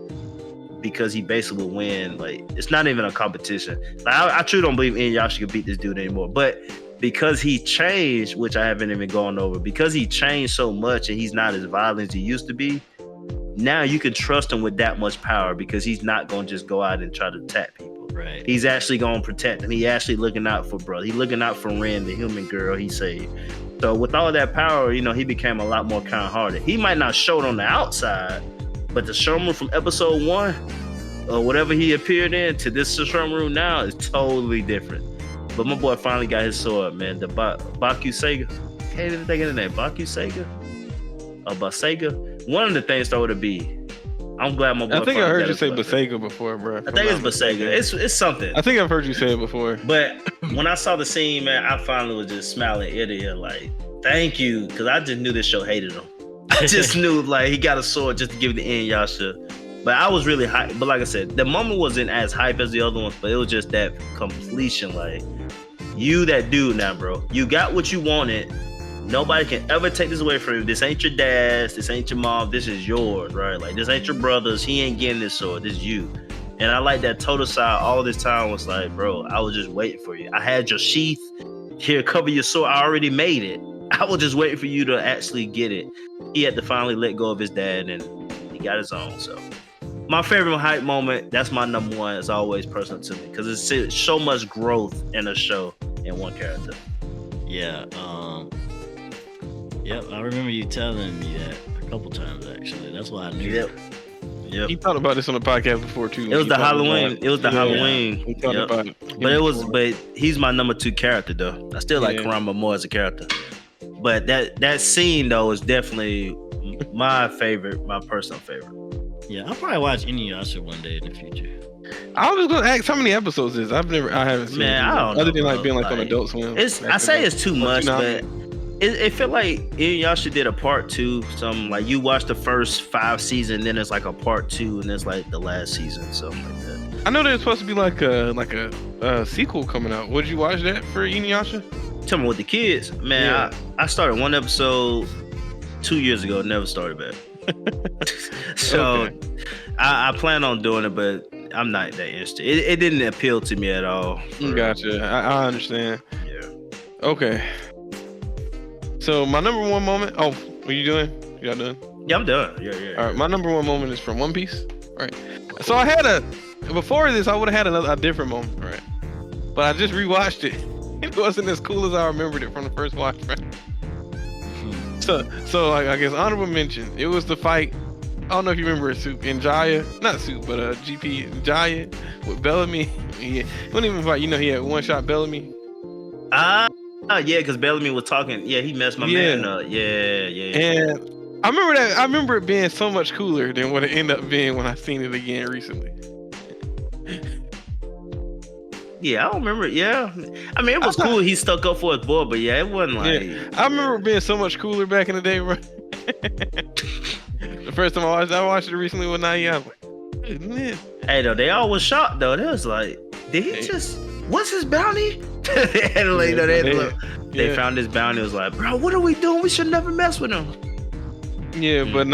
because he basically will win. Like, it's not even a competition. Like, I truly don't believe Inuyasha can beat this dude anymore. But because he changed, which I haven't even gone over, because he changed so much and he's not as violent as he used to be, now you can trust him with that much power, because he's not going to just go out and try to attack people. Right. He's actually going to protect them. He's actually looking out for brother. He's looking out for Ren, the human girl he saved. So with all that power, he became a lot more kind-hearted. He might not show it on the outside, but the Sherman from episode 1, or whatever he appeared in, to this Sherman now is totally different. But my boy finally got his sword, man. The Baku Sega. Can't even think of the name. Baku Sega? Or Basega? One of the things started to be. I'm glad my boy. I think I heard you say Basega before, bro. I think it's Basega. It's something. I think I've heard you say it before. But when I saw the scene, man, I finally was just smiling ear to ear, like, thank you, because I just knew this show hated him. I just knew, like, he got a sword just to give it to Inuyasha. But I was really hyped. But like I said, the moment wasn't as hype as the other ones, but it was just that completion. Like, you that dude now, bro. You got what you wanted. Nobody can ever take this away from you. This ain't your dad's. This ain't your mom. This is yours, right? Like, this ain't your brother's. He ain't getting this sword. This is you. And I like that Totosai all this time was like, bro, I was just waiting for you. I had your sheath. Here, cover your sword. I already made it. I was just waiting for you to actually get it. He had to finally let go of his dad, and he got his own. So my favorite hype moment, that's my number one. It's always personal to me, because it's so much growth in a show in one character. Yeah. Yep, I remember you telling me that a couple times, actually. That's why I knew. Yep. He talked about this on the podcast before too. It was the Halloween. It was the Halloween. We talked about it. But he's my number 2 character though. I still like Kurama more as a character. But that scene though is definitely my favorite, my personal favorite. Yeah, I'll probably watch Inuyasha one day in the future. I was gonna ask how many episodes is. I haven't seen. Man, I don't know. Other than like being like on Adult Swim. I say it's too much, but it feel like Inuyasha did a part 2. Some like you watch the first 5 seasons, then it's like a part 2, and it's like the last season, something like that. I know there's supposed to be like a sequel coming out. Would you watch that for Inuyasha? Tell me with the kids, man. I started one episode 2 years ago, never started back. So okay. I plan on doing it, but I'm not that interested. It didn't appeal to me at all. Gotcha. I understand. Yeah. Okay. So my number one moment. Oh, what are you doing? You got done? Yeah, I'm done. Yeah. All right. My number one moment is from One Piece. All right. So I had before this, I would have had a different moment, right? But I just rewatched it. It wasn't as cool as I remembered it from the first watch, right? So like, I guess honorable mention. It was the fight. I don't know if you remember Soup in Jaya, not Soup, but GP in Jaya with Bellamy. He wasn't even fight. He had one-shot Bellamy. Yeah, because Bellamy was talking. Yeah, he messed my man up. Yeah. And I remember that. I remember it being so much cooler than what it ended up being when I seen it again recently. Yeah, I don't remember. Yeah, I mean, it was cool. He stuck up for his boy, but it wasn't like. Yeah. I remember it being so much cooler back in the day, bro. The first time I watched it recently with Naya. I was like, hey, man. Hey, though, they all was shocked, though. They was like, did he just, what's his bounty? They found his bounty. It was like, bro, what are we doing? We should never mess with him. Yeah, but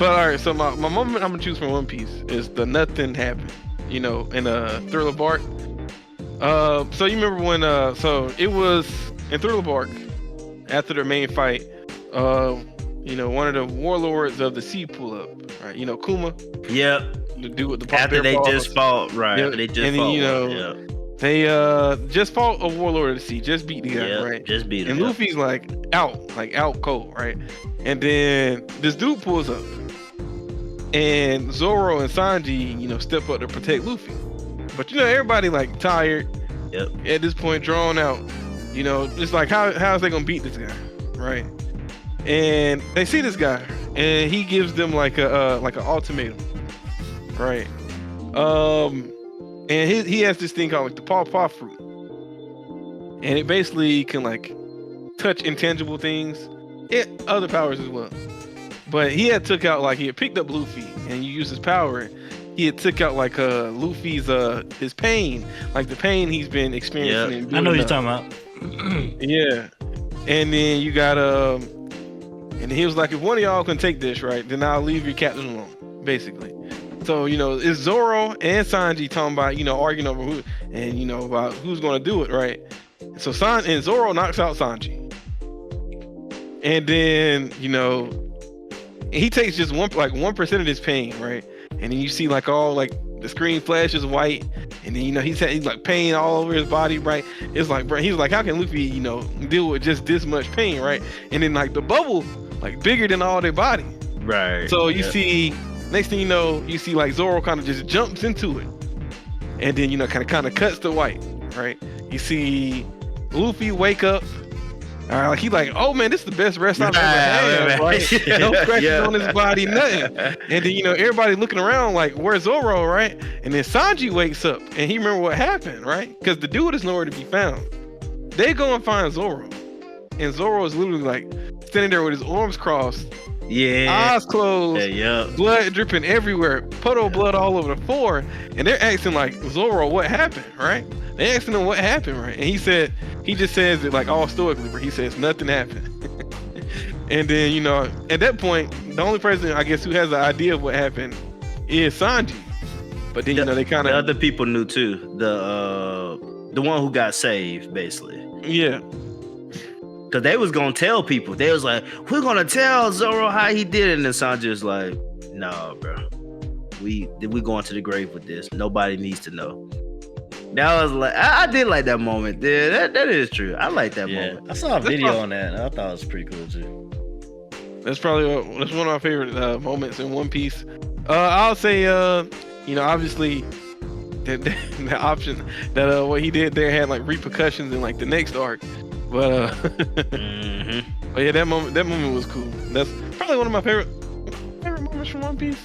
all right, so my moment I'm gonna choose from One Piece is the nothing happened, you know, in Thriller Bark. So you remember when so it was in Thriller Bark after their main fight, you know, one of the warlords of the sea pull up, right? You know, Kuma. Yep. The dude with the after they paws. just fought, right? Yep. They just and then, fought. you know, they just fought a warlord of the sea, just beat the guy, right? Just beat him. And Luffy's like out cold, right? And then this dude pulls up, and Zoro and Sanji, you know, step up to protect Luffy. But you know, everybody like tired. Yep. At this point, drawn out. You know, it's like how is they gonna beat this guy, right? And they see this guy, and he gives them like an ultimatum, right? And he has this thing called like the paw fruit, and it basically can like touch intangible things. It other powers as well, but he had took out like he had picked up Luffy, and you use his power. He had took out like Luffy's his pain, like the pain he's been experiencing. I know what you're talking about. Yeah, and then you got and he was like, if one of y'all can take this, right, then I'll leave your captain alone, basically. So, you know, it's Zoro and Sanji talking about, you know, arguing over who, and, you know, about who's going to do it, right? So Zoro knocks out Sanji. And then, you know, he takes just 1% of his pain, right? And then you see like all like the screen flashes white, and then, you know, he's like pain all over his body, right? It's like, bro, he's like, how can Luffy, you know, deal with just this much pain, right? And then like the bubble, like bigger than all their body. Right. So you see, next thing you know, you see like Zoro kind of just jumps into it, and then, you know, kind of cuts to white, right? You see Luffy wake up. Like he like, oh man, this is the best rest I've ever had. Right? No scratches on his body, nothing. And then, you know, everybody looking around like, where's Zoro, right? And then Sanji wakes up and he remember what happened, right? Because the dude is nowhere to be found. They go and find Zoro, and Zoro is literally like standing there with his arms crossed, eyes closed, blood dripping everywhere, puddle blood all over the floor, and they're asking like, Zoro, what happened, right? They asking him what happened, right? And he just says it like all stoically, but he says nothing happened. And then, you know, at that point, the only person I guess who has the idea of what happened is Sanji. But then, you know, they kind of, the other people knew too. The one who got saved, basically. Yeah. Cause they was gonna tell people. They was like, we're gonna tell Zoro how he did it. And then Sanji was like, no, bro. We going to the grave with this. Nobody needs to know. That was like, I did like that moment, dude. That is true. I like that moment. I saw a video on that, and I thought it was pretty cool too. That's one of my favorite moments in One Piece. I'll say, you know, obviously, the option that what he did there had like repercussions in like the next arc, but but yeah, that moment was cool. That's probably one of my favorite moments from One Piece.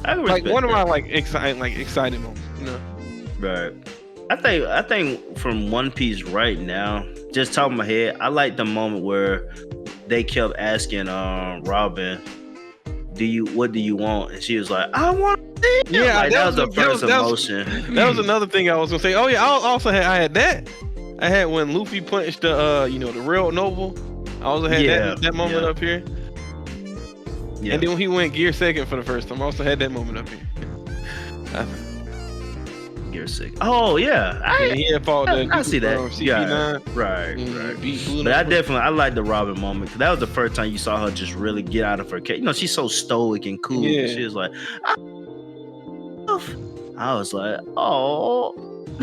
Like one of my like exciting moments, you know. Right. I think from One Piece right now, just top of my head, I like the moment where they kept asking Robin, what do you want? And she was like, I want to see him. Yeah, like, that was the first emotion. That was another thing I was gonna say. Oh yeah, I had that. I had when Luffy punched the you know, the real noble. I also had that moment up here. Yeah. And then when he went gear second for the first time, I also had that moment up here. Gear second. Oh yeah, he had fought I see that. CP9. Right. But I like the Robin moment, because that was the first time you saw her just really get out of her cage. You know, she's so stoic and cool. Yeah. She was like, I was like, oh.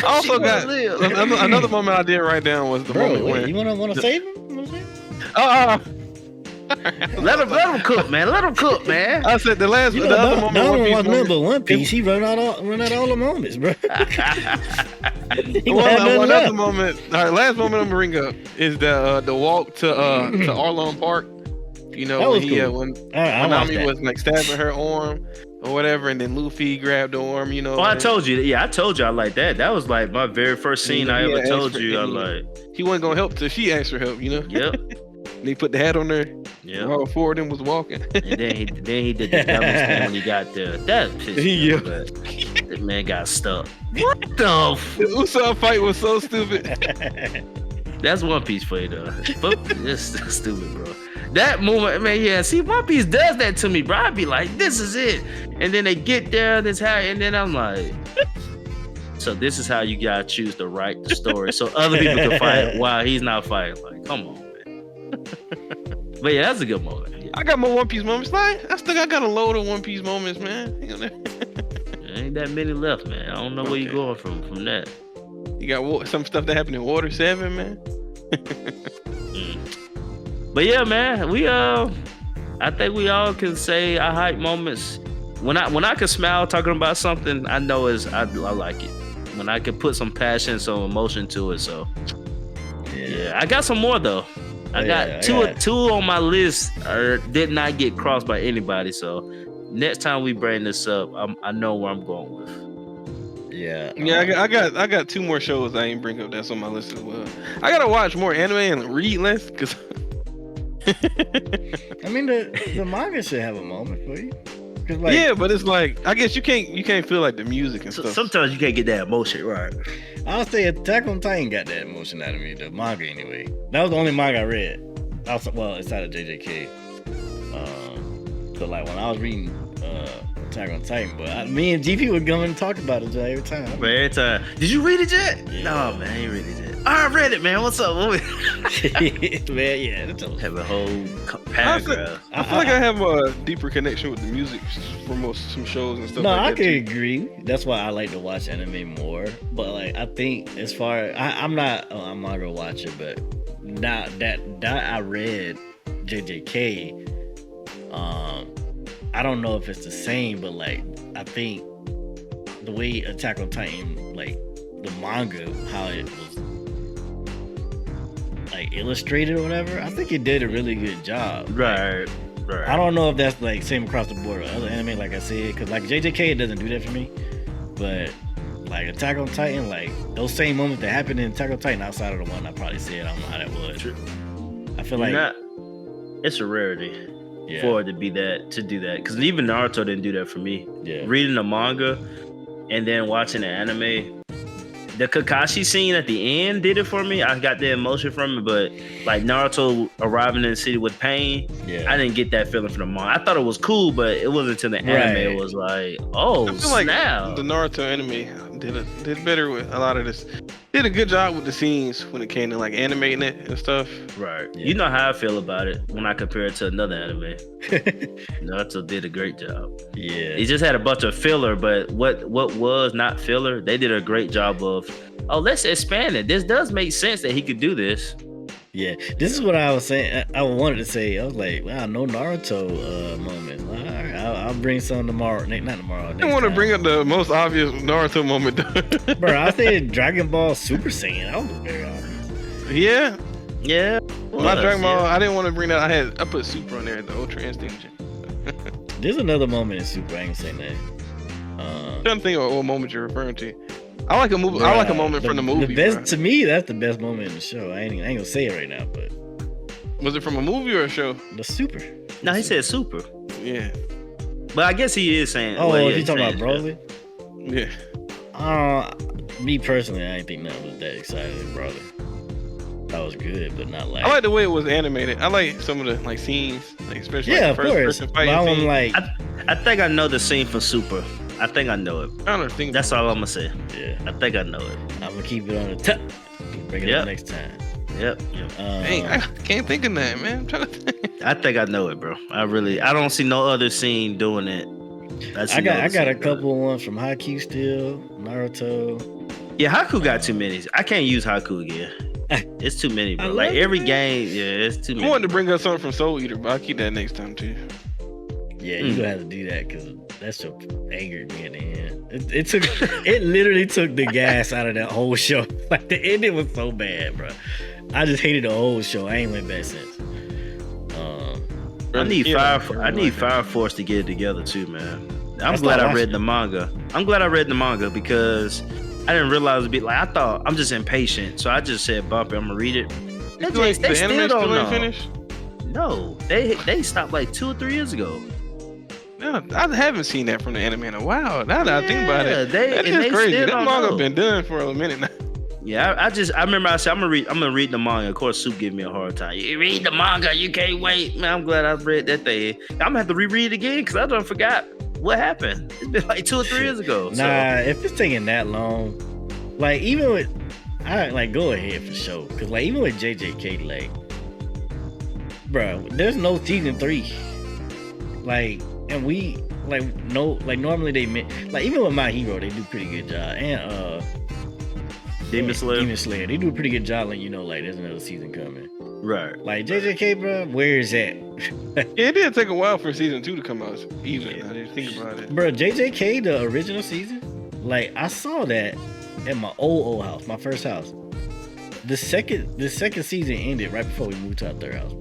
I also got another moment I did write down was the moment where you want to save him? Let him cook, man. Let him cook, man. I said the other moment. Don't remember One Piece. He run out all the moments, bro. One other moment. All right, last moment I'm gonna bring up is the walk to Arlong Park. You know, when Nami was like stabbing her arm or whatever, and then Luffy grabbed the arm. You know. Well, I told you. Yeah, I told you I like that. That was like my very first scene I ever told you. I like. He wasn't gonna help till she asked for help. You know. Yep. They put the hat on her. Yeah. All four of them was walking. And then he did the dumbest thing when he got there. That pissed me off, but the man got stuck. What the The Usopp fight was so stupid. That's One Piece for you, though. But it's stupid, bro. That moment, man, yeah. See, One Piece does that to me, bro. I'd be like, this is it. And then they get there, this how, and then I'm like, so this is how you gotta choose to write the story so other people can fight while he's not fighting. Like, come on, man. But yeah, that's a good moment. Yeah. I got more One Piece moments. Like, I got a load of One Piece moments, man. There ain't that many left, man. I don't know where you're going from that. You got some stuff that happened in Water 7, man. But yeah, man, I think we all can say our hype moments. When I can smile talking about something, I know I like it. When I can put some passion, some emotion to it. So yeah, I got some more though. I got two on my list did not get crossed by anybody. So next time we bring this up, I know where I'm going with. Yeah. Yeah, I got two more shows I ain't bring up that's on my list as well. I gotta watch more anime and read less because I mean the manga should have a moment for you. Like, yeah, but it's like I guess you can't feel like the music and stuff. Sometimes you can't get that emotion, right? I'll say Attack on Titan got that emotion out of me, the manga anyway. That was the only manga I read. Well, inside of JJK. But like when I was reading Attack on Titan, but me and GP would come and talk about it every time. But every time, did you read it yet? Yeah. No, man, I ain't read it yet. I read it, man. What's up? Man, yeah. Have a whole paragraph. I feel like I have a deeper connection with the music for some shows and stuff. No, like I that could too. agree. That's why I like to watch anime more. But like, I think as far I'm not a manga watcher, but now that I read JJK, I don't know if it's the same, but like I think the way Attack on Titan, like the manga, how it was like illustrated or whatever, I think it did a really good job. Right. I don't know if that's like same across the board with other anime, like I said, because like JJK, it doesn't do that for me. But like Attack on Titan, like those same moments that happened in Attack on Titan outside of the one I probably said, I don't know how that was. True. I feel like it's a rarity yeah, for it to do that. Because even Naruto didn't do that for me. yeah, Reading the manga and then watching the anime, the Kakashi scene at the end did it for me. I got the emotion from it, but like Naruto arriving in the city with pain, yeah. I didn't get that feeling from the manga. I thought it was cool, but it wasn't until the anime it was like, oh, I feel like snap. the Naruto anime did better with a lot of this. Did a good job with the scenes when it came to like animating it and stuff. Right. Yeah. You know how I feel about it when I compare it to another anime. Naruto did a great job. Yeah. It just had a bunch of filler, but what was not filler, they did a great job of, oh, let's expand it. This does make sense that he could do this. Yeah, this is what I was saying. I wanted to say. I was like, wow, no Naruto moments. All right, I'll bring some tomorrow. Not tomorrow. I want to bring up the most obvious Naruto moment. Bro, I said Dragon Ball Super Saiyan. That was very obvious. Yeah. Yeah. My Dragon Ball, I didn't want to bring that. I put Super on there, the Ultra Instinct. There's another moment in Super. I ain't gonna say that. I'm trying to think of what moment you're referring to. I like a movie. I like a moment from the movie. The best to me, that's the best moment in the show. I ain't gonna say it right now, but Was it from a movie or a show? the Super. No, he said super. Yeah. But I guess he is saying. Oh, well, yeah, you talking about saying- Broly? Yeah. Me personally, I didn't think nothing was that exciting, Broly. That was good, but not like. I like the way it was animated. I like some of the like scenes, like especially Yeah, like, of the first course. person But fighting I was scene. like, I think I know the scene for Super. I think I know it. I don't think That's all I'm gonna say. yeah, I think I know it. I'm gonna keep it on the top. Bring it Yep. up next time. Yep. Dang, I can't think of that, man. I'm trying to think. I think I know it, bro. I don't see no other scene doing it. I got a couple ones from Haikyuu still, Naruto. Yeah, Haikyu got too many. I can't use Haikyu again. It's too many, I bro. Like love every it. game, yeah, it's too I many. wanted to bring up something from Soul Eater, but I'll keep that next time too. Yeah, you gonna have to do that because that shit angered me at the end. It literally took the gas out of that whole show. Like the ending was so bad, bro. I just hated the whole show. I ain't went back since. I need Yeah, Fire Force to get it together too, man. I'm That's glad not I watching read the manga. I'm glad I read the manga because I didn't realize it'd be like I thought. I'm just impatient, so I just said bump it. I'm gonna read it. You feel like the anime still ain't finished? No, they stopped like 2 or 3 years ago. No, I haven't seen that from the anime in a while. Now that I think about it, They that is crazy. still That don't manga know. been done for a minute now. Yeah, I remember I said I'm gonna read the manga. Of course, Soup gave me a hard time. You read the manga, you can't wait. Man, I'm glad I read that thing. I'm gonna have to reread it again because I done forgot what happened. It's been like 2 or 3 years ago. Nah, if it's taking that long, like even with, I like go ahead for sure. Cause like even with JJK, like, bro, there's no season 3. Like, and we like no like normally they like even with My Hero they do pretty good job, and Demon Slayer. They do a pretty good job letting you know like there's another season coming. Right. Like JJK, bro, where is that? It did take a while for season 2 to come out. Even I didn't think about it. Bro, JJK, the original season, like I saw that at my old house, my first house. The second season ended right before we moved to our third house.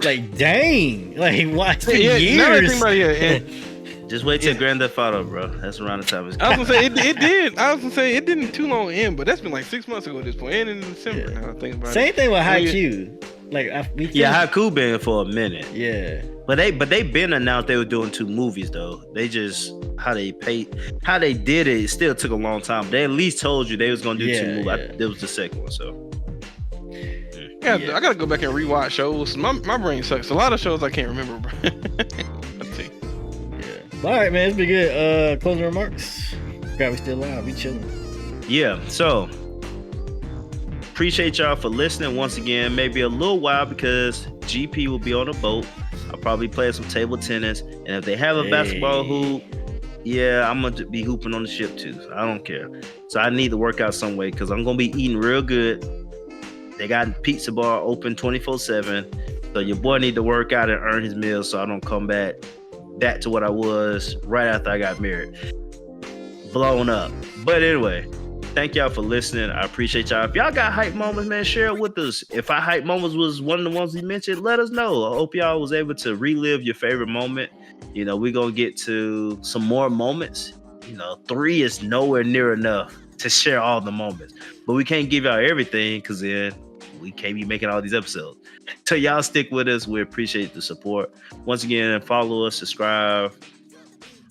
like dang, like why it's been years? Now that I think about it, Just wait till Grand Theft Auto, bro. That's around the time it's I was gonna say it did. I was gonna say it didn't too long end, but that's been like 6 months ago at this point. And in December, now I think about Same it. thing with Haikyuu. Like Haikyuu been for a minute. Yeah. But they been announced they were doing 2 movies though. They just how they did it. It still took a long time. They at least told you they was gonna do 2 movies. Yeah. That was the second one. So I gotta go back and rewatch shows. My brain sucks. A lot of shows I can't remember, bro. Let's see. All right, man, it's been good. Closing remarks. God, we still live. We chilling. yeah. So appreciate y'all for listening once again. Maybe a little while because GP will be on a boat. I'll probably play some table tennis, and if they have a basketball hoop, yeah, I'm gonna be hooping on the ship too. So I don't care. So I need to work out some way because I'm gonna be eating real good. They got pizza bar open 24/7. So your boy need to work out and earn his meal so I don't come back to what I was right after I got married. Blown up. But anyway, thank y'all for listening. I appreciate y'all. If y'all got hype moments, man, share it with us. If our hype moments was one of the ones we mentioned, let us know. I hope y'all was able to relive your favorite moment. You know, we're going to get to some more moments. You know, 3 is nowhere near enough to share all the moments. But we can't give y'all everything because then we can't be making all these episodes. So y'all stick with us. We appreciate the support. Once again, follow us, subscribe,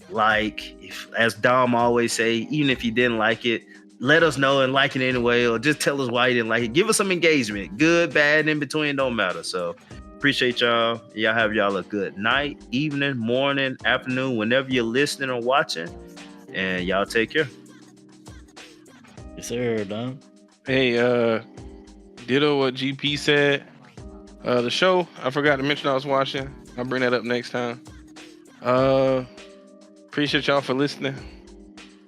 like. As Dom always say, even if you didn't like it, let us know and like it anyway, or just tell us why you didn't like it. Give us some engagement. Good, bad, in between, don't matter. So appreciate y'all. Y'all have y'all a good night, evening, morning, afternoon, whenever you're listening or watching. And y'all take care. Yes, sir, Dom. Hey, ditto what GP said. The show, I forgot to mention I was watching. I'll bring that up next time. Appreciate y'all for listening.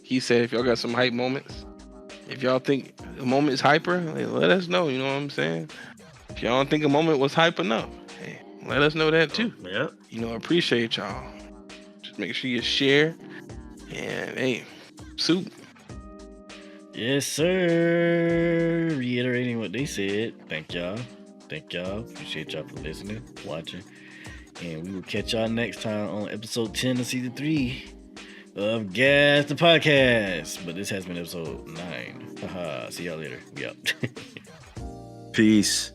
He said if y'all got some hype moments, if y'all think a moment is hyper, let us know. You know what I'm saying? If y'all don't think a moment was hype enough, hey, let us know that too. Yep. You know, I appreciate y'all. Just make sure you share. And hey, Soup. Yes, sir. Reiterating what they said. Thank y'all. Appreciate y'all for listening, watching. And we will catch y'all next time on episode 10 of season 3 of Gas the Podcast. But this has been episode 9. Haha. See y'all later. We out. Peace.